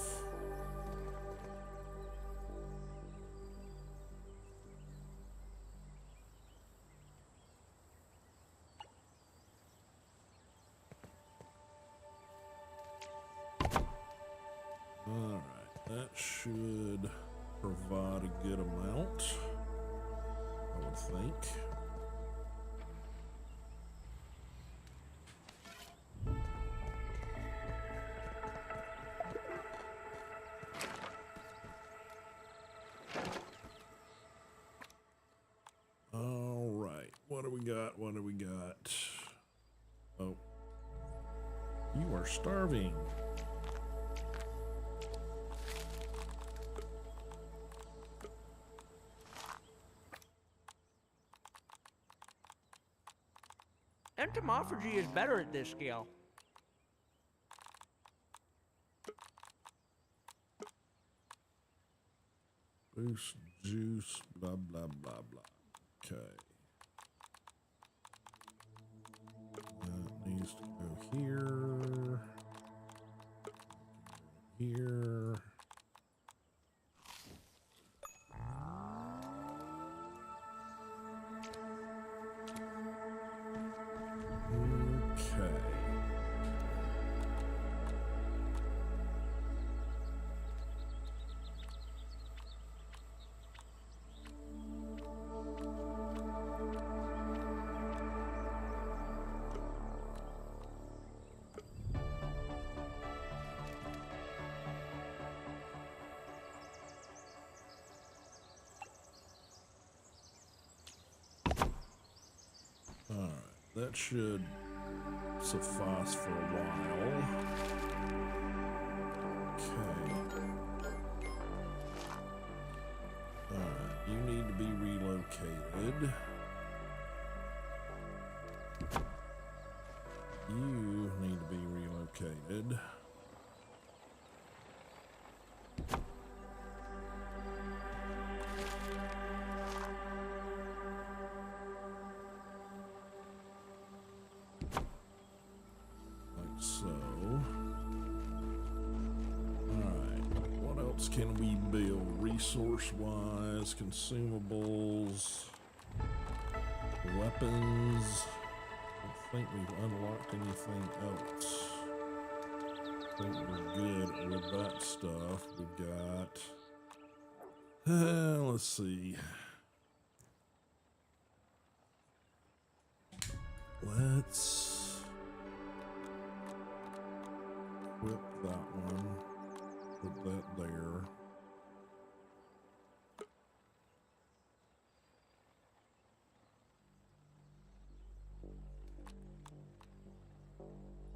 Alright, that should provide a good amount, I would think. got? What do we got? Oh. You are starving. Entomophagy is better at this scale. Boost juice, blah, blah, blah, blah. Okay. That needs to go here. Here. Okay. Alright, that should suffice for a while. Okay. Alright, you need to be relocated. You need to be relocated. So, alright, what else can we build resource-wise? Consumables, weapons. I don't think we've unlocked anything else. I think we're good with that stuff. We've got, let's see. Let's equip that one, put that there.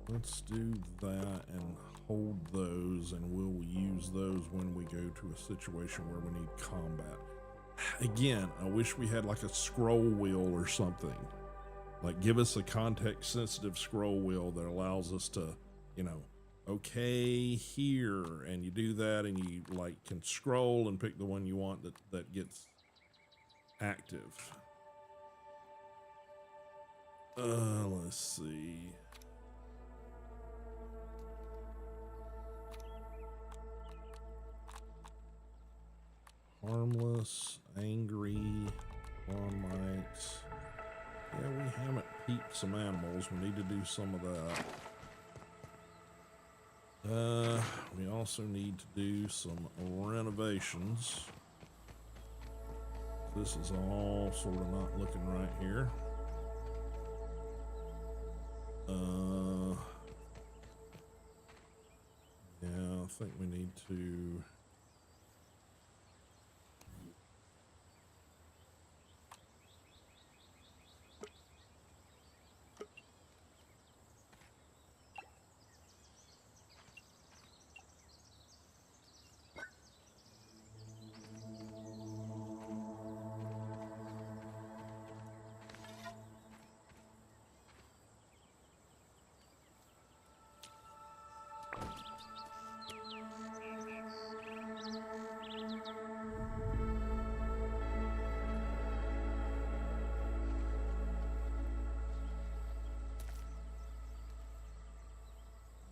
Let's do that and hold those, and we'll use those when we go to a situation where we need combat. Again, I wish we had like a scroll wheel or something. Like, give us a context sensitive scroll wheel that allows us to, you know, okay, here, and you do that, and you like can scroll and pick the one you want that gets active. Let's see. Harmless, angry, Marmite. Yeah, we haven't peeped some animals. We need to do some of that. We also need to do some renovations. This is all sort of not looking right here. Yeah, I think we need to.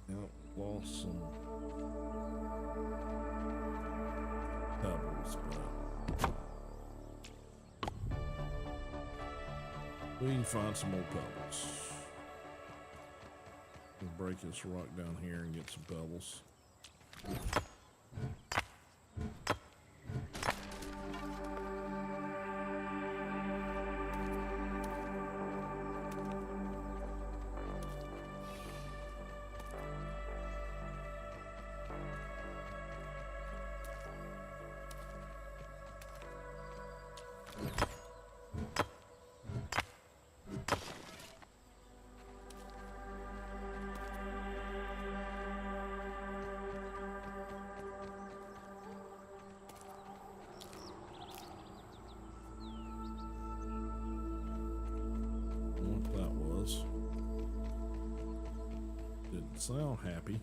Yep, lost some pebbles, but we can find some more pebbles. We'll break this rock down here and get some pebbles. sound happy.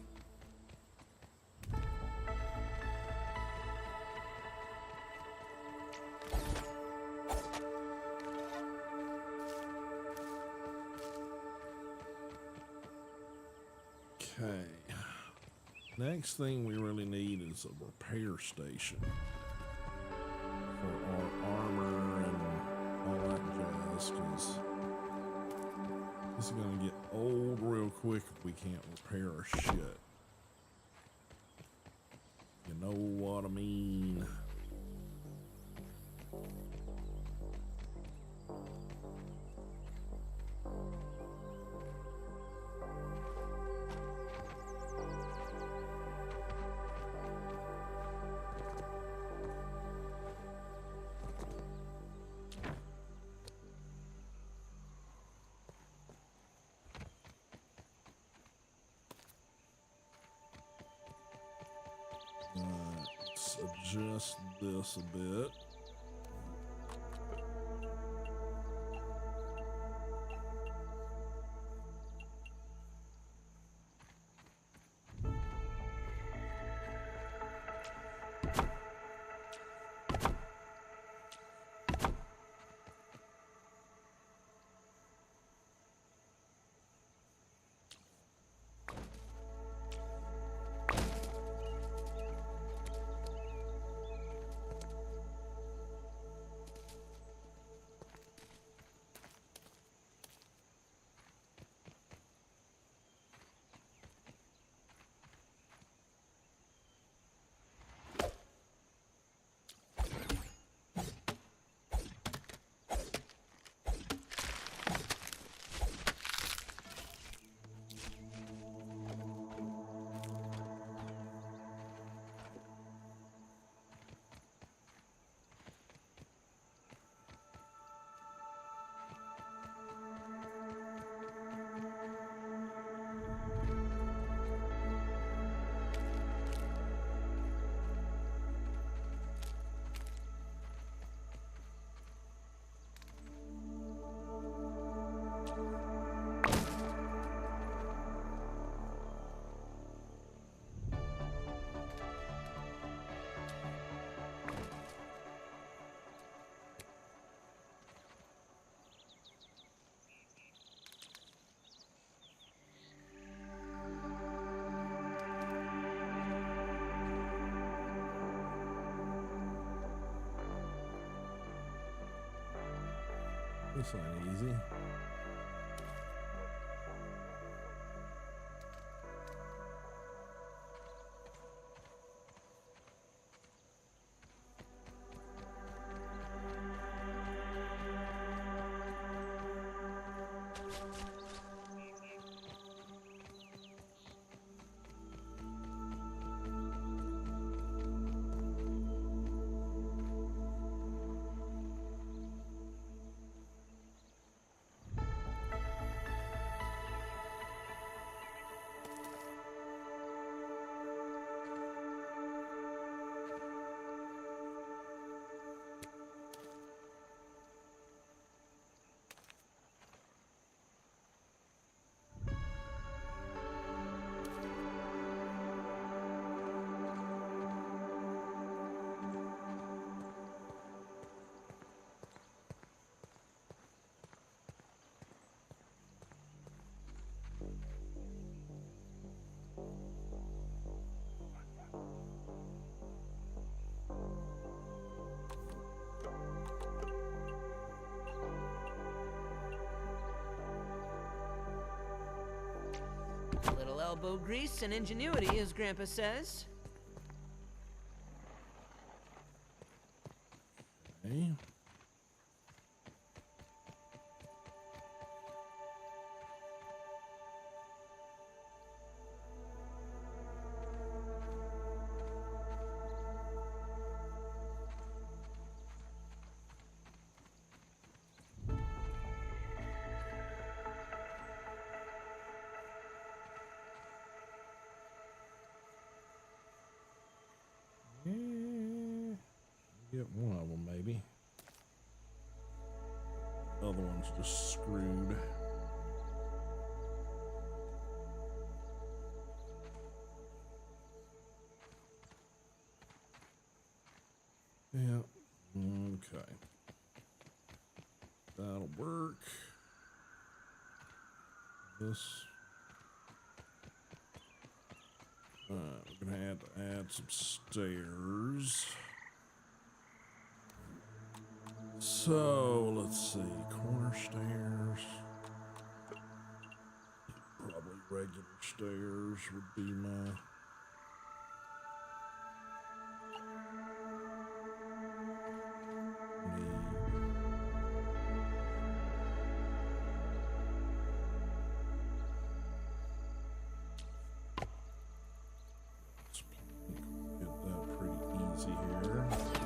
Okay. Next thing we really need is a repair station for our armor and all that jazz, because this is gonna get old real quick if we can't repair our shit. You know what I mean? Let's adjust this a bit. This ain't easy. Little elbow grease and ingenuity, as Grandpa says. Okay. Get one of them, maybe. The other one's just screwed. Yeah. Okay. That'll work. This. We're gonna have to add some stairs. So let's see, corner stairs. Probably regular stairs would be my. Get that pretty easy here. Okay.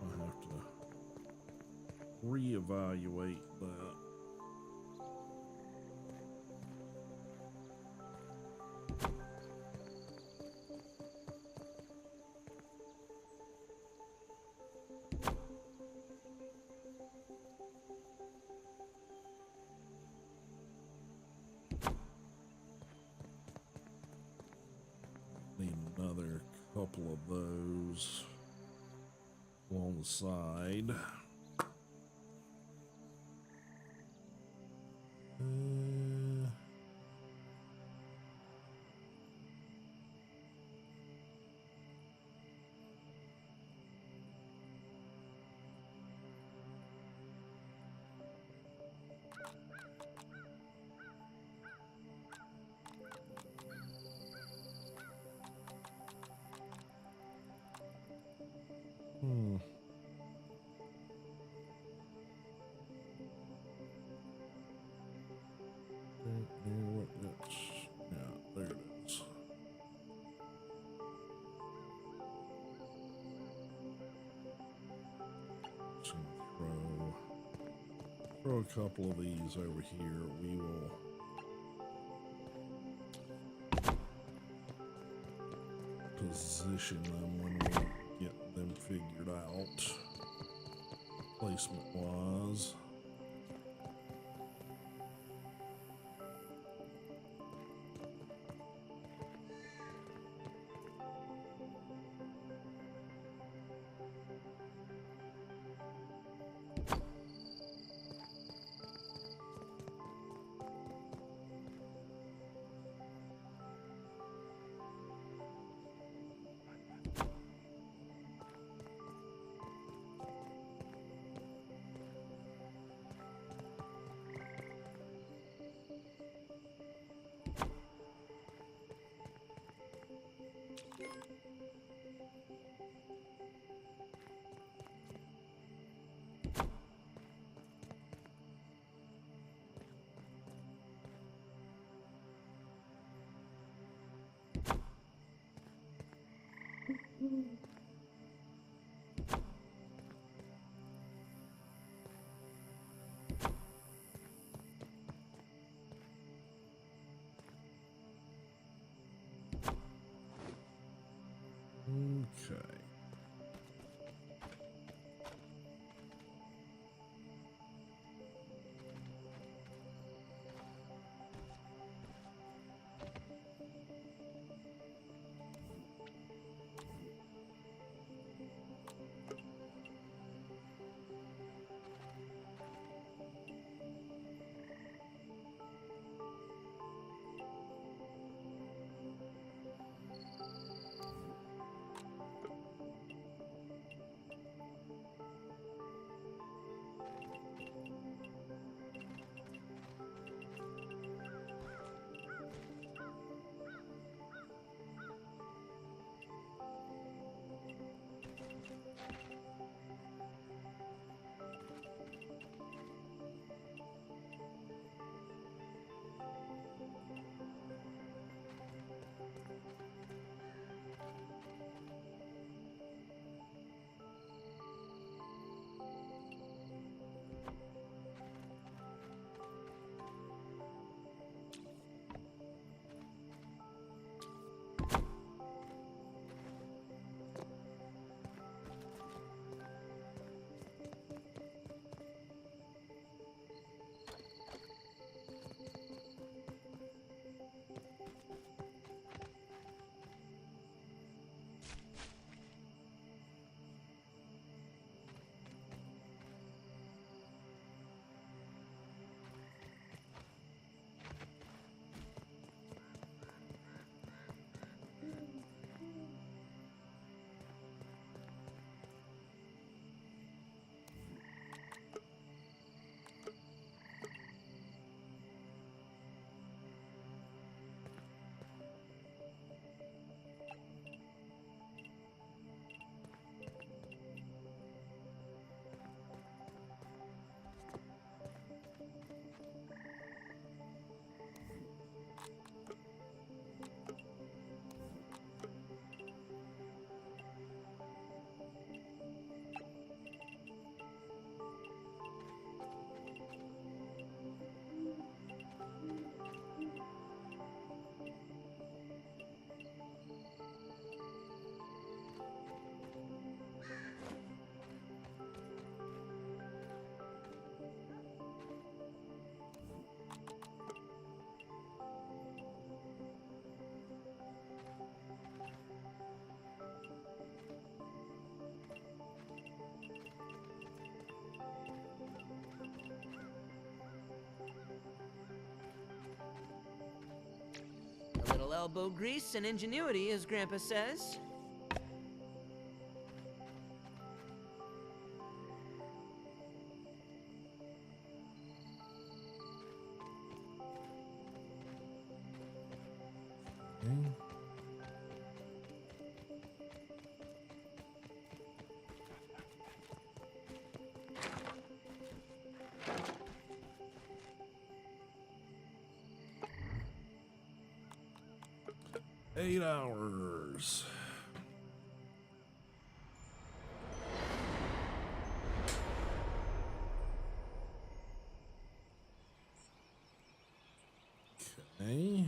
I have to reevaluate that. Need another couple of those along the side. Yeah, there it is. So throw a couple of these over here. We will position them when we get them figured out, placement wise. Okay. A little elbow grease and ingenuity, as Grandpa says. Okay. Eight hours. Okay.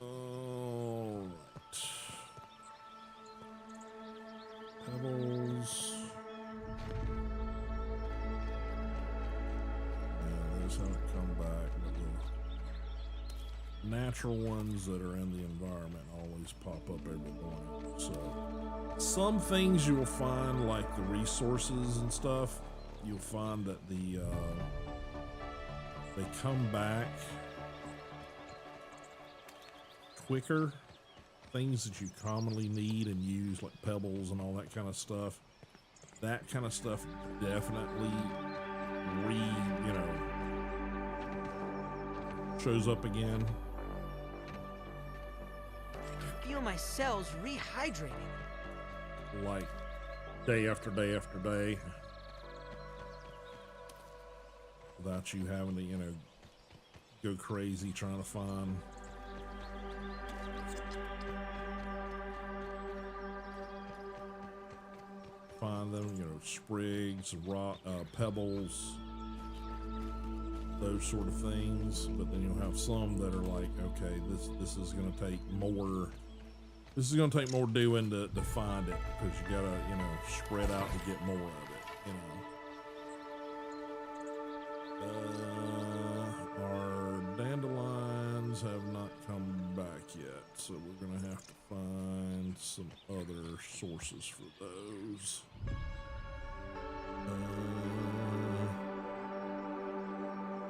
All right. Pebbles. Yeah, those haven't come back, but the natural ones that are in the environment always pop up every morning. So some things you will find, like the resources and stuff, you'll find that they come back quicker. Things that you commonly need and use, like pebbles and all that kind of stuff, that kind of stuff definitely shows up again. feel my cells rehydrating. Like day after day after day, without you having to, you know, go crazy trying to find them, you know, sprigs, rock, pebbles, those sort of things. But then you'll have some that are like, okay, this is going to take more. This is going to take more doing to find it, because you gotta, you know, spread out to get more of it, you know. Our dandelions have not come back yet, so we're gonna have to find some other sources for those.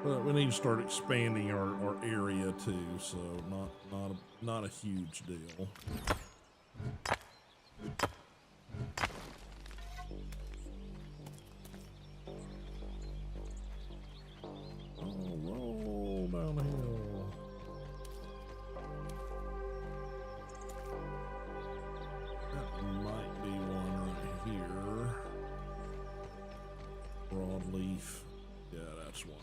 But we need to start expanding our area too, so not a huge deal. Oh, roll down the hill. That might be one right here. Broadleaf. Yeah, that's one.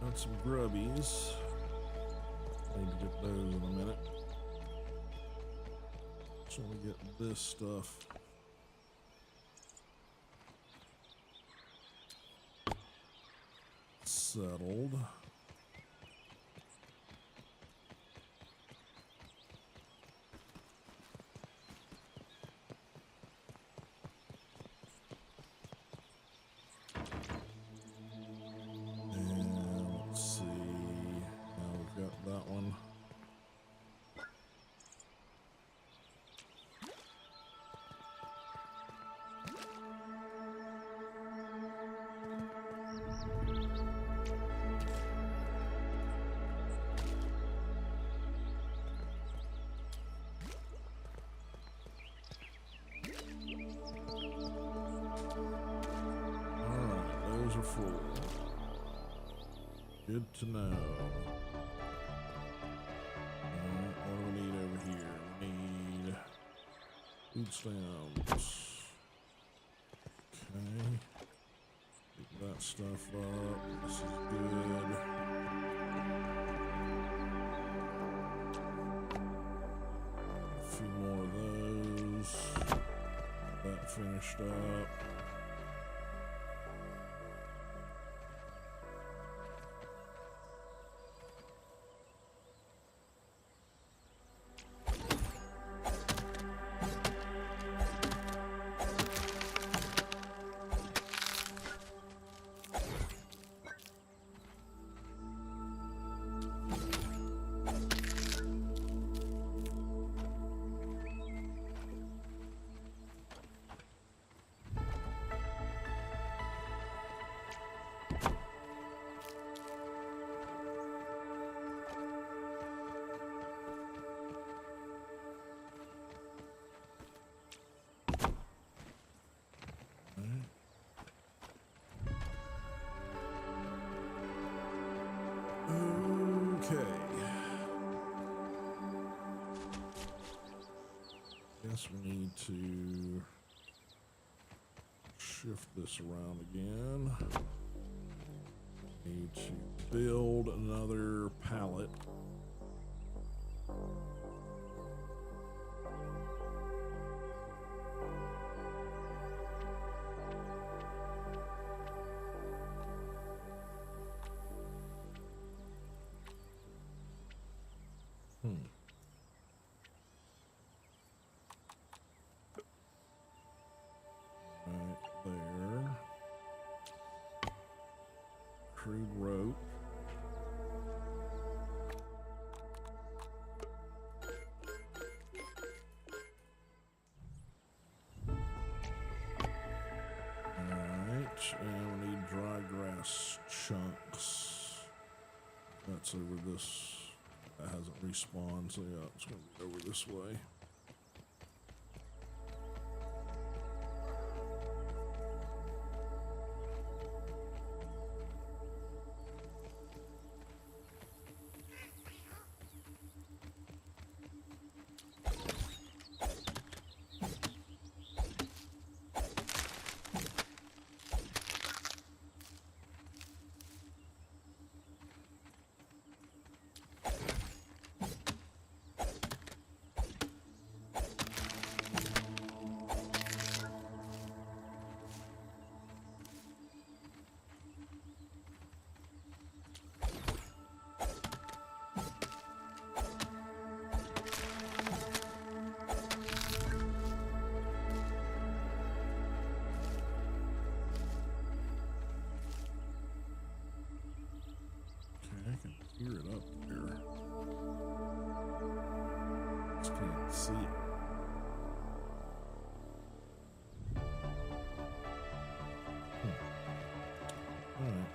Got some grubbies. Need to get those in a minute. So we get this stuff settled. Are full. Good to know. What do we need over here? We need food stamps. Okay. Pick that stuff up. This is good. A few more of those. That finished up. Okay. Guess we need to shift this around again. Need to build another pallet. crude rope. Alright, and we need dry grass chunks. That's over this. That hasn't respawned, so yeah, it's going to be over this way. I can hear it up there. Just can't see it. Alright.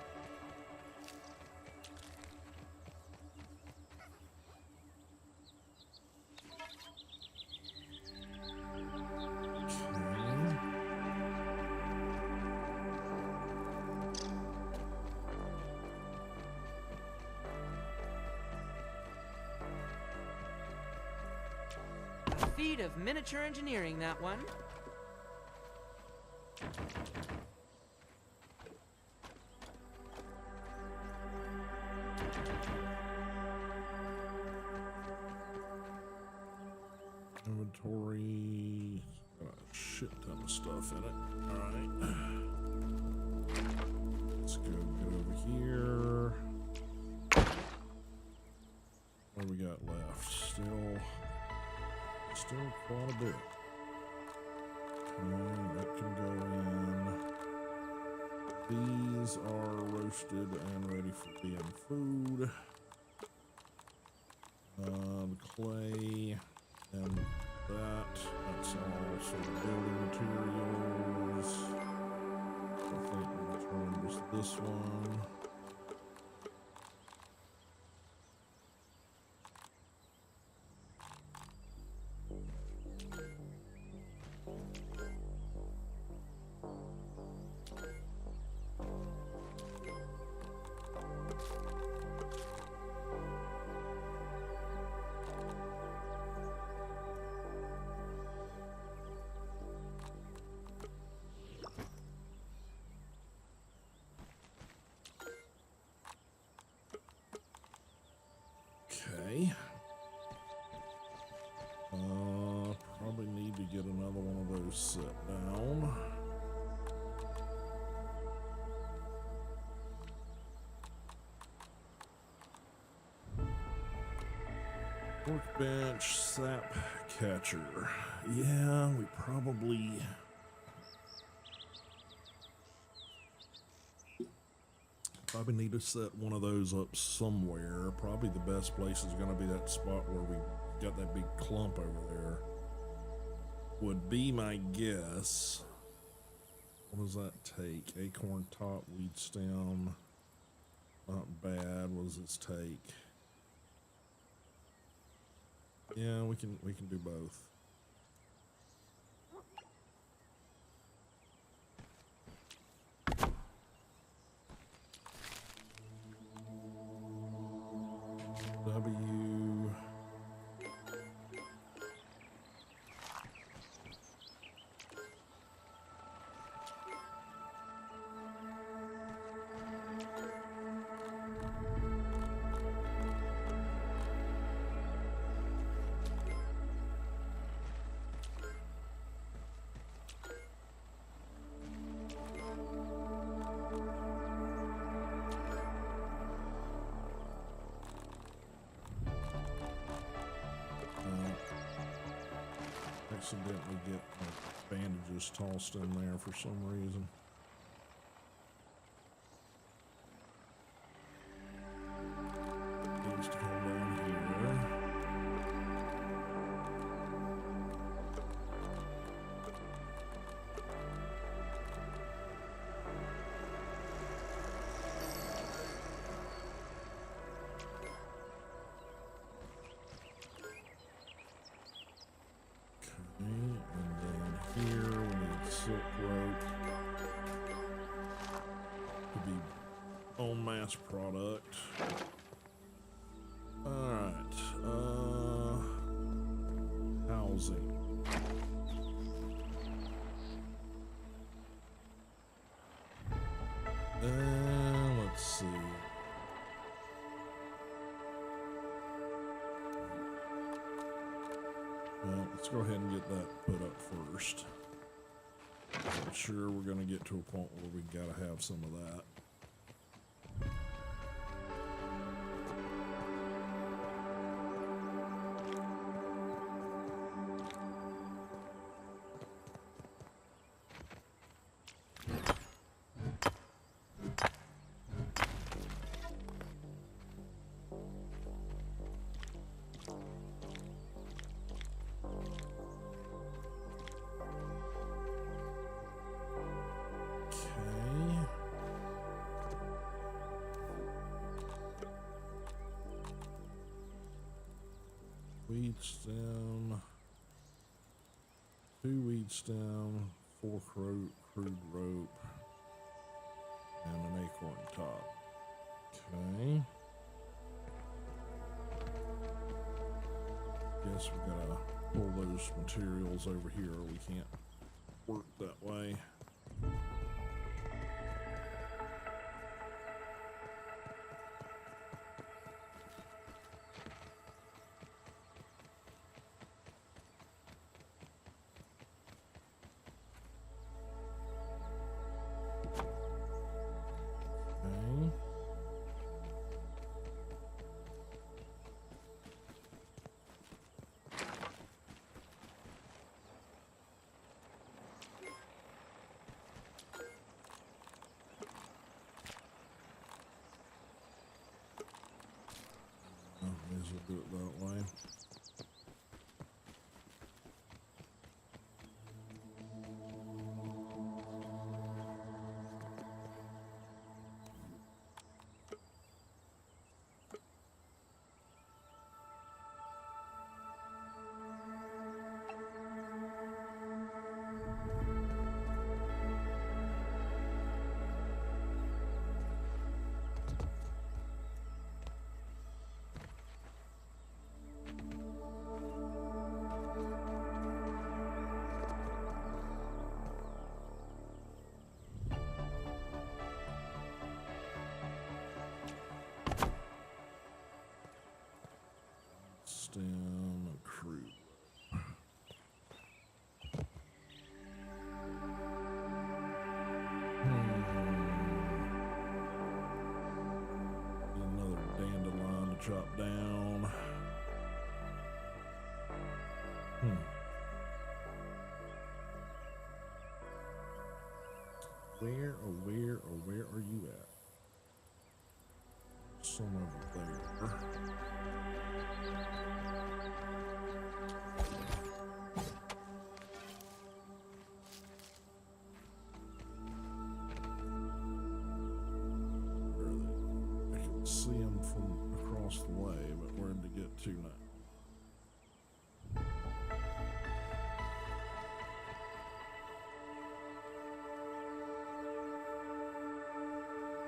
Feat of miniature engineering, that one. Inventory. Got a shit ton of stuff in it. Alright. Let's go get over here. What do we got left? Still quite a bit. Okay, that can go in. These are roasted and ready for being food. The clay and that's all sort of building materials. I think we'll turn just this one. Okay. Probably need to get another one of those set down. Workbench, sap catcher. Yeah, we probably need to set one of those up somewhere. Probably the best place is going to be that spot where we got that big clump over there. Would be my guess. What does that take? Acorn top, weed stem. Not bad. What does this take? Yeah, we can do both. W. Accidentally get my bandages tossed in there for some reason. Alright. Housing. Let's see. Well, let's go ahead and get that put up first. I'm sure we're going to get to a point where we got to have some of that. Weed stem, 2 weed stem, 4 crude rope, and an acorn top. Okay. Guess we gotta pull those materials over here, or we can't work that way. May as well do it that way. Stem and crude. Another dandelion to chop down. Where are you at? Some over there. I can see him from across the way, but where to get to now?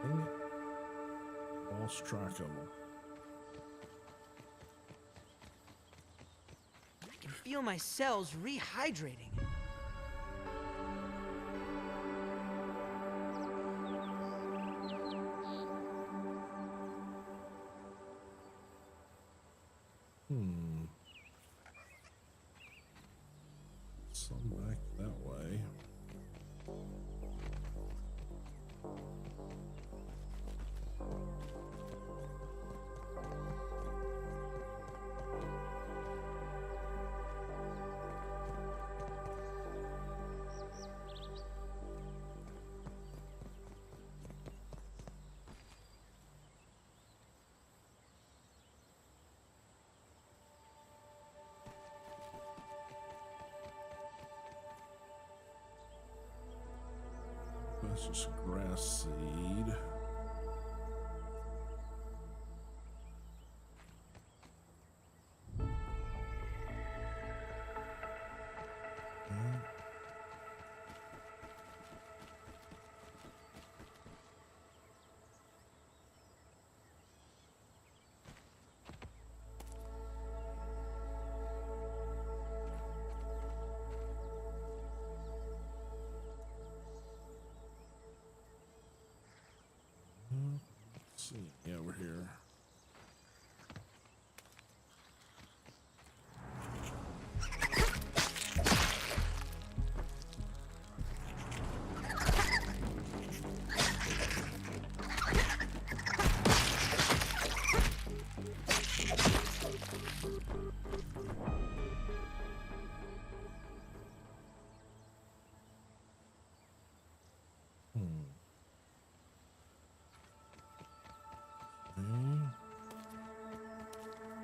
Dang it. Lost track of him. I can feel my cells rehydrating. Some back that way. That's just grass seed. see any over here.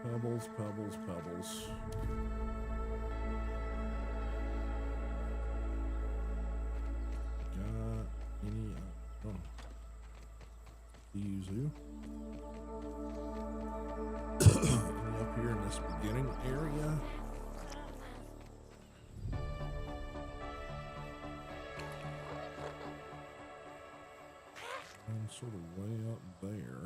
Pebbles, pebbles, pebbles. Got any? Oh, Yuzu. Any up here in this beginning area? I'm sort of way up there.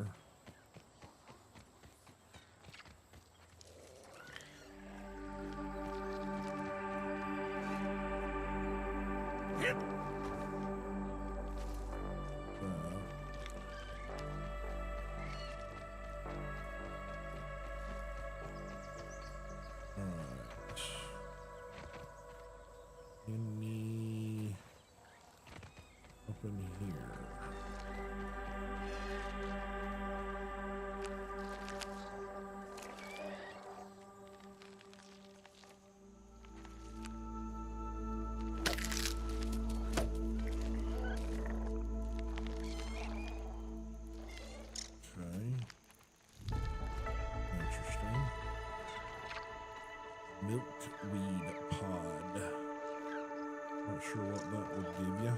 Any up in here? Milkweed pod. Not sure what that would give you.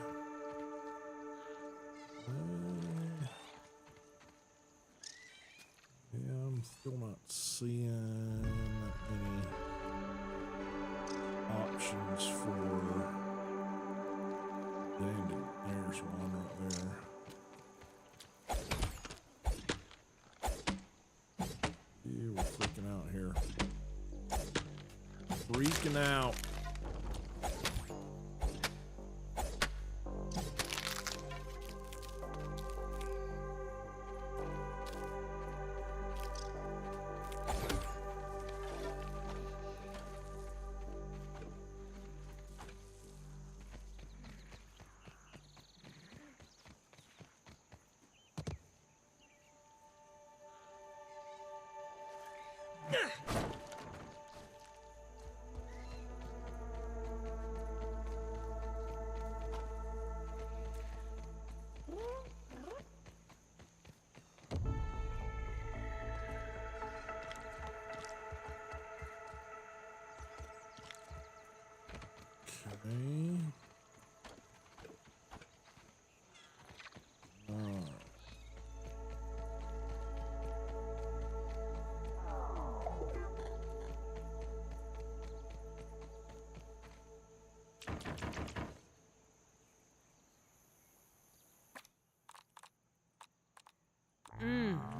Yeah, I'm still not seeing any options for. Dang it, there's one right there. Yeah, we're freaking out here. Freaking out.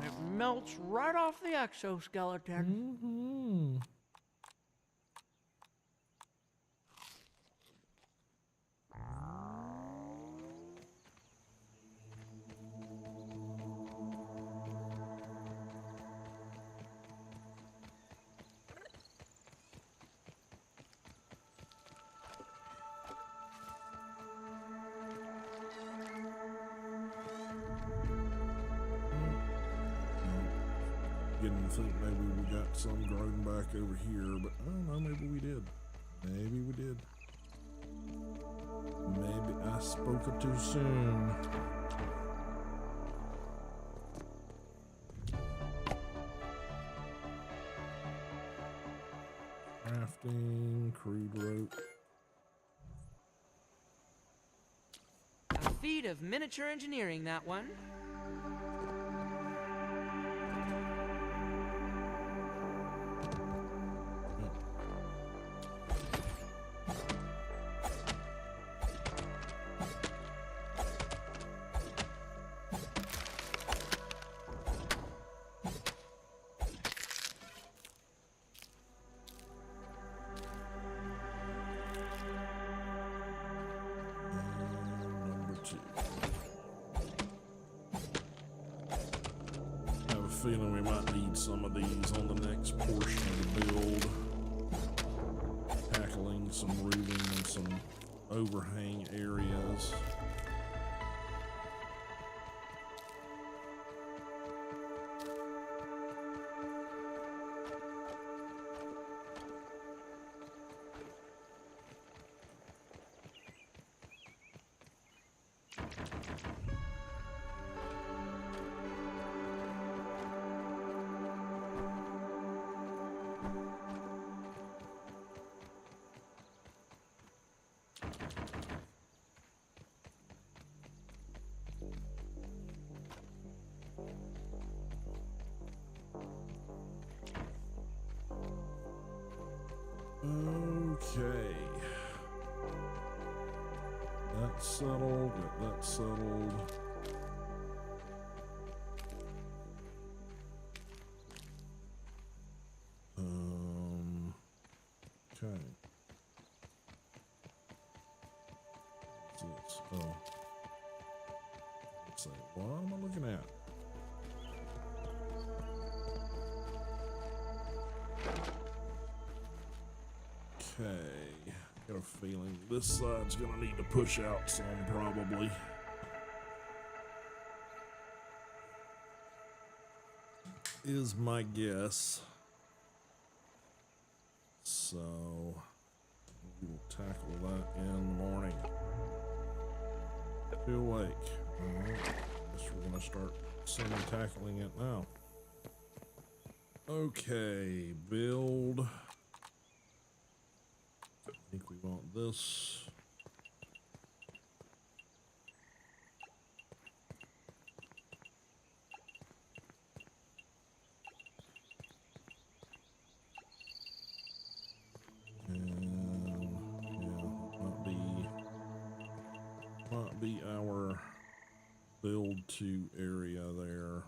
It melts right off the exoskeleton. Mm-hmm. Didn't think maybe we got some grown back over here, but I don't know, maybe we did. Maybe we did. Maybe I spoke it too soon. Crafting, crude rope. A feat of miniature engineering, that one. Number 2. feeling we might need some of these on the next portion of the build. Tackling some roofing and some overhang areas. Okay. That's settled. Get that settled. Okay. What's this? Oh. Let's see. What am I looking at? Okay, got a feeling this side's gonna need to push out some, probably. Is my guess. So, we will tackle that in the morning. Be awake. Alright, guess we're gonna start semi-tackling it now. Okay, build. I think we want this. And yeah, might be our build 2 area there.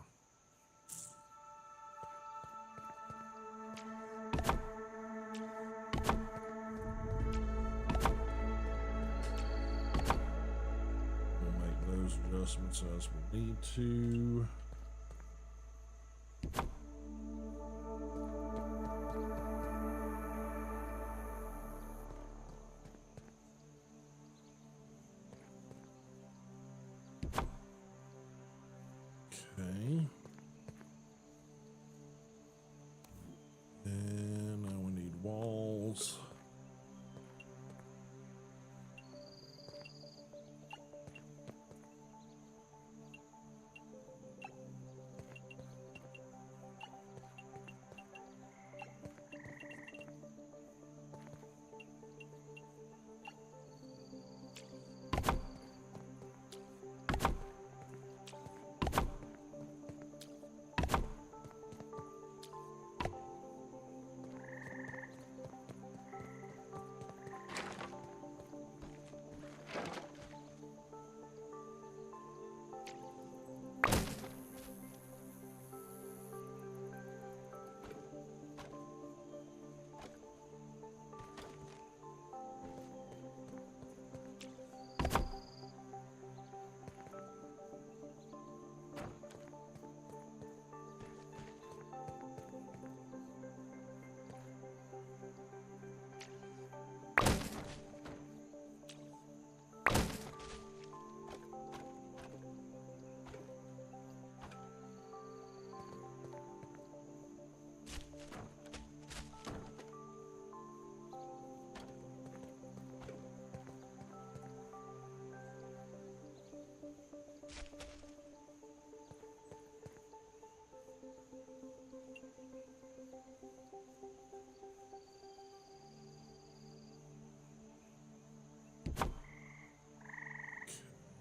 Adjustments as we need to. Okay. And now we need walls.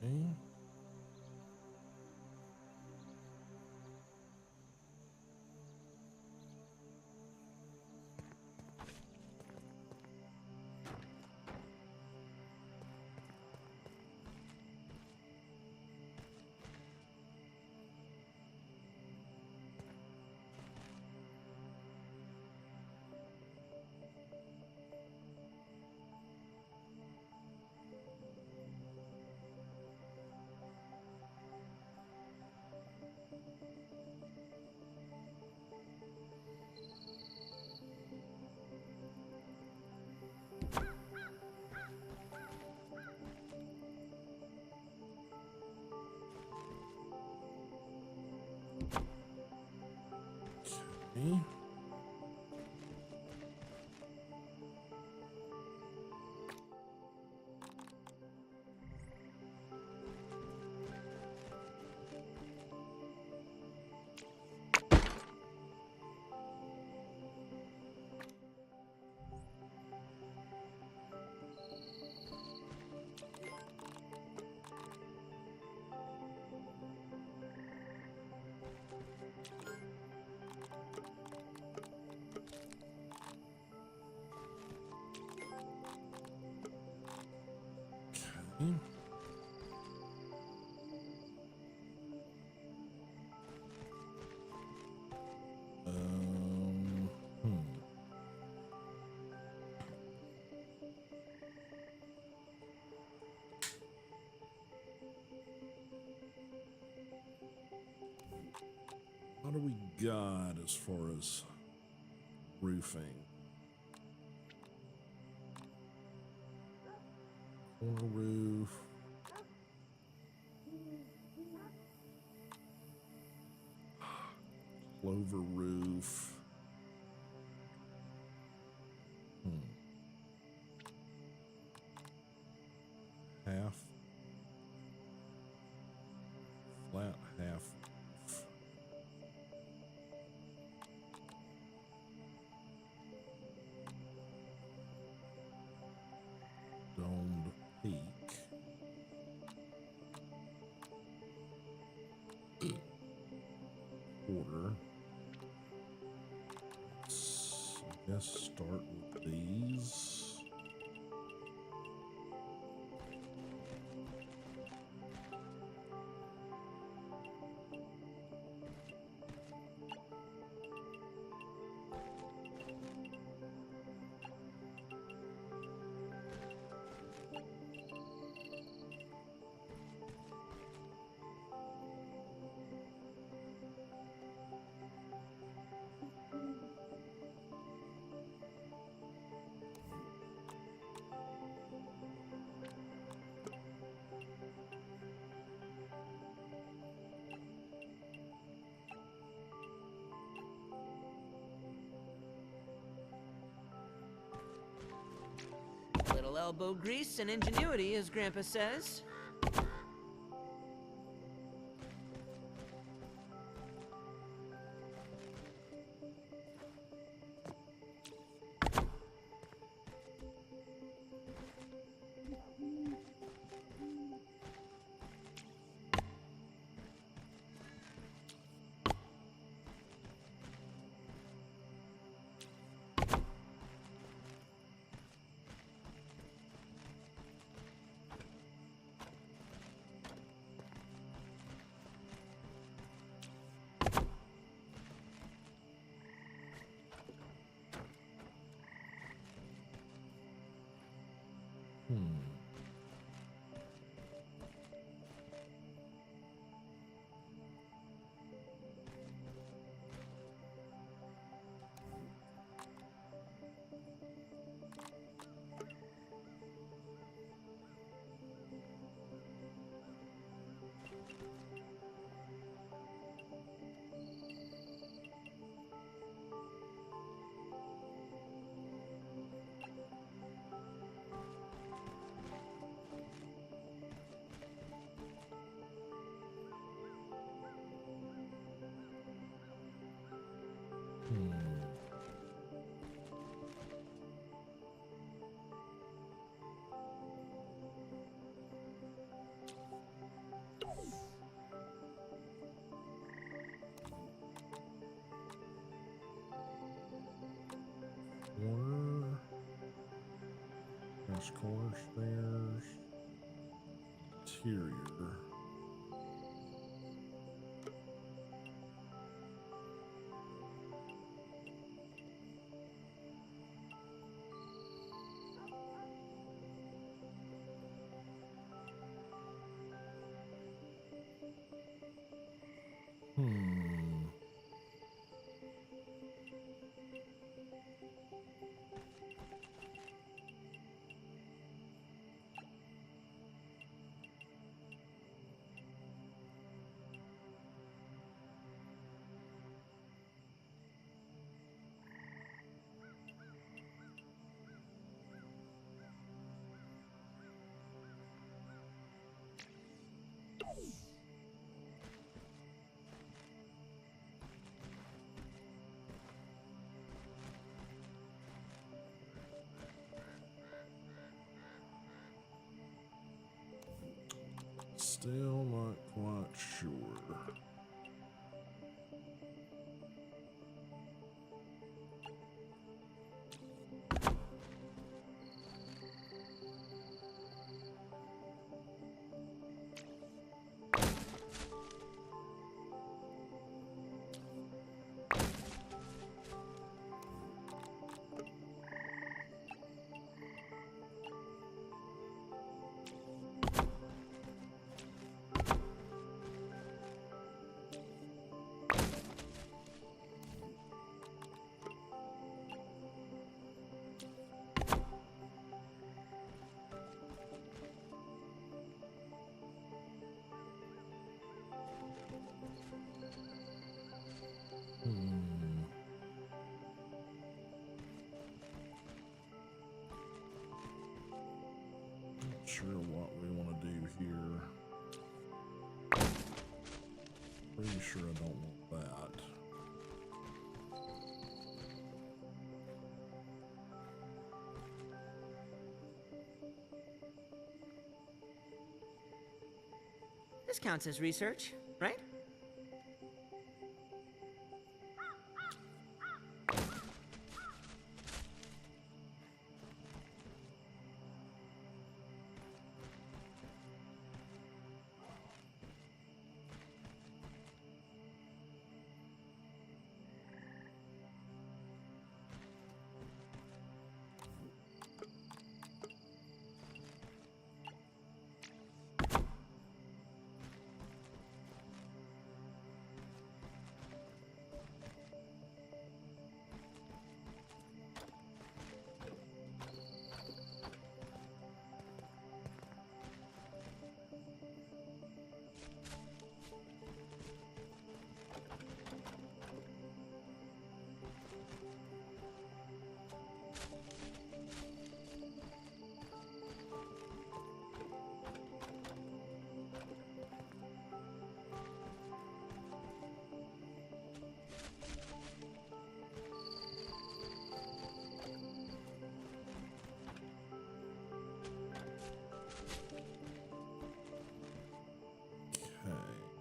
Okay. Okay. Okay. Hmm. What do we got as far as roofing? Corner roof. Clover roof. Half. Flat half. Domed peak. Quarter. I guess start with these. Little elbow grease and ingenuity, as Grandpa says. Corner. There's corner stairs. Interior. Still not quite sure. Not sure what we want to do here. Pretty sure I don't want that. This counts as research, right?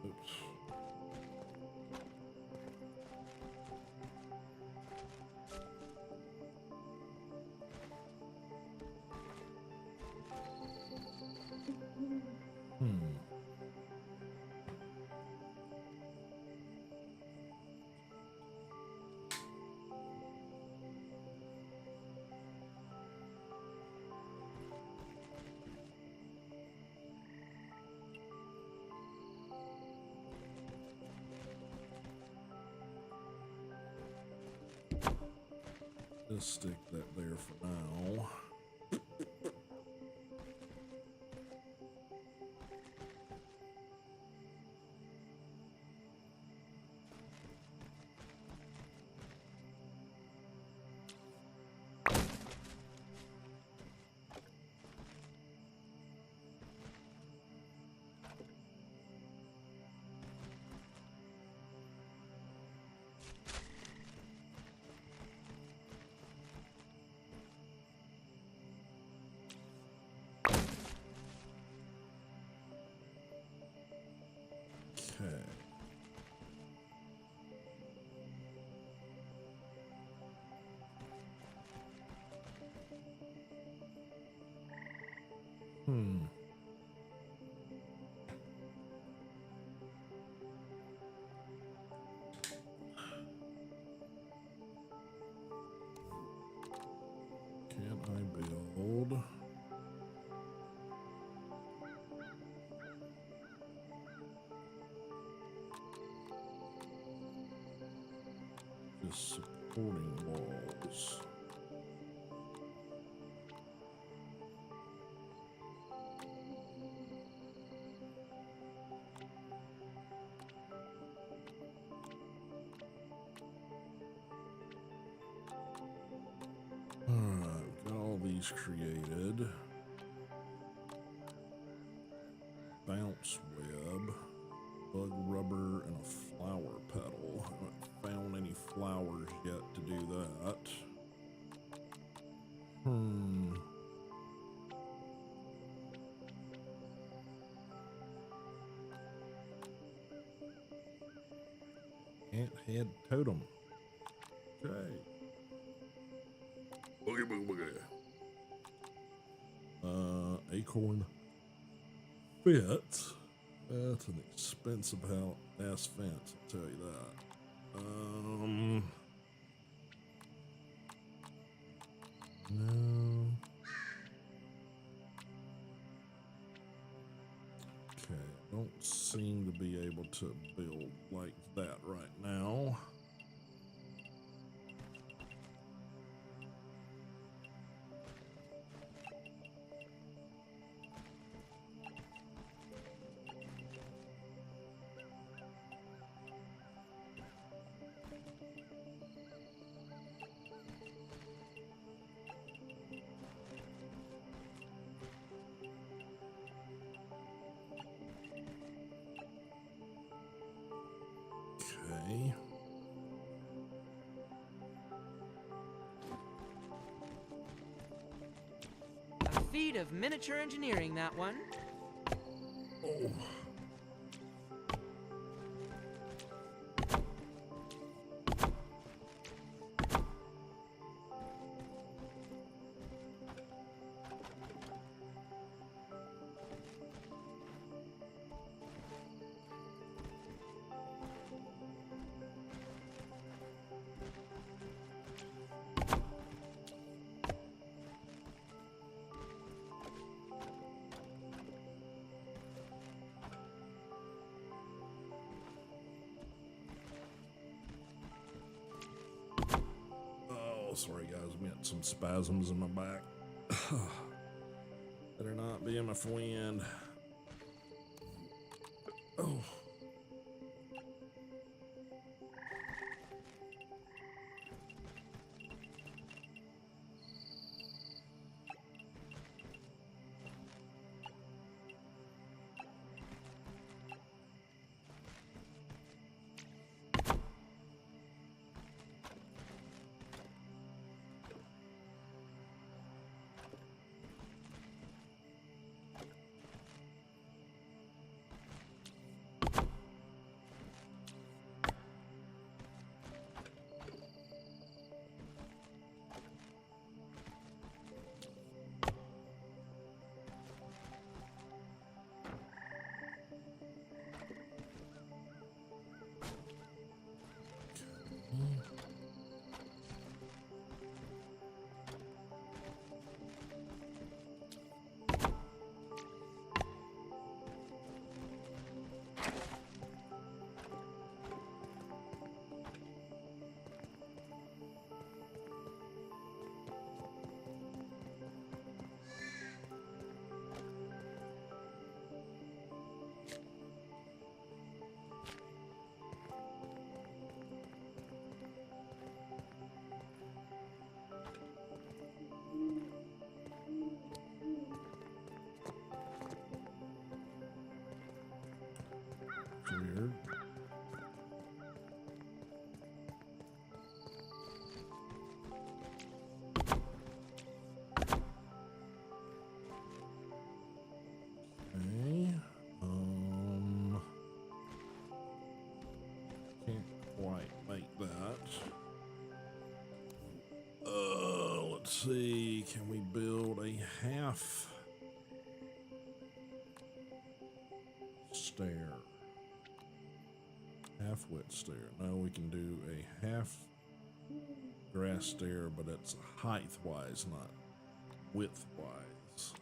Oops. Just stick that there for now. Okay. Can I build? Just supporting walls. Alright, got all these created. Bounce web, bug rubber, and a flower petal. I haven't found any flowers yet to do that. Giant head totem. Okay. Boogie, boogie, boogie. Acorn fence. That's an expensive ass fence, I'll tell you that. No. Okay, don't seem to be able to build like that right now. Okay. A feat of miniature engineering, that one. Oh. Oh, sorry guys, I'm getting some spasms in my back. Better not be in my friend. Oh. Weird. Okay. Can't quite make that. Let's see. Can we build a half stair? Half width stair. No, we can do a half grass stair, but it's height wise, not width wise.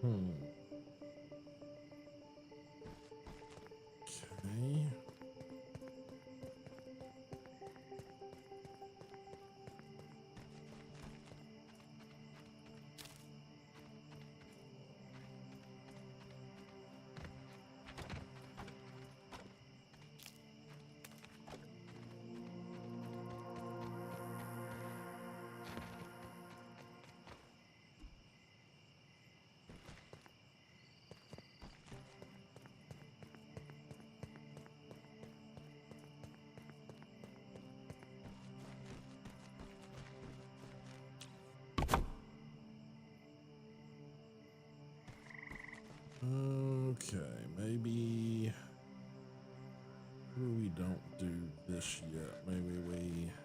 Okay. Okay, maybe we don't do this yet. Maybe we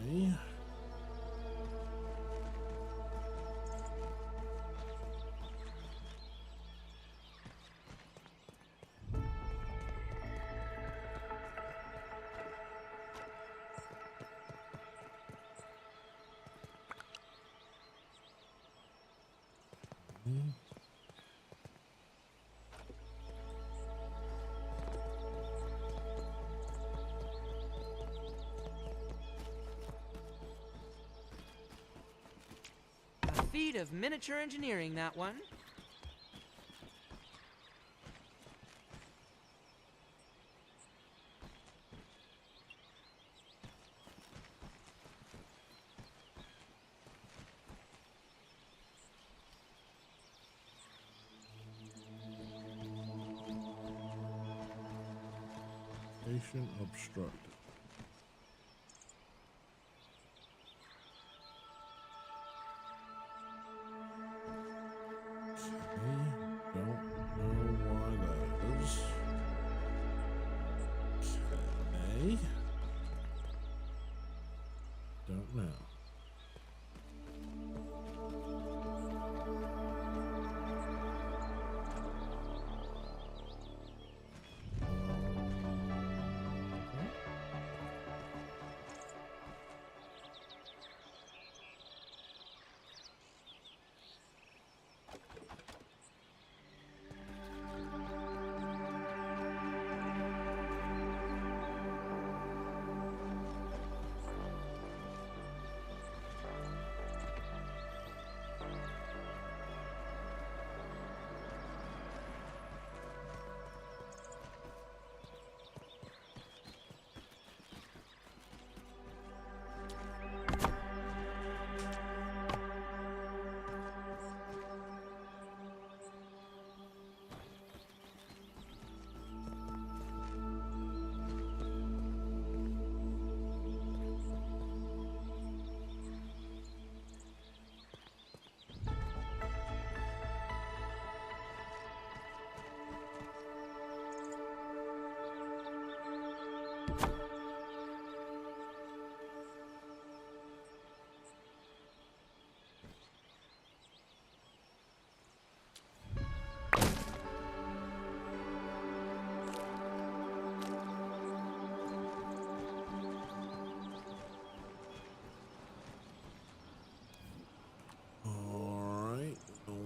okay. A feat of miniature engineering, that one. Station obstructed. Okay, don't know why that is. Okay. Don't know.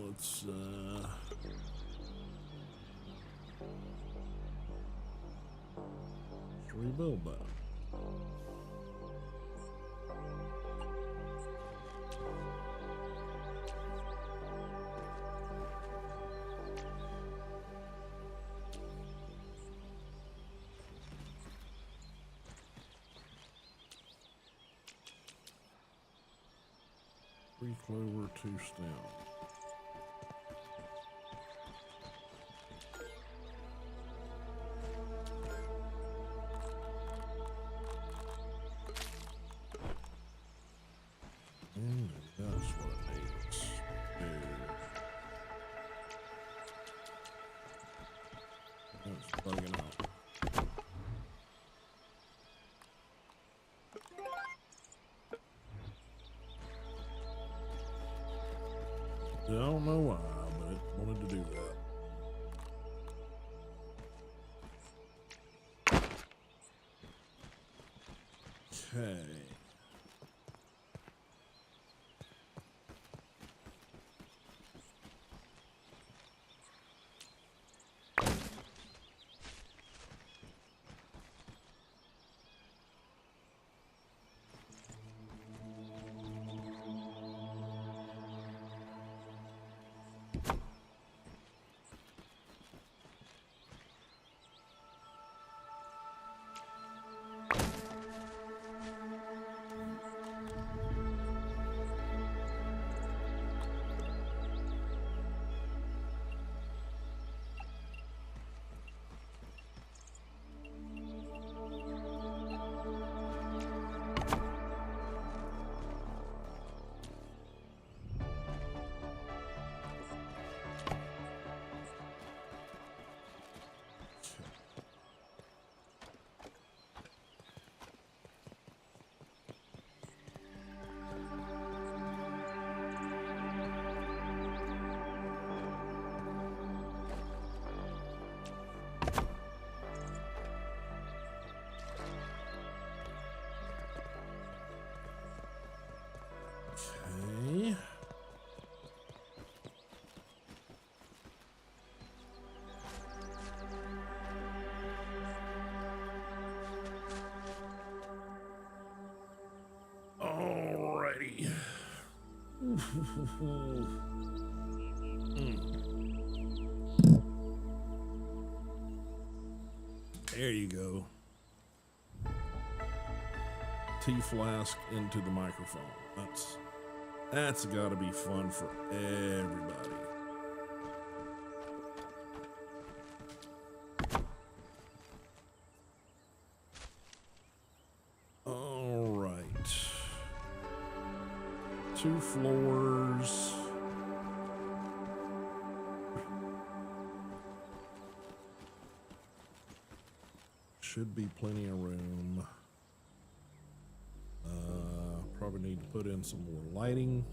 Let's rebuild that. Three clover, two stem. That's what it needs. That's bugging out. I don't know why, but it wanted to do that. Okay. Okay. Alrighty. There you go. Tea flask into the microphone. That's got to be fun for everybody. All right. 2 floors. Should be plenty of room. Probably need to put in some more lighting.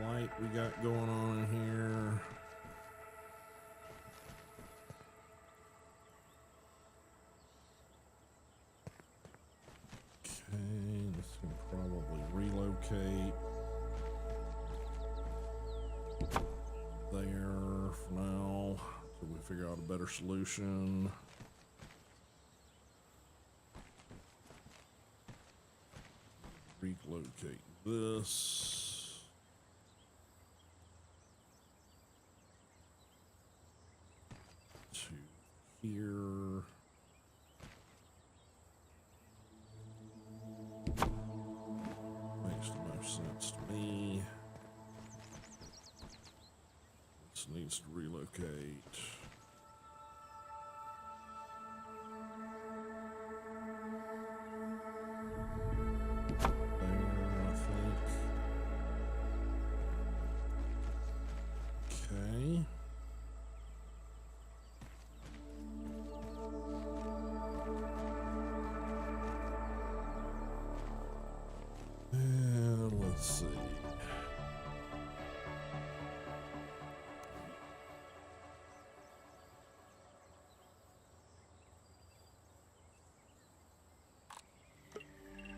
Light we got going on in here. Okay, this can probably relocate there for now till we figure out a better solution. relocate this. To here. Makes the most sense to me. This needs to relocate. There, I think. Okay. And let's see.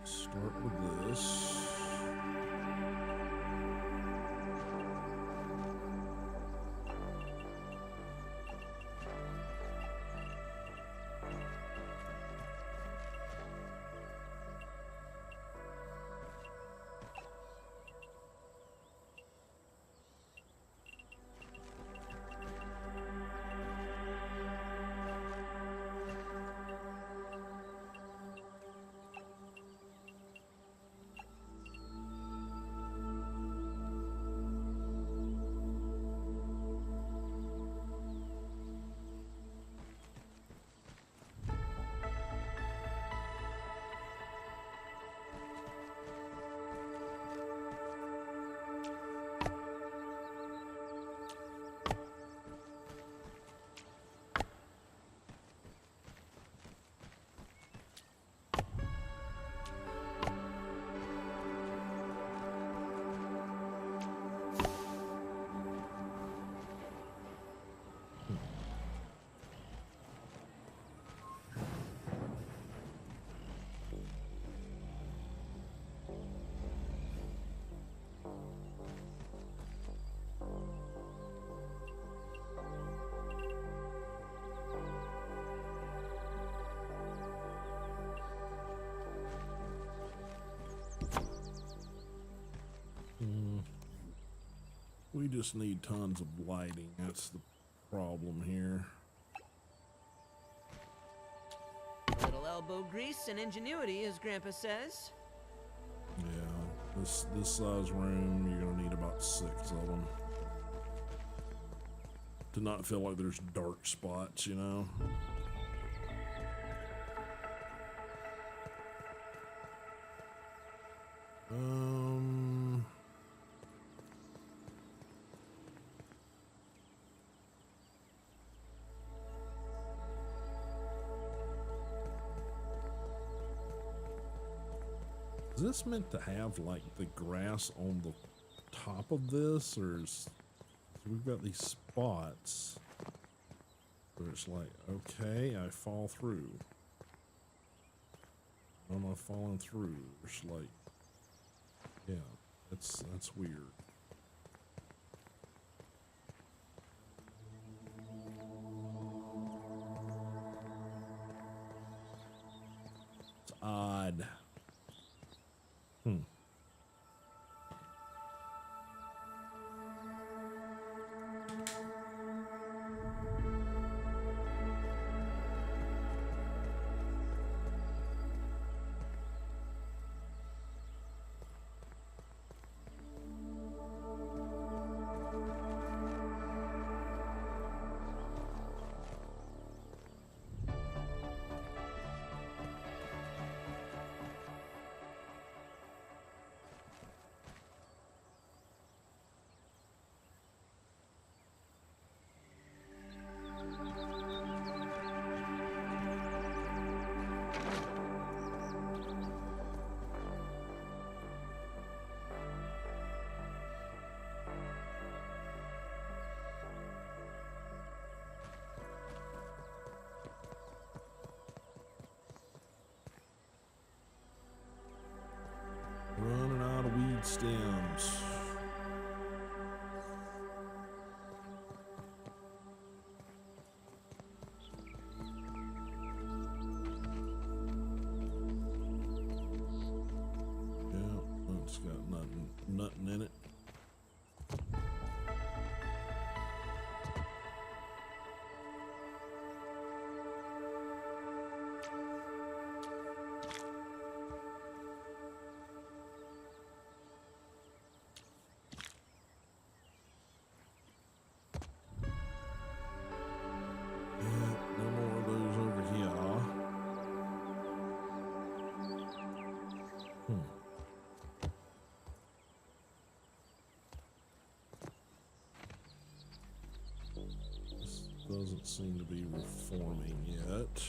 Start with this. We just need tons of lighting. That's the problem here. Little elbow grease and ingenuity, as Grandpa says. Yeah, this size room, you're gonna need about 6 of them to not feel like there's dark spots, you know. Is this meant to have like the grass on the top of this, or is we've got these spots where it's like, okay, I fall through. I'm not falling through. It's like, yeah, that's weird. It's odd. Running out of weed stems. Yeah. nothing in it. Doesn't seem to be reforming yet.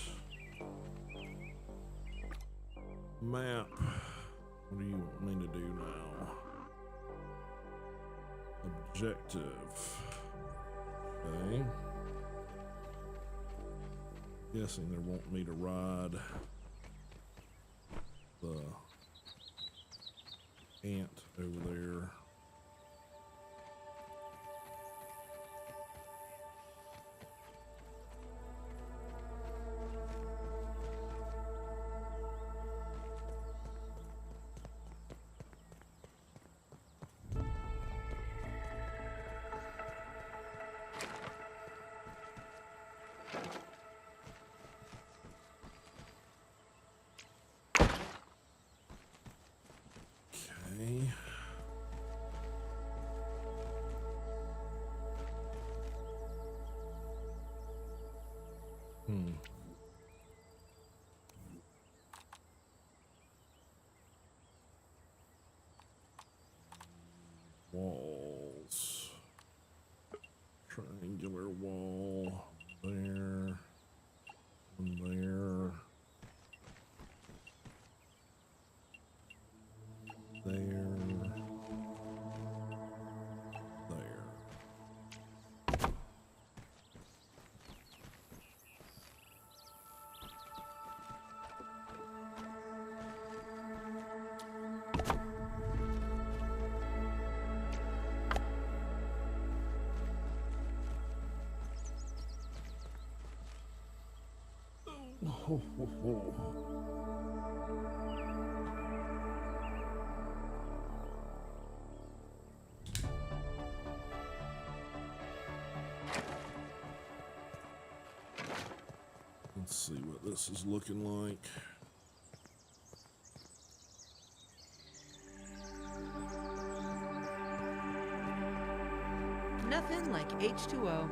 Map. What do you want me to do now? Objective. Okay. Guessing they want me to ride the ant over there. Walls. Triangular wall there. And there. There. Ho, ho, ho. Let's see what this is looking like. Nothing like H2O.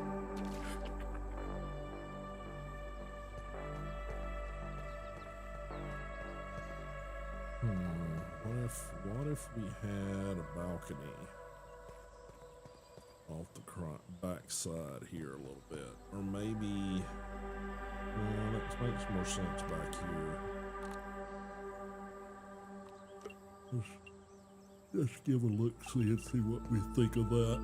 What if we had a balcony off the back side here a little bit, or maybe that makes more sense back here. Just give a look, see and see what we think of that.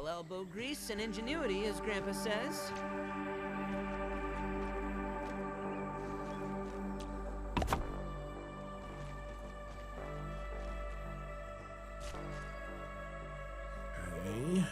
elbow grease and ingenuity, as Grandpa says. Okay.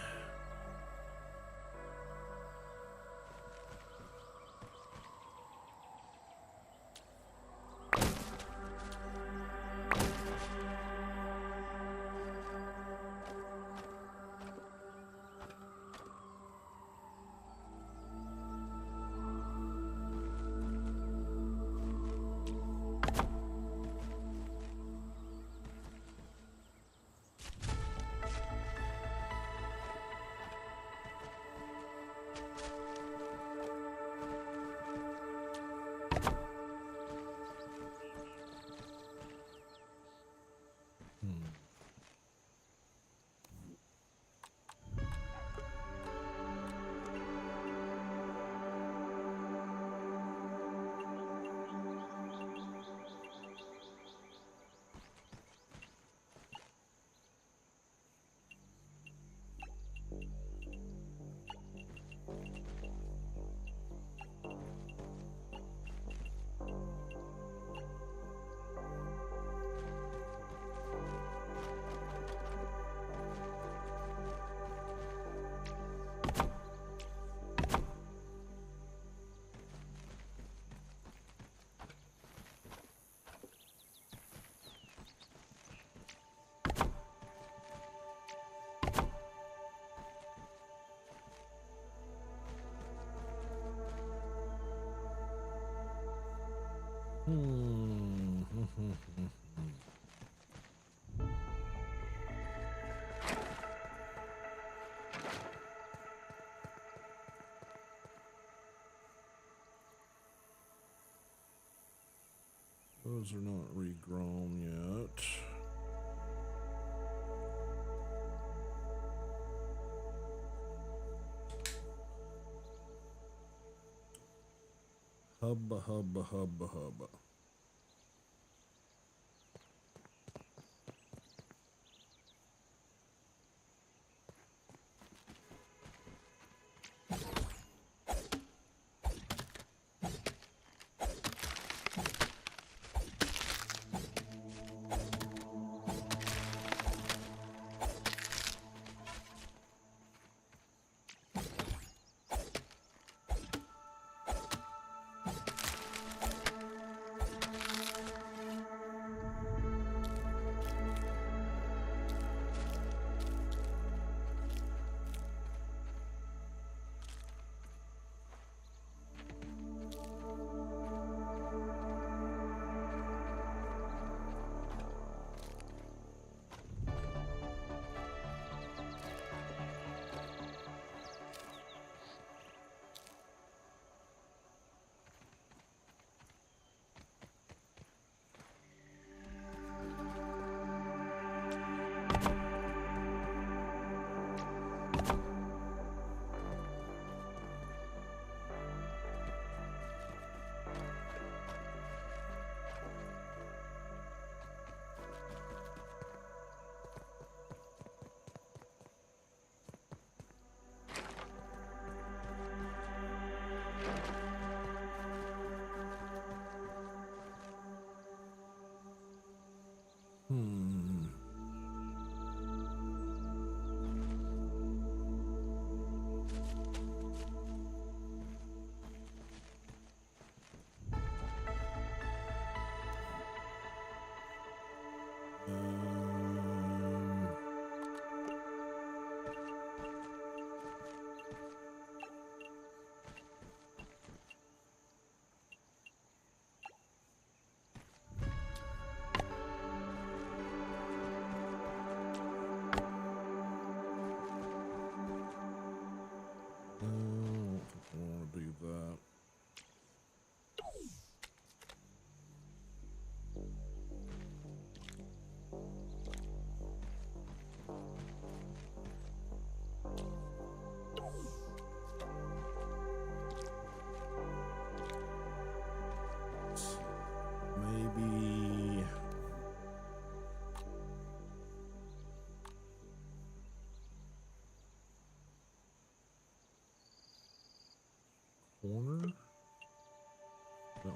Those are not regrown yet. Hubba, hubba, hubba, hubba.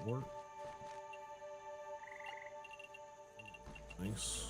that work? Nice.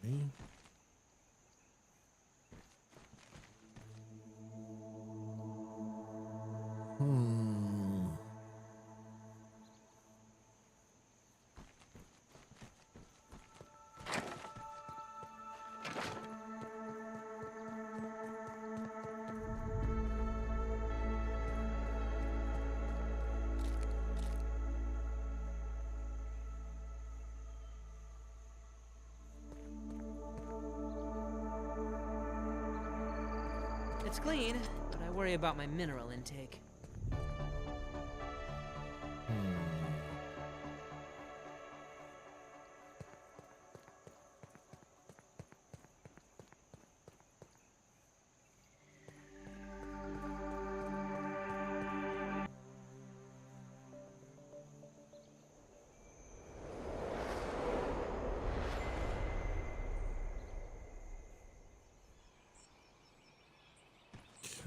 Okay. Hmm. It's clean, but I worry about my mineral intake.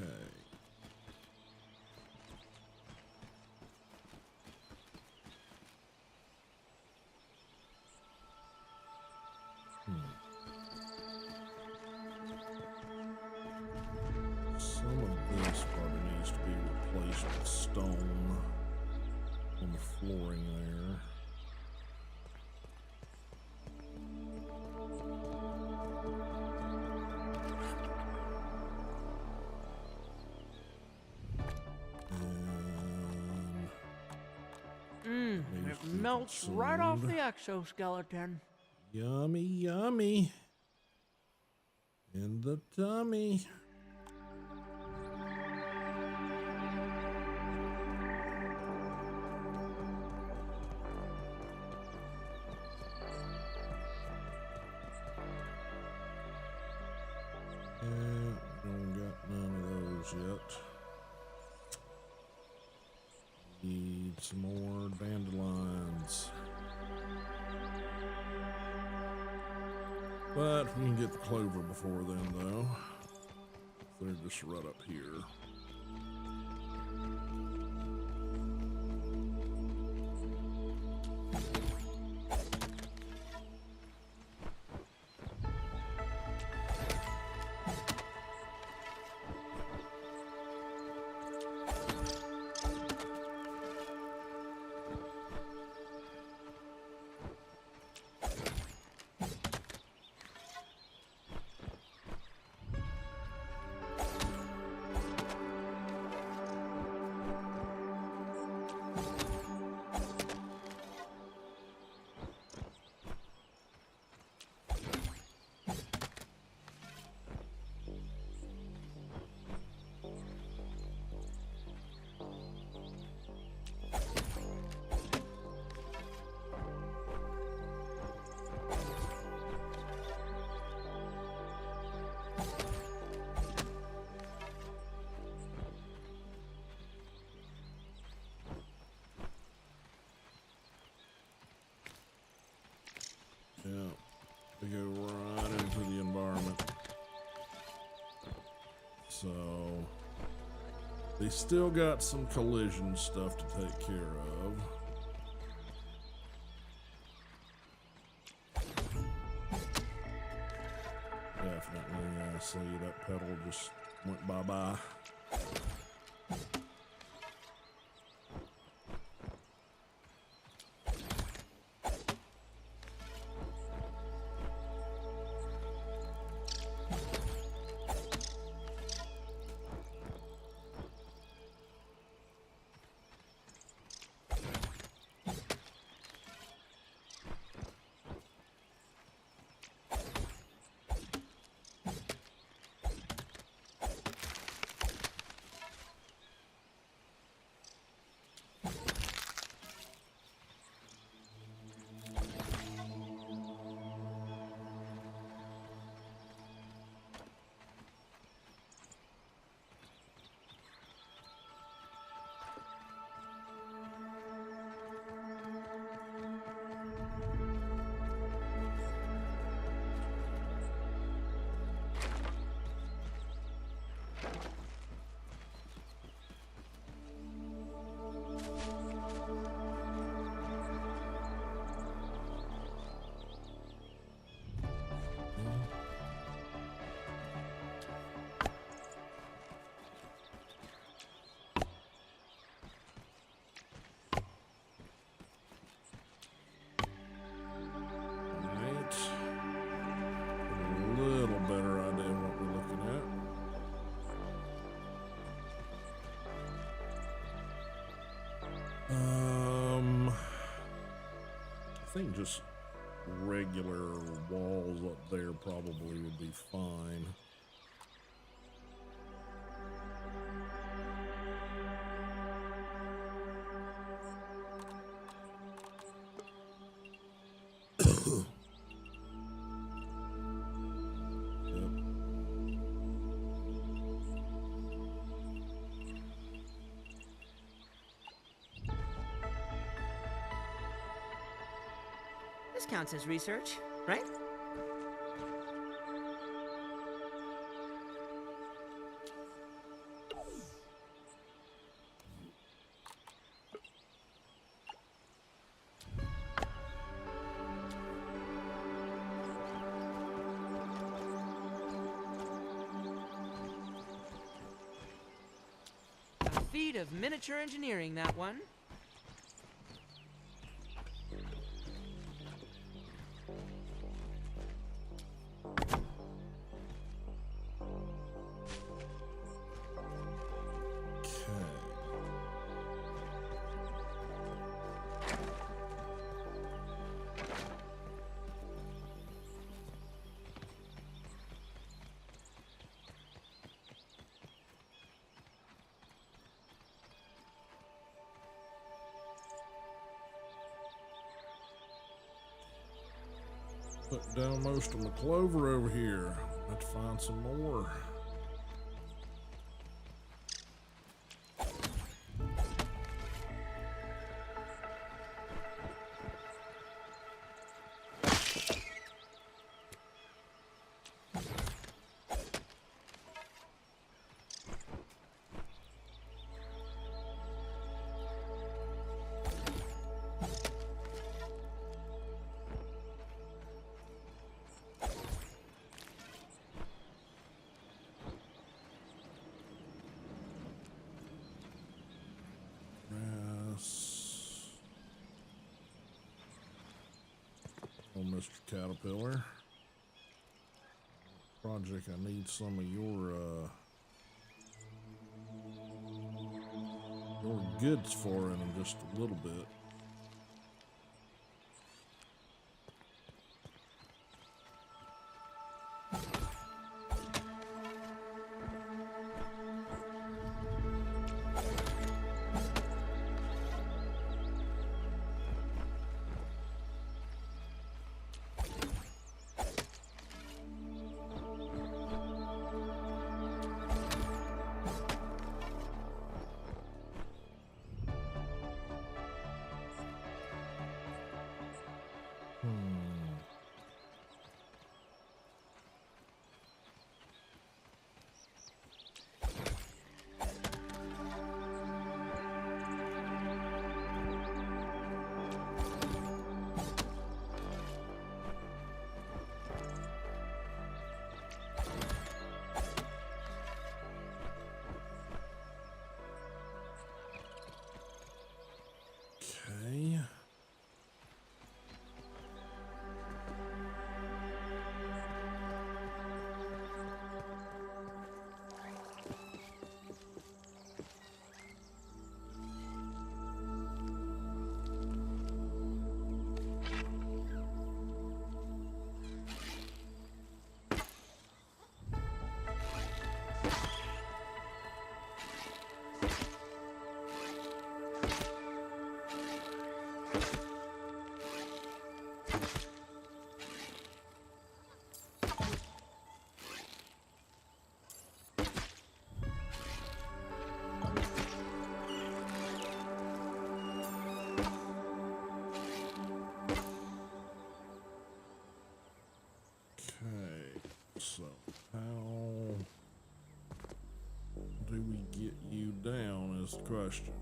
Okay. Some of this probably needs to be replaced with stone on the flooring there. It melts right off the exoskeleton. Yummy, yummy. In the tummy. Don't got none of those yet. Need some more dandelions. But we can get the clover before then, though. They're just right up here. Yeah, we go right into the environment. So they still got some collision stuff to take care of. Definitely, I see that pedal just went bye-bye. I think just regular walls up there probably would be fine. This counts as research, right? A feat of miniature engineering, that one. Put down most of my clover over here. Let's find some more. Oh, Mr. Caterpillar. Project, I need some of your goods for in just a little bit. Okay. So, how do we get you down is the question.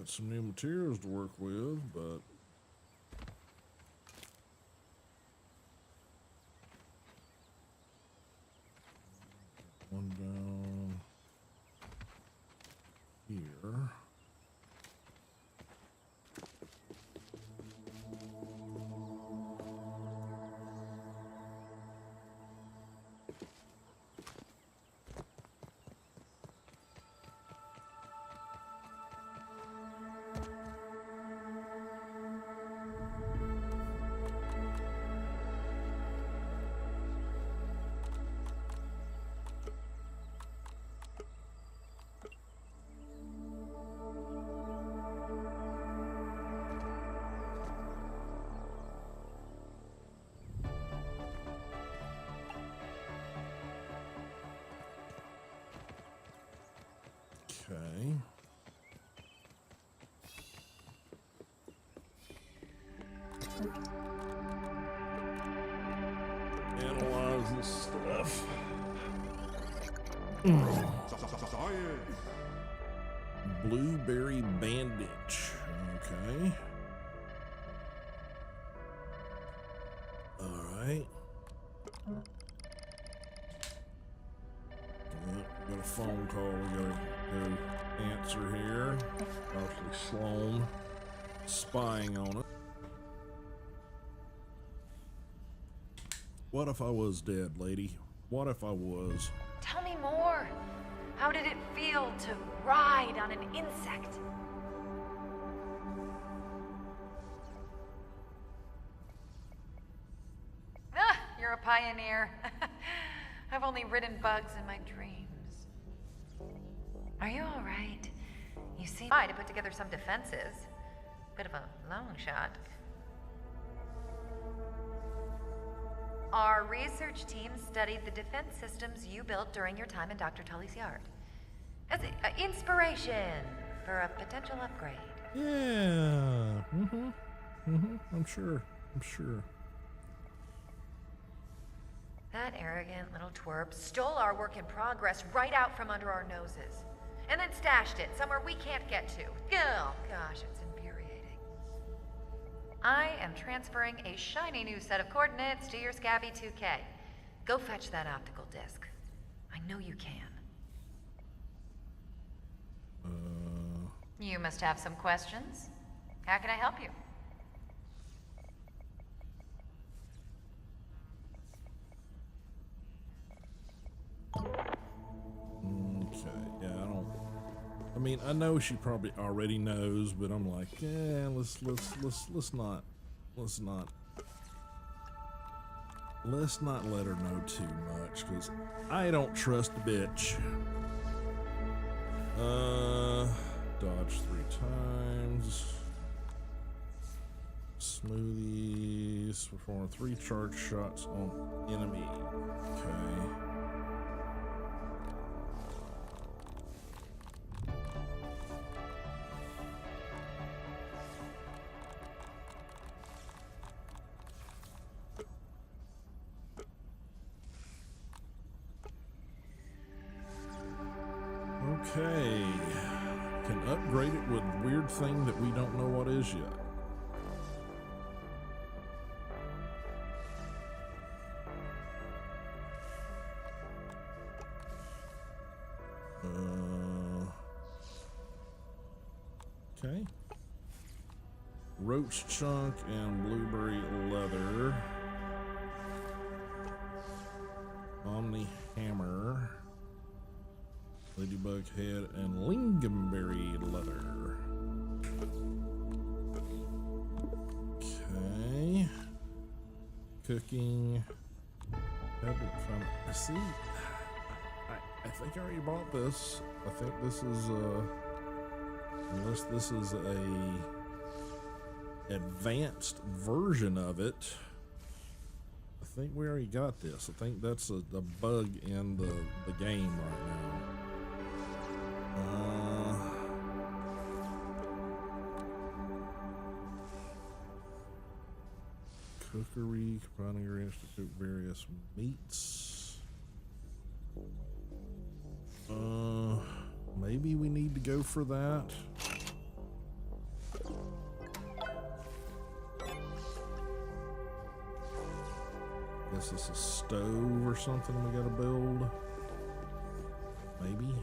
Got some new materials to work with, but one down here. Okay. Analyze this stuff. Science. Blueberry bandage. Okay. Alright. Got a phone call we gotta go answer here. Obviously Sloan spying on it. What if I was dead, lady? What if I was? Tell me more. How did it feel to ride on an insect? Ah, you're a pioneer. I've only ridden bugs in my dreams. Are you all right? You seem to put together some defenses. Bit of a long shot. Our research team studied the defense systems you built during your time in Dr. Tully's yard. As inspiration for a potential upgrade. Yeah. I'm sure. That arrogant little twerp stole our work in progress right out from under our noses. And then stashed it somewhere we can't get to. Oh, gosh, it's infuriating. I am transferring a shiny new set of coordinates to your Scabby 2K. Go fetch that optical disc. I know you can. You must have some questions. How can I help you? Okay, yeah, I mean, I know she probably already knows, but I'm like, yeah, let's not let her know too much, because I don't trust the bitch. Dodge 3 times. Smoothies. Perform 3 charge shots on enemy. Okay. Okay. Can upgrade it with weird thing that we don't know what is yet. Okay. Roach chunk and blueberry leather. Omni hammer. Ladybug head and lingonberry leather. Okay. Cooking. I see. I think I already bought this. I think this is unless this is a advanced version of it. I think we already got this. I think that's a bug in the game right now. Cookery, combining ingredients to cook various meats. Maybe we need to go for that. Guess it's a stove or something we gotta build. Maybe.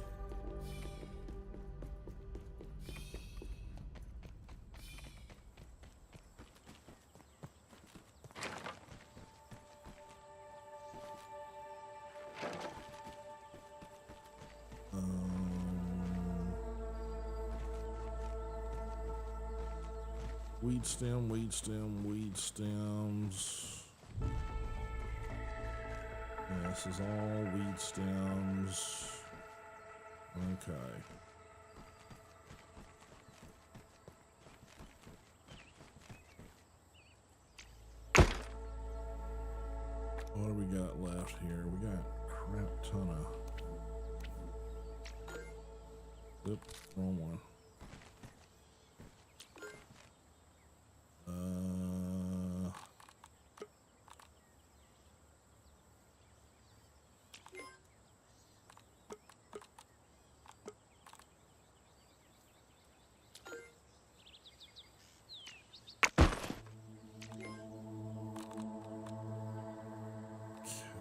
Weed stem, weed stem, weed stems. Yeah, this is all weed stems. Okay. What do we got left here? We got a crap ton of. Oop, wrong one.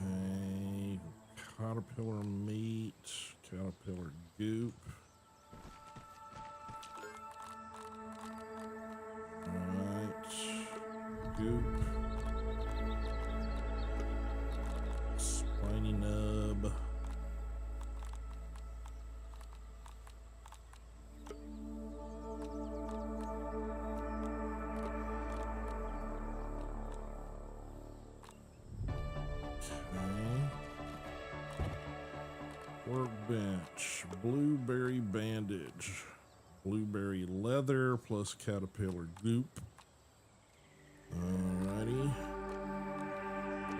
Okay, caterpillar meat, caterpillar goop. Alright, goop. Spiny nub. Workbench, blueberry bandage, blueberry leather plus caterpillar goop. Alrighty.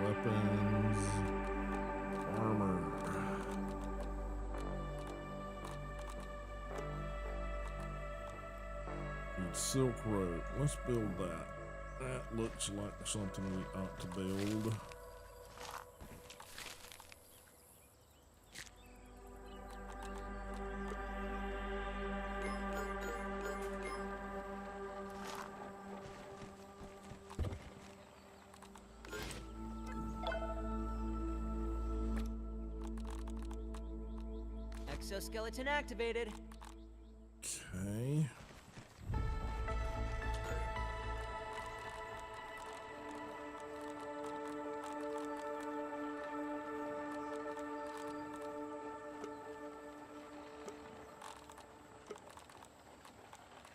Weapons, armor. Need silk rope. Let's build that. That looks like something we ought to build. Exoskeleton activated. Okay.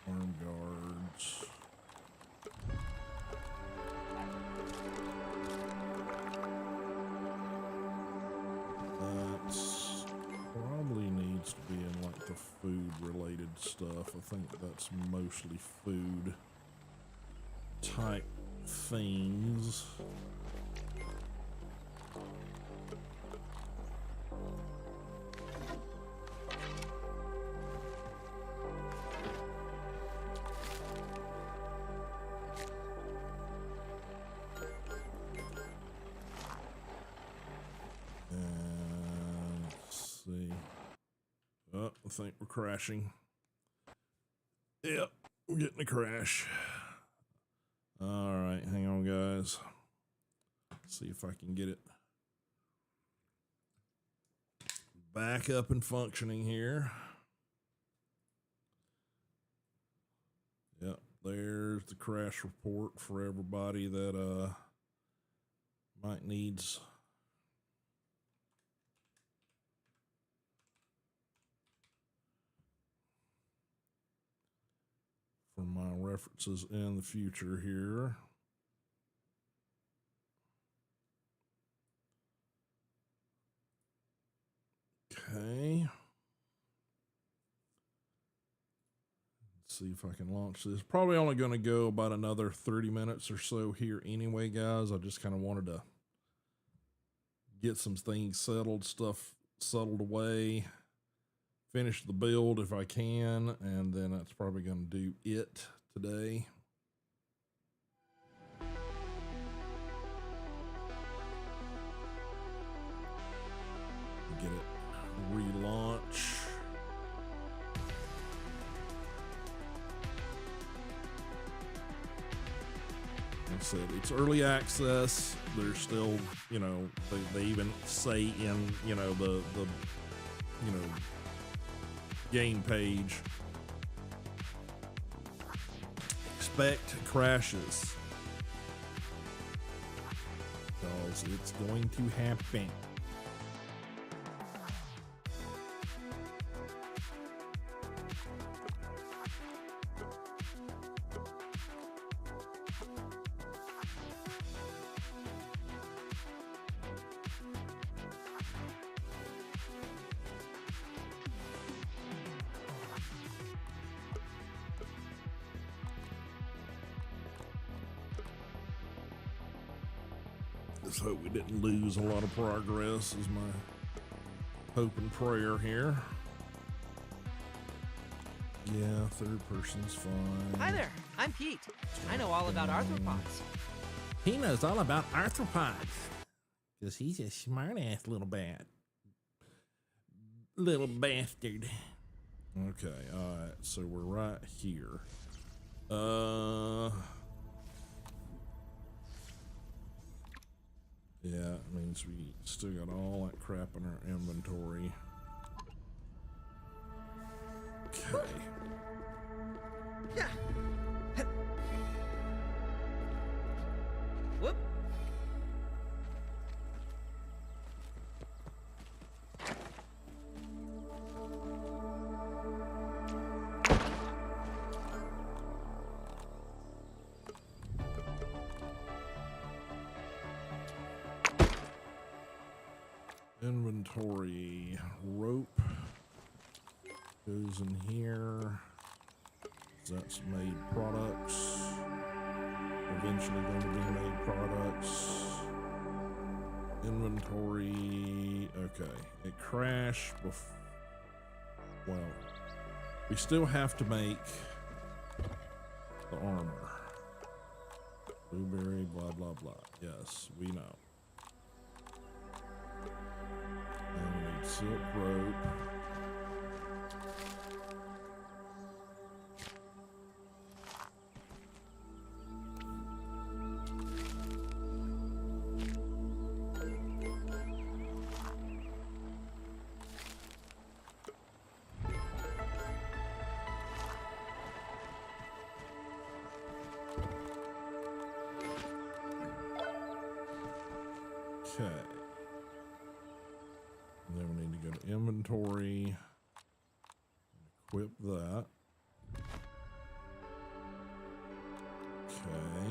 Arm guards. That's probably needs to be in like the food related stuff. I think that's mostly food type things. I think we're crashing. Yep, we're getting a crash. All right, hang on, guys. See if I can get it back up and functioning here. Yep, there's the crash report for everybody that might needs. For my references in the future here. Okay. Let's see if I can launch this. Probably only going to go about another 30 minutes or so here anyway, guys. I just kind of wanted to get some things settled, stuff settled away. Finish the build if I can, and then that's probably going to do it today. Get it relaunch. said, it's early access. There's still, you know, they even say in, you know, the you know, game page, expect crashes, because it's going to happen. Just hope we didn't lose a lot of progress is my hope and prayer here. Yeah, third person's fine. Hi there, I'm Pete. I know all about arthropods. He knows all about arthropods. Because he's a smart ass little bat. Little bastard. Okay, alright, so we're right here. Yeah, it means we still got all that crap in our inventory. Okay. Yeah. Whoop. Inventory rope goes in here. That's made products. Eventually going to be made products. Inventory. Okay, it crashed before. Well, we still have to make the armor. Blueberry, blah blah blah. Yes, we know. And we need silk rope. Okay. And then we need to go to inventory, equip that. Okay.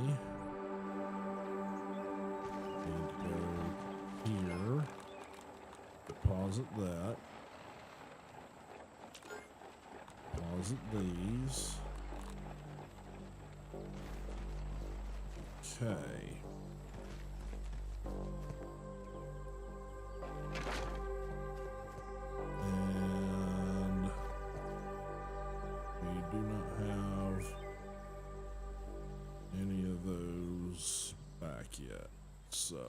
Need to go here, deposit that, deposit these. Okay. And we do not have any of those back yet, so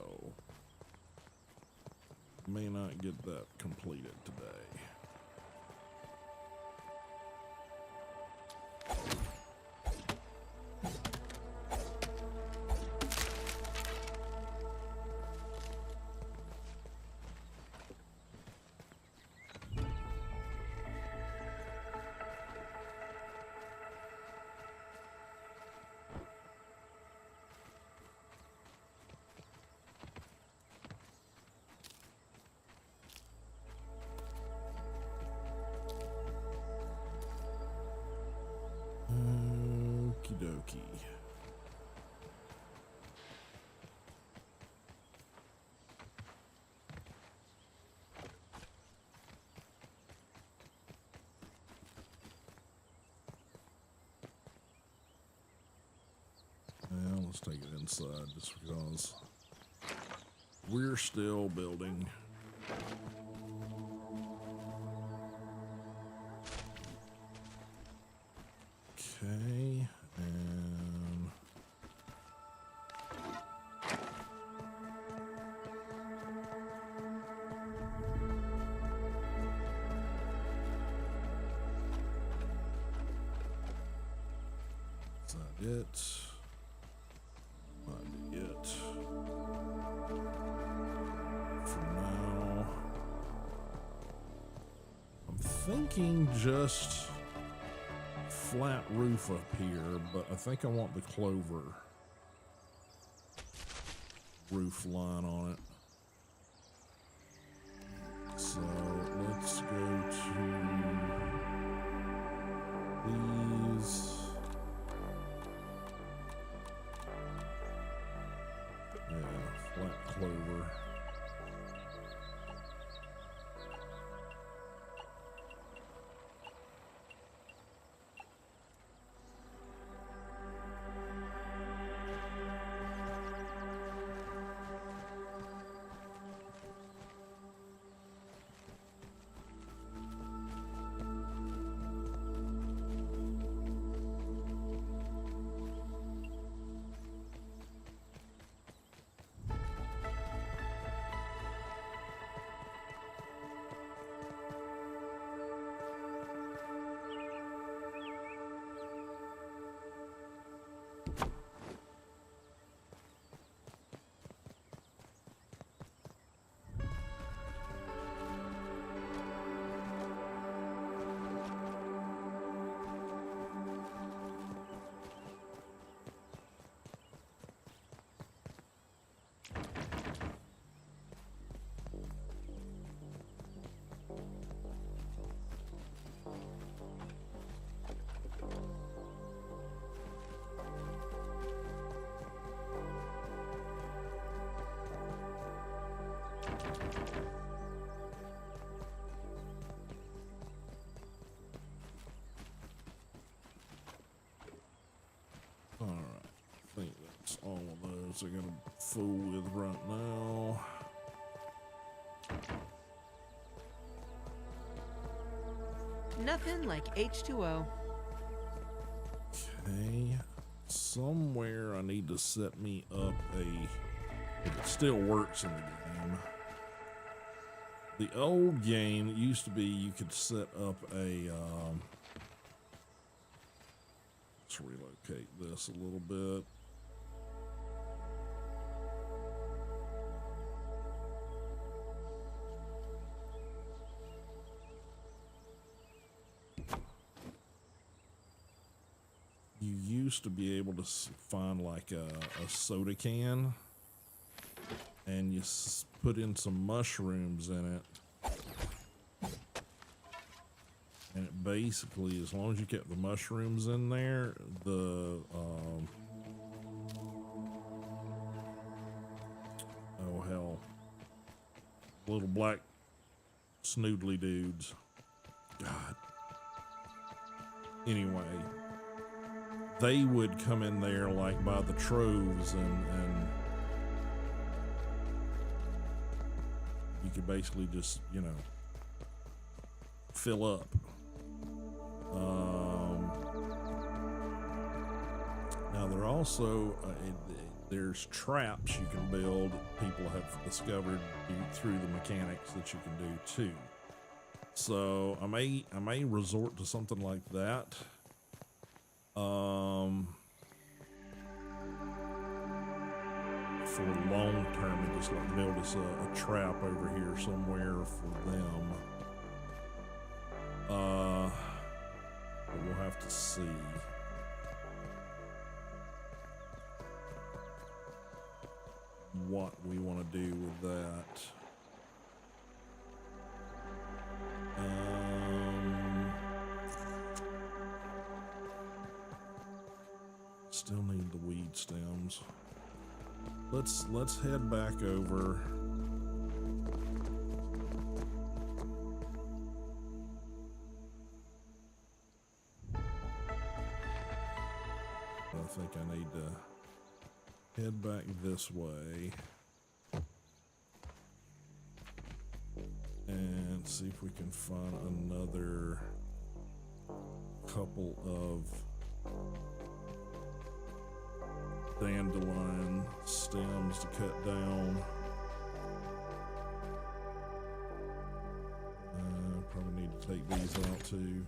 may not get that completed today. Okie dokie. Well, let's take it inside just because we're still building. Okay, and is that it? Might thinking just flat roof up here, but I think I want the clover roof line on it. So let's go to these. Yeah, flat clover. All right, I think that's all of those I gotta fool with right now. Nothing like H2O. Okay, somewhere I need to set me up if it still works in the game. The old game used to be you could set up a, let's relocate this a little bit. You used to be able to find like a soda can and you put in some mushrooms in it. And it basically, as long as you kept the mushrooms in there, the, oh hell, little black snoodly dudes. God. Anyway, they would come in there like by the troves and you could basically just, you know, fill up. Now there also there's traps you can build. People have discovered through the mechanics that you can do too. So I may resort to something like that. For long term, and just like build us a trap over here somewhere for them. But we'll have to see. What we want to do with that. Still need the weed stems. Let's head back over. I think I need to head back this way and see if we can find another couple of dandelion stems to cut down. Probably need to take these out too.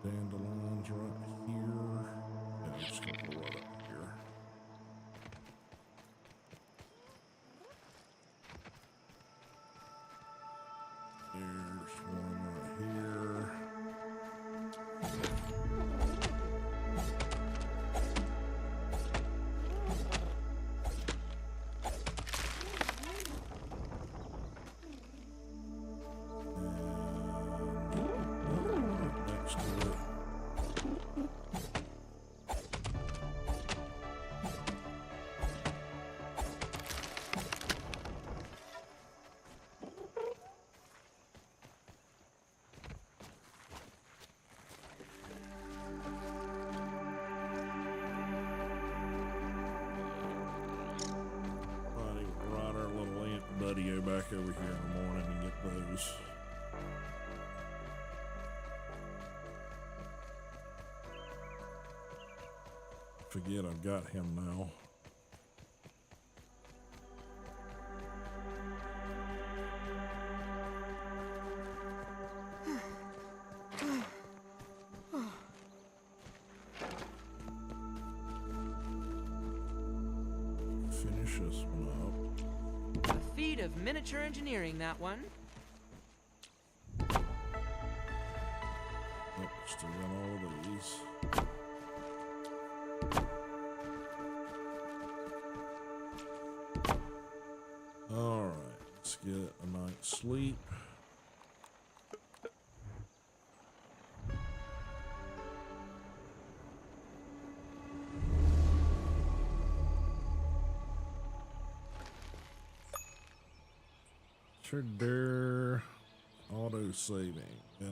Dandelions right here. Yeah, just gonna go right up here. There's one right here. And next to it. Ride our little ant buddy back over here in the morning and get those. Forget I've got him now. Finish this one up. A feat of miniature engineering, that one. Yep, still got all of these. Alright, let's get a night's sleep. Trigger auto saving. Yeah.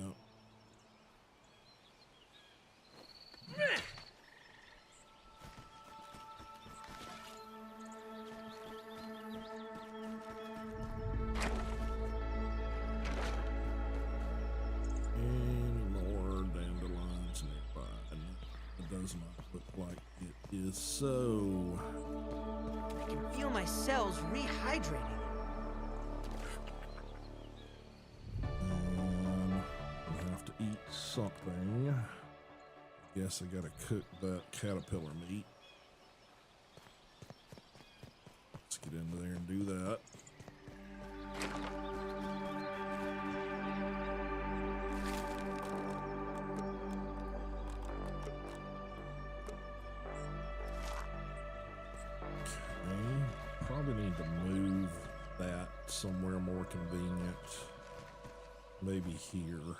Any more dandelions nearby? It does not look like it is so. I can feel my cells rehydrating. I have to eat something. Guess I gotta cook that caterpillar meat. Let's get into there and do that. Okay, probably need to move that somewhere more convenient. Maybe here.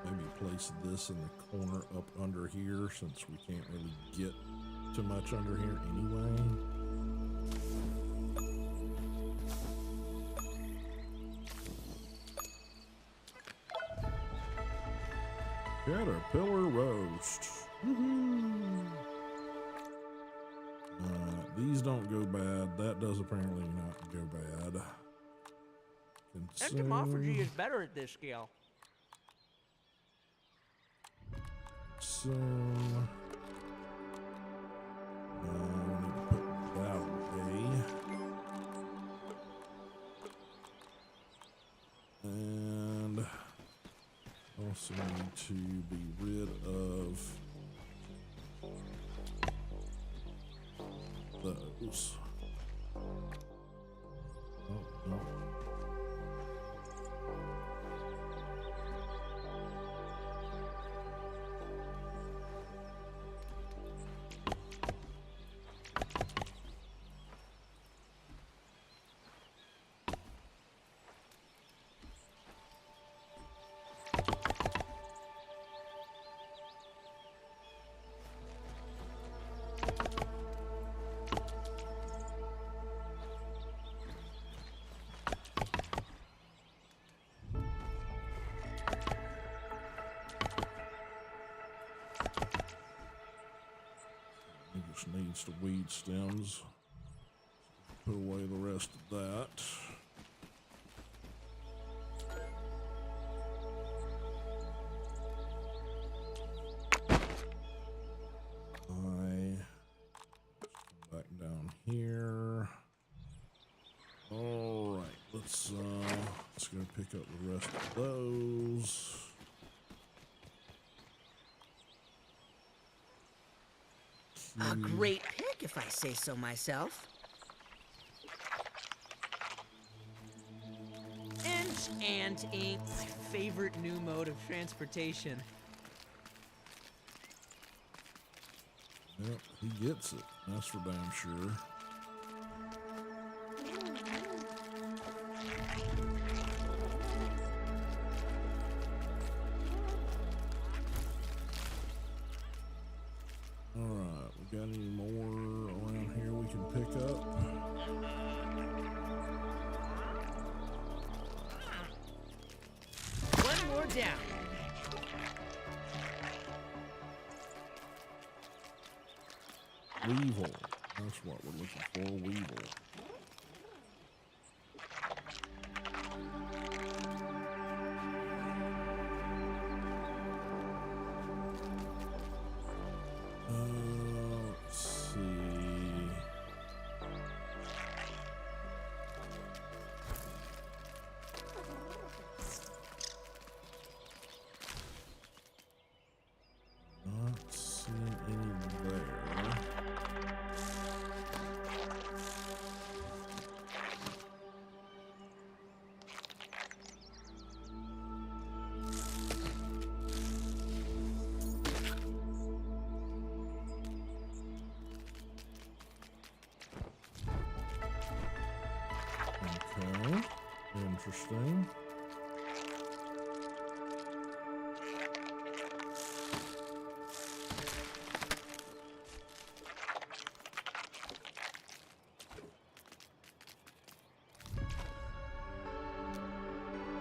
Maybe place this in the corner up under here since we can't really get too much under here anyway. Caterpillar roast. Woohoo! These don't go bad. That does apparently not go bad. Entomophagy is better at this scale. So, we need to put that away. And also need to be rid of those. Oh, no. He just needs to weed stems. Put away the rest of that. I Let's go pick up the rest of those. A great pick, if I say so myself. Ink and ink, my favorite new mode of transportation. Yep, he gets it. That's for damn sure. Alright, we got any more around here we can pick up? One more down. Weevil. That's what we're looking for, Weevil. Let's see. Not seeing any there. Okay, interesting.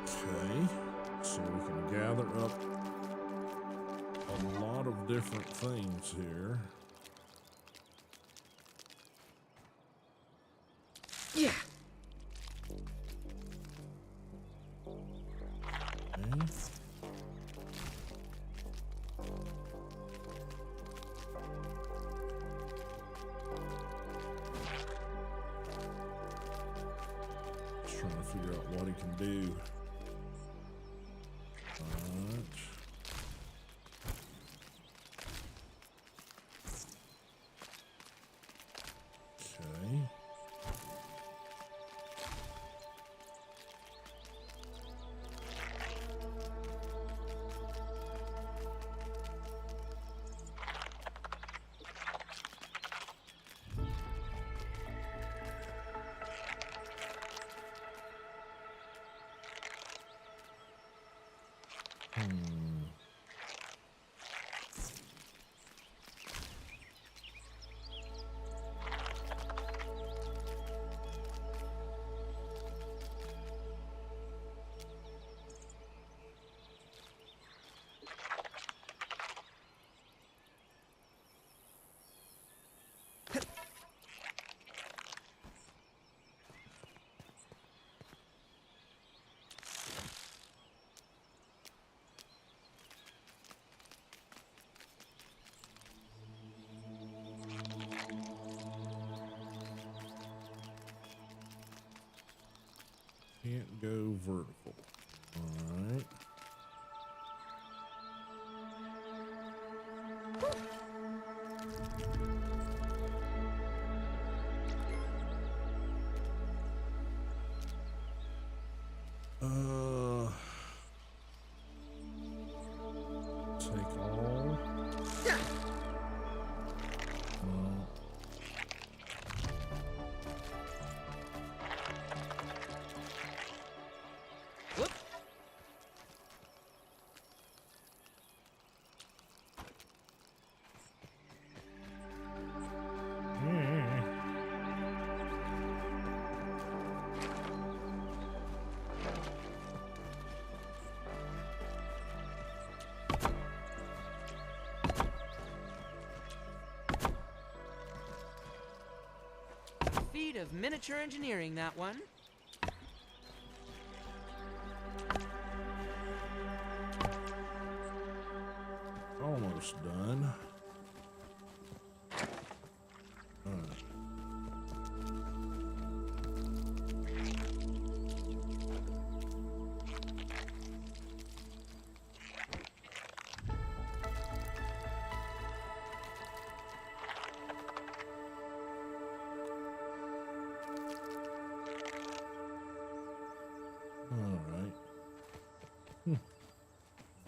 Okay, so we can gather up a lot of different things here. Yeah. Okay. Just trying to figure out what he can do. Alright. Okay. Can't go vertical. Alright. Take all. Whoop. Feat of miniature engineering, that one. Almost done. Alright.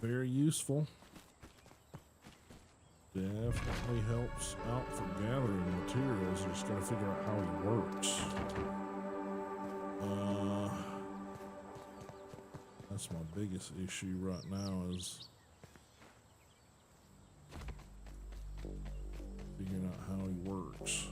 Very useful. Definitely helps out for gathering materials. You just gotta figure out how he works. That's my biggest issue right now is figuring out how he works.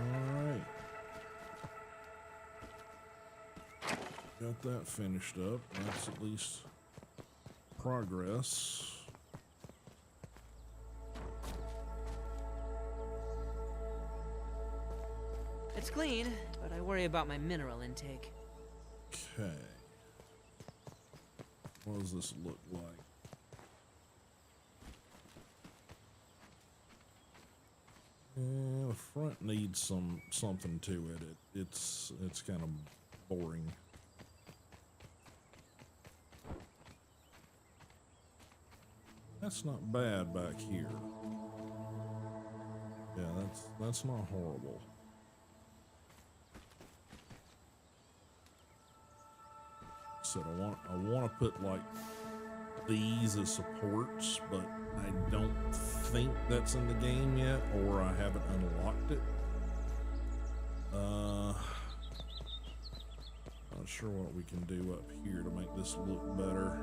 Alright. Got that finished up. That's at least progress. It's clean, but I worry about my mineral intake. Okay. What does this look like? The front needs something to it. It's kind of boring. That's not bad back here. Yeah, that's not horrible. Said I want to put like these as supports, but I don't think that's in the game yet, or I haven't unlocked it. Not sure what we can do up here to make this look better.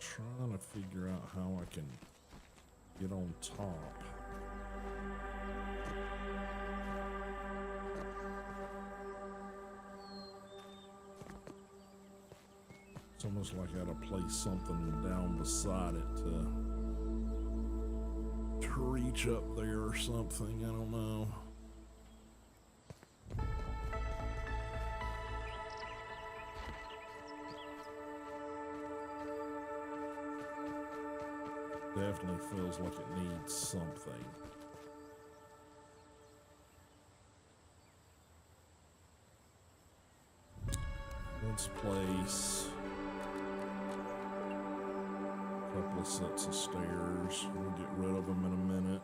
Trying to figure out how I can get on top. It's almost like I gotta place something down beside it to reach up there or something. I don't know. Definitely feels like it needs something. Let's place a couple of sets of stairs. We'll get rid of them in a minute.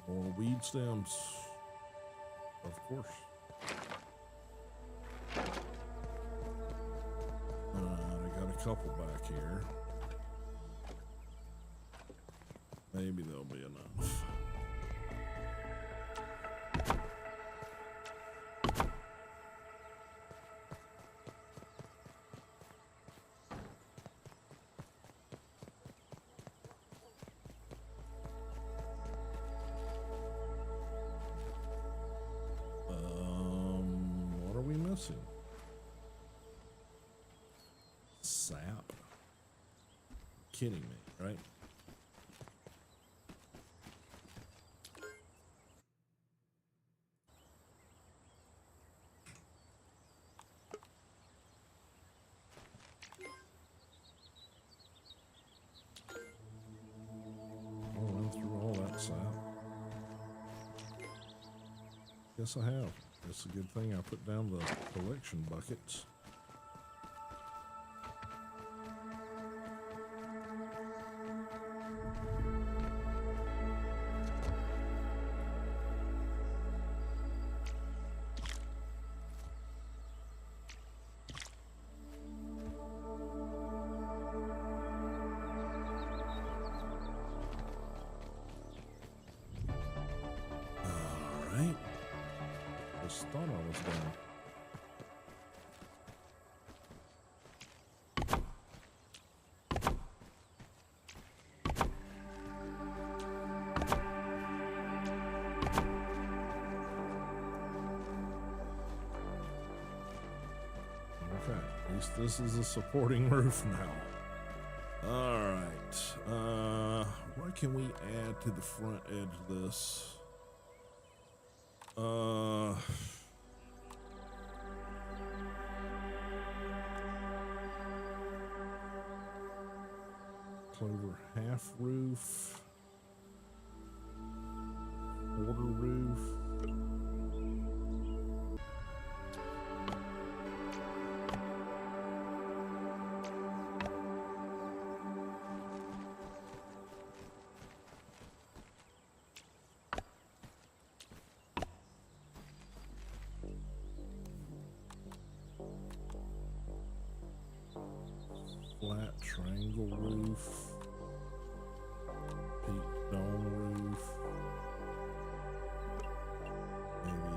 More weed stems, of course. I got a couple back here. Maybe there'll be enough. What are we missing? Sap? Kidding me, right? Yes, I have. It's a good thing I put down the collection buckets. Alright. Just thought I was done. Okay, at least this is a supporting roof now. Alright, what can we add to the front edge of this? Clover half roof, quarter roof. Flat triangle roof, peak dome roof, maybe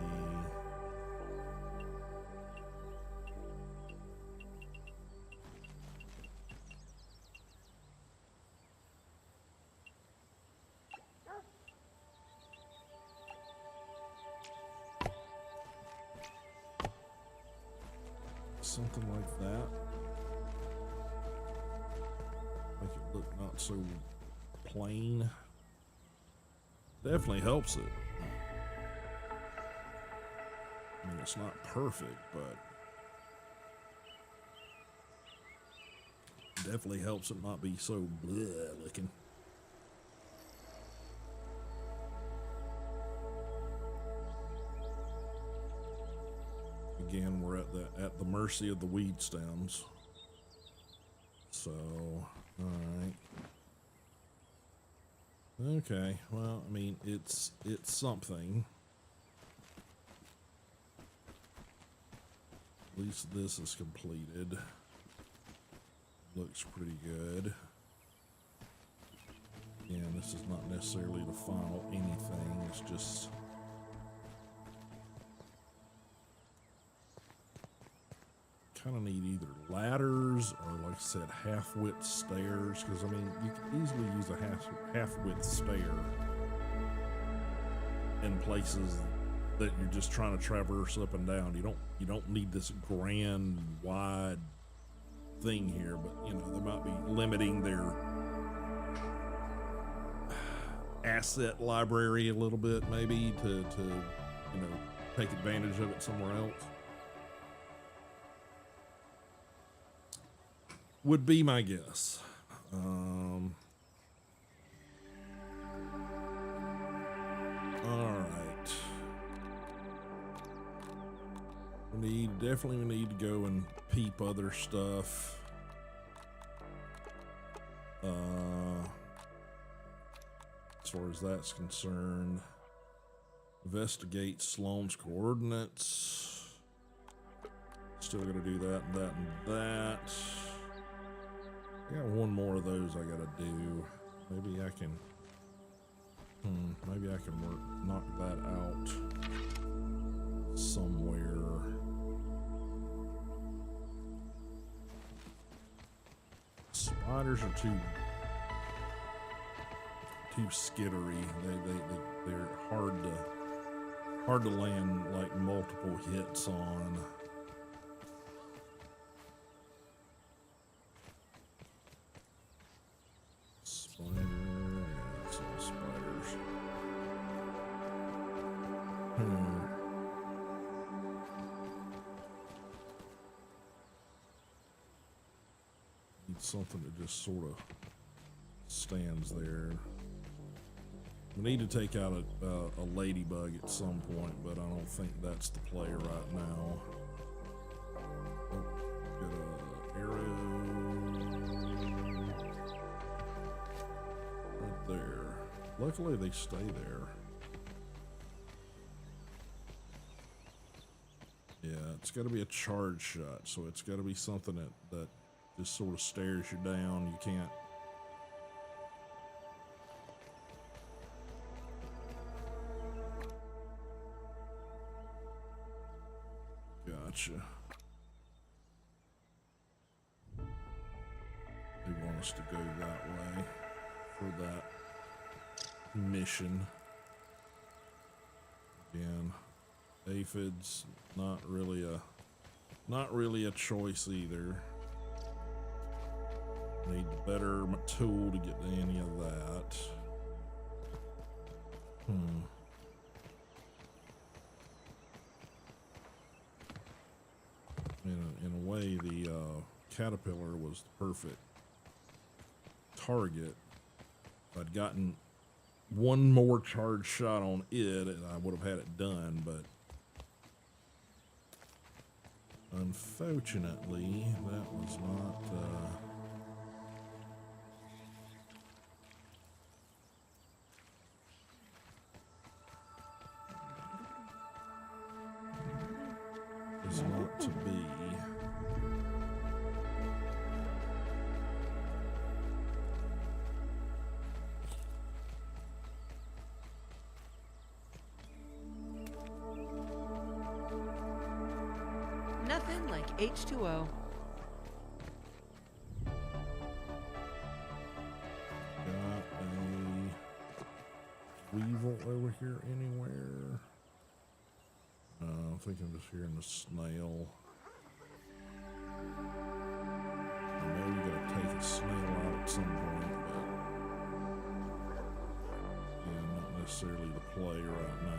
something like that. Make it look not so plain. Definitely helps it. I mean, it's not perfect, but definitely helps it not be so bleh looking. Again, we're at the mercy of the weed stems. So, all right. Okay, well, I mean, it's something. At least this is completed. Looks pretty good. Again, this is not necessarily the final anything, it's just kind of need either ladders or, like I said, half-width stairs, because I mean, you could easily use a half-width stair in places that you're just trying to traverse up and down. You don't need this grand wide thing here, but you know, they might be limiting their asset library a little bit, maybe to you know, take advantage of it somewhere else. Would be my guess. All right. We definitely need to go and peep other stuff. As far as that's concerned, investigate Sloan's coordinates. Still got to do that and that and that. I got one more of those I gotta do. Maybe I can knock that out somewhere. Spiders are too skittery. They're hard to land like multiple hits on. Need something that just sort of stands there. We need to take out a ladybug at some point, but I don't think that's the play right now. Oh, get a arrow right there. Luckily, they stay there. Yeah, it's got to be a charge shot, so it's got to be something that just sort of stares you down. You can't. Gotcha. They want us to go that way for that mission. Again, aphids, not really a choice either. Need a better tool to get to any of that. In a way, the caterpillar was the perfect target. If I'd gotten one more charge shot on it, I would have had it done, but unfortunately, that was not. Was not to be. Nothing like H2O. Got a weevil over here anywhere? I think I'm just hearing the snail. I know we gotta take a snail out at some point, but yeah, not necessarily the play right now.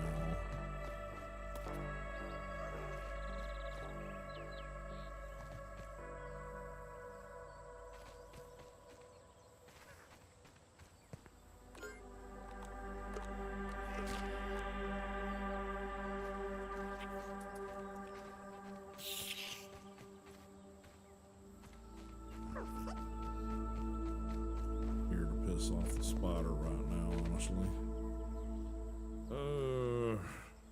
Off the spider right now, honestly.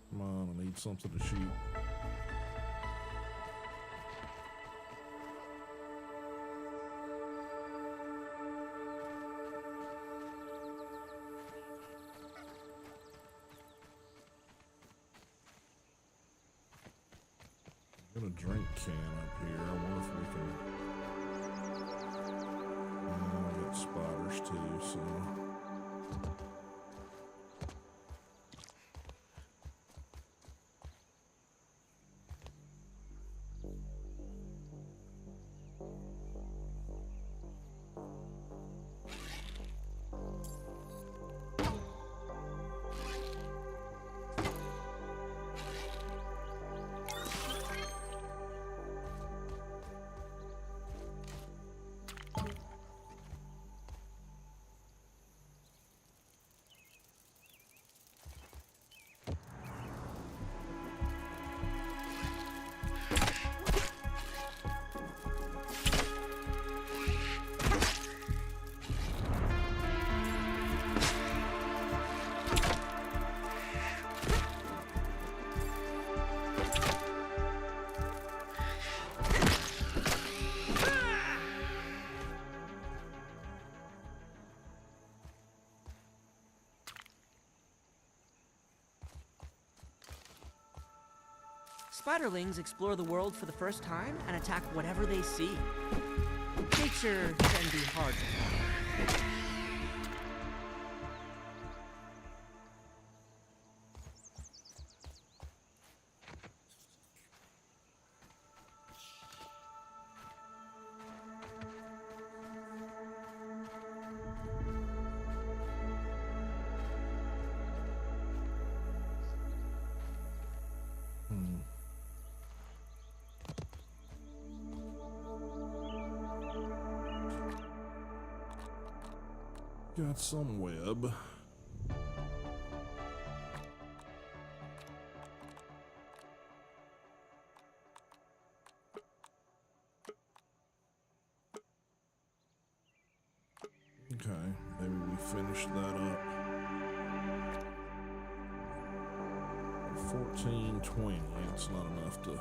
Come on, I need something to shoot. Got a drink can up here. I wonder if we can. Got spiders too, so. Spiderlings explore the world for the first time and attack whatever they see. Nature can be hard to follow. Got some web. Maybe we finish that up. 1420. It's not enough to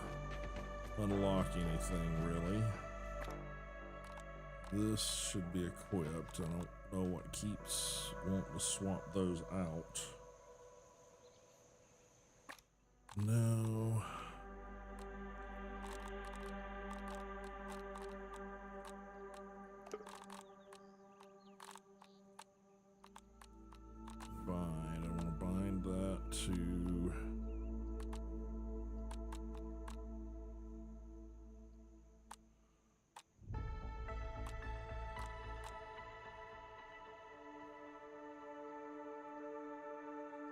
unlock anything really. This should be equipped. I don't know what keeps wanting to swap those out. No. Bind. I want to bind that to.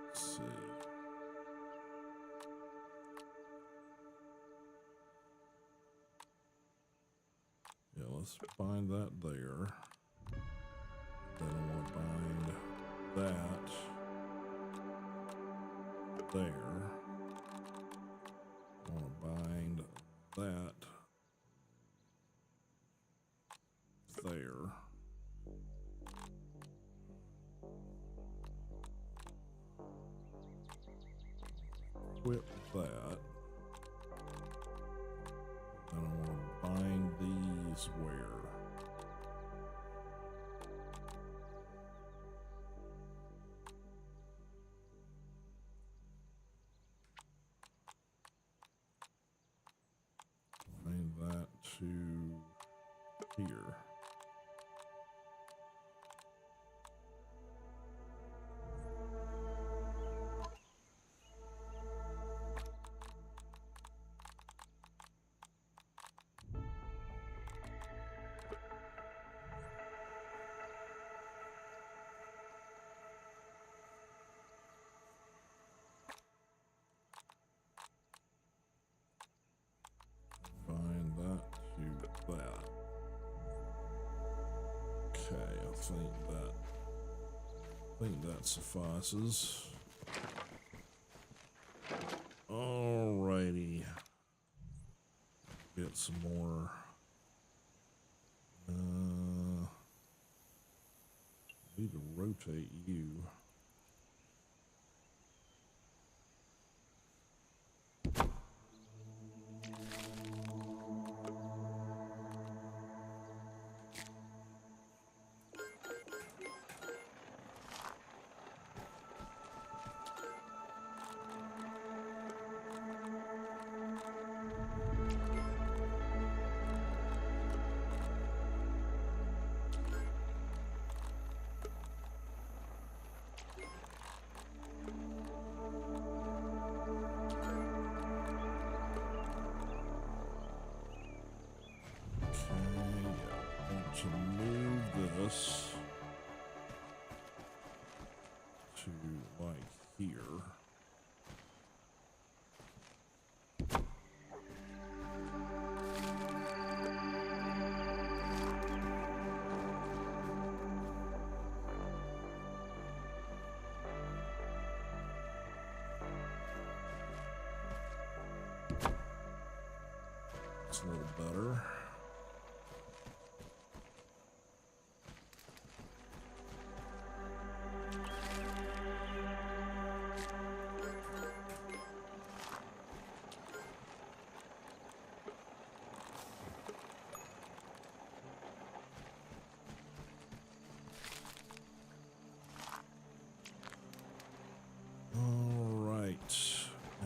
Let's see. Yeah, let's bind that there. Then I want to bind that there. I want to bind that there. Equip that. And I want to bind these where? Bind that to here. Bind that to that. Okay, I think that suffices. Alrighty. Get some more. Need to rotate you. To move this to like here. It's a little better.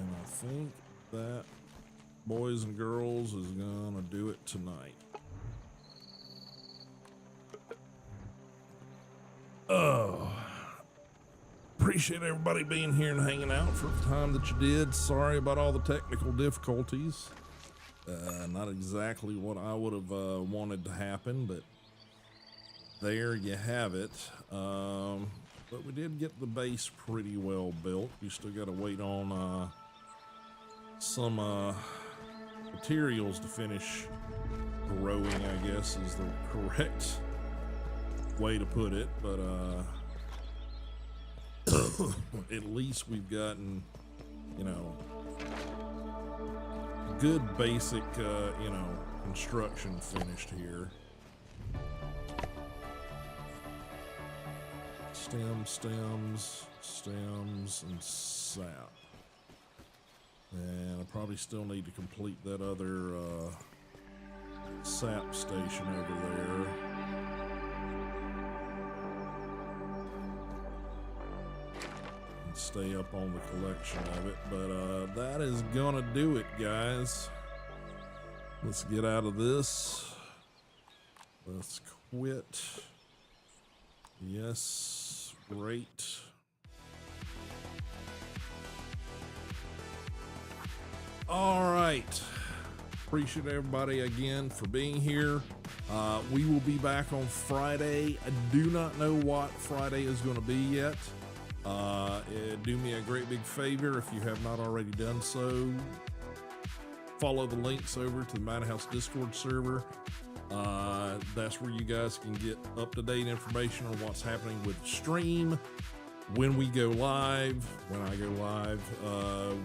I think that, boys and girls, is gonna do it tonight. Oh, appreciate everybody being here and hanging out for the time that you did. Sorry about all the technical difficulties. Not exactly what I would have wanted to happen, but there you have it. But we did get the base pretty well built. We still got to wait on some materials to finish growing, I guess is the correct way to put it. But at least we've gotten, you know, good basic, you know, construction finished here. Stems, and sap. And I probably still need to complete that other sap station over there. And stay up on the collection of it. But that is gonna do it, guys. Let's get out of this. Let's quit. Yes, great. All right. Appreciate everybody again for being here. We will be back on Friday. I do not know what Friday is going to be yet. Do me a great big favor if you have not already done so. Follow the links over to the Madhouse Discord server. That's where you guys can get up-to-date information on what's happening with the stream, when we go live, when I go live,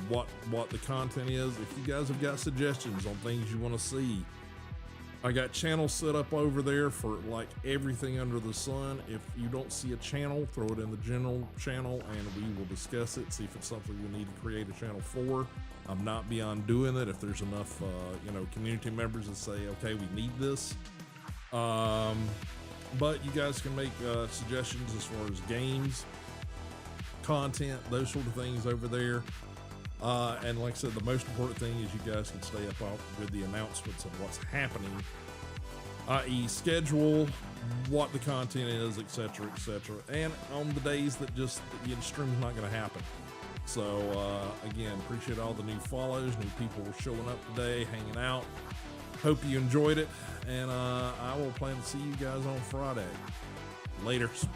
what the content is. If you guys have got suggestions on things you want to see, I got channels set up over there for like everything under the sun. If you don't see a channel, throw it in the general channel and we will discuss it, see if it's something we need to create a channel for. I'm not beyond doing it if there's enough community members that say, okay, we need this. But you guys can make suggestions as far as games, content, those sort of things over there. And like I said, the most important thing is you guys can stay up with the announcements of what's happening, i.e. schedule, what the content is, etc., etc. And on the days that just the stream's not going to happen. So again, appreciate all the new follows, new people showing up today, hanging out. Hope you enjoyed it, and I will plan to see you guys on Friday. Laters.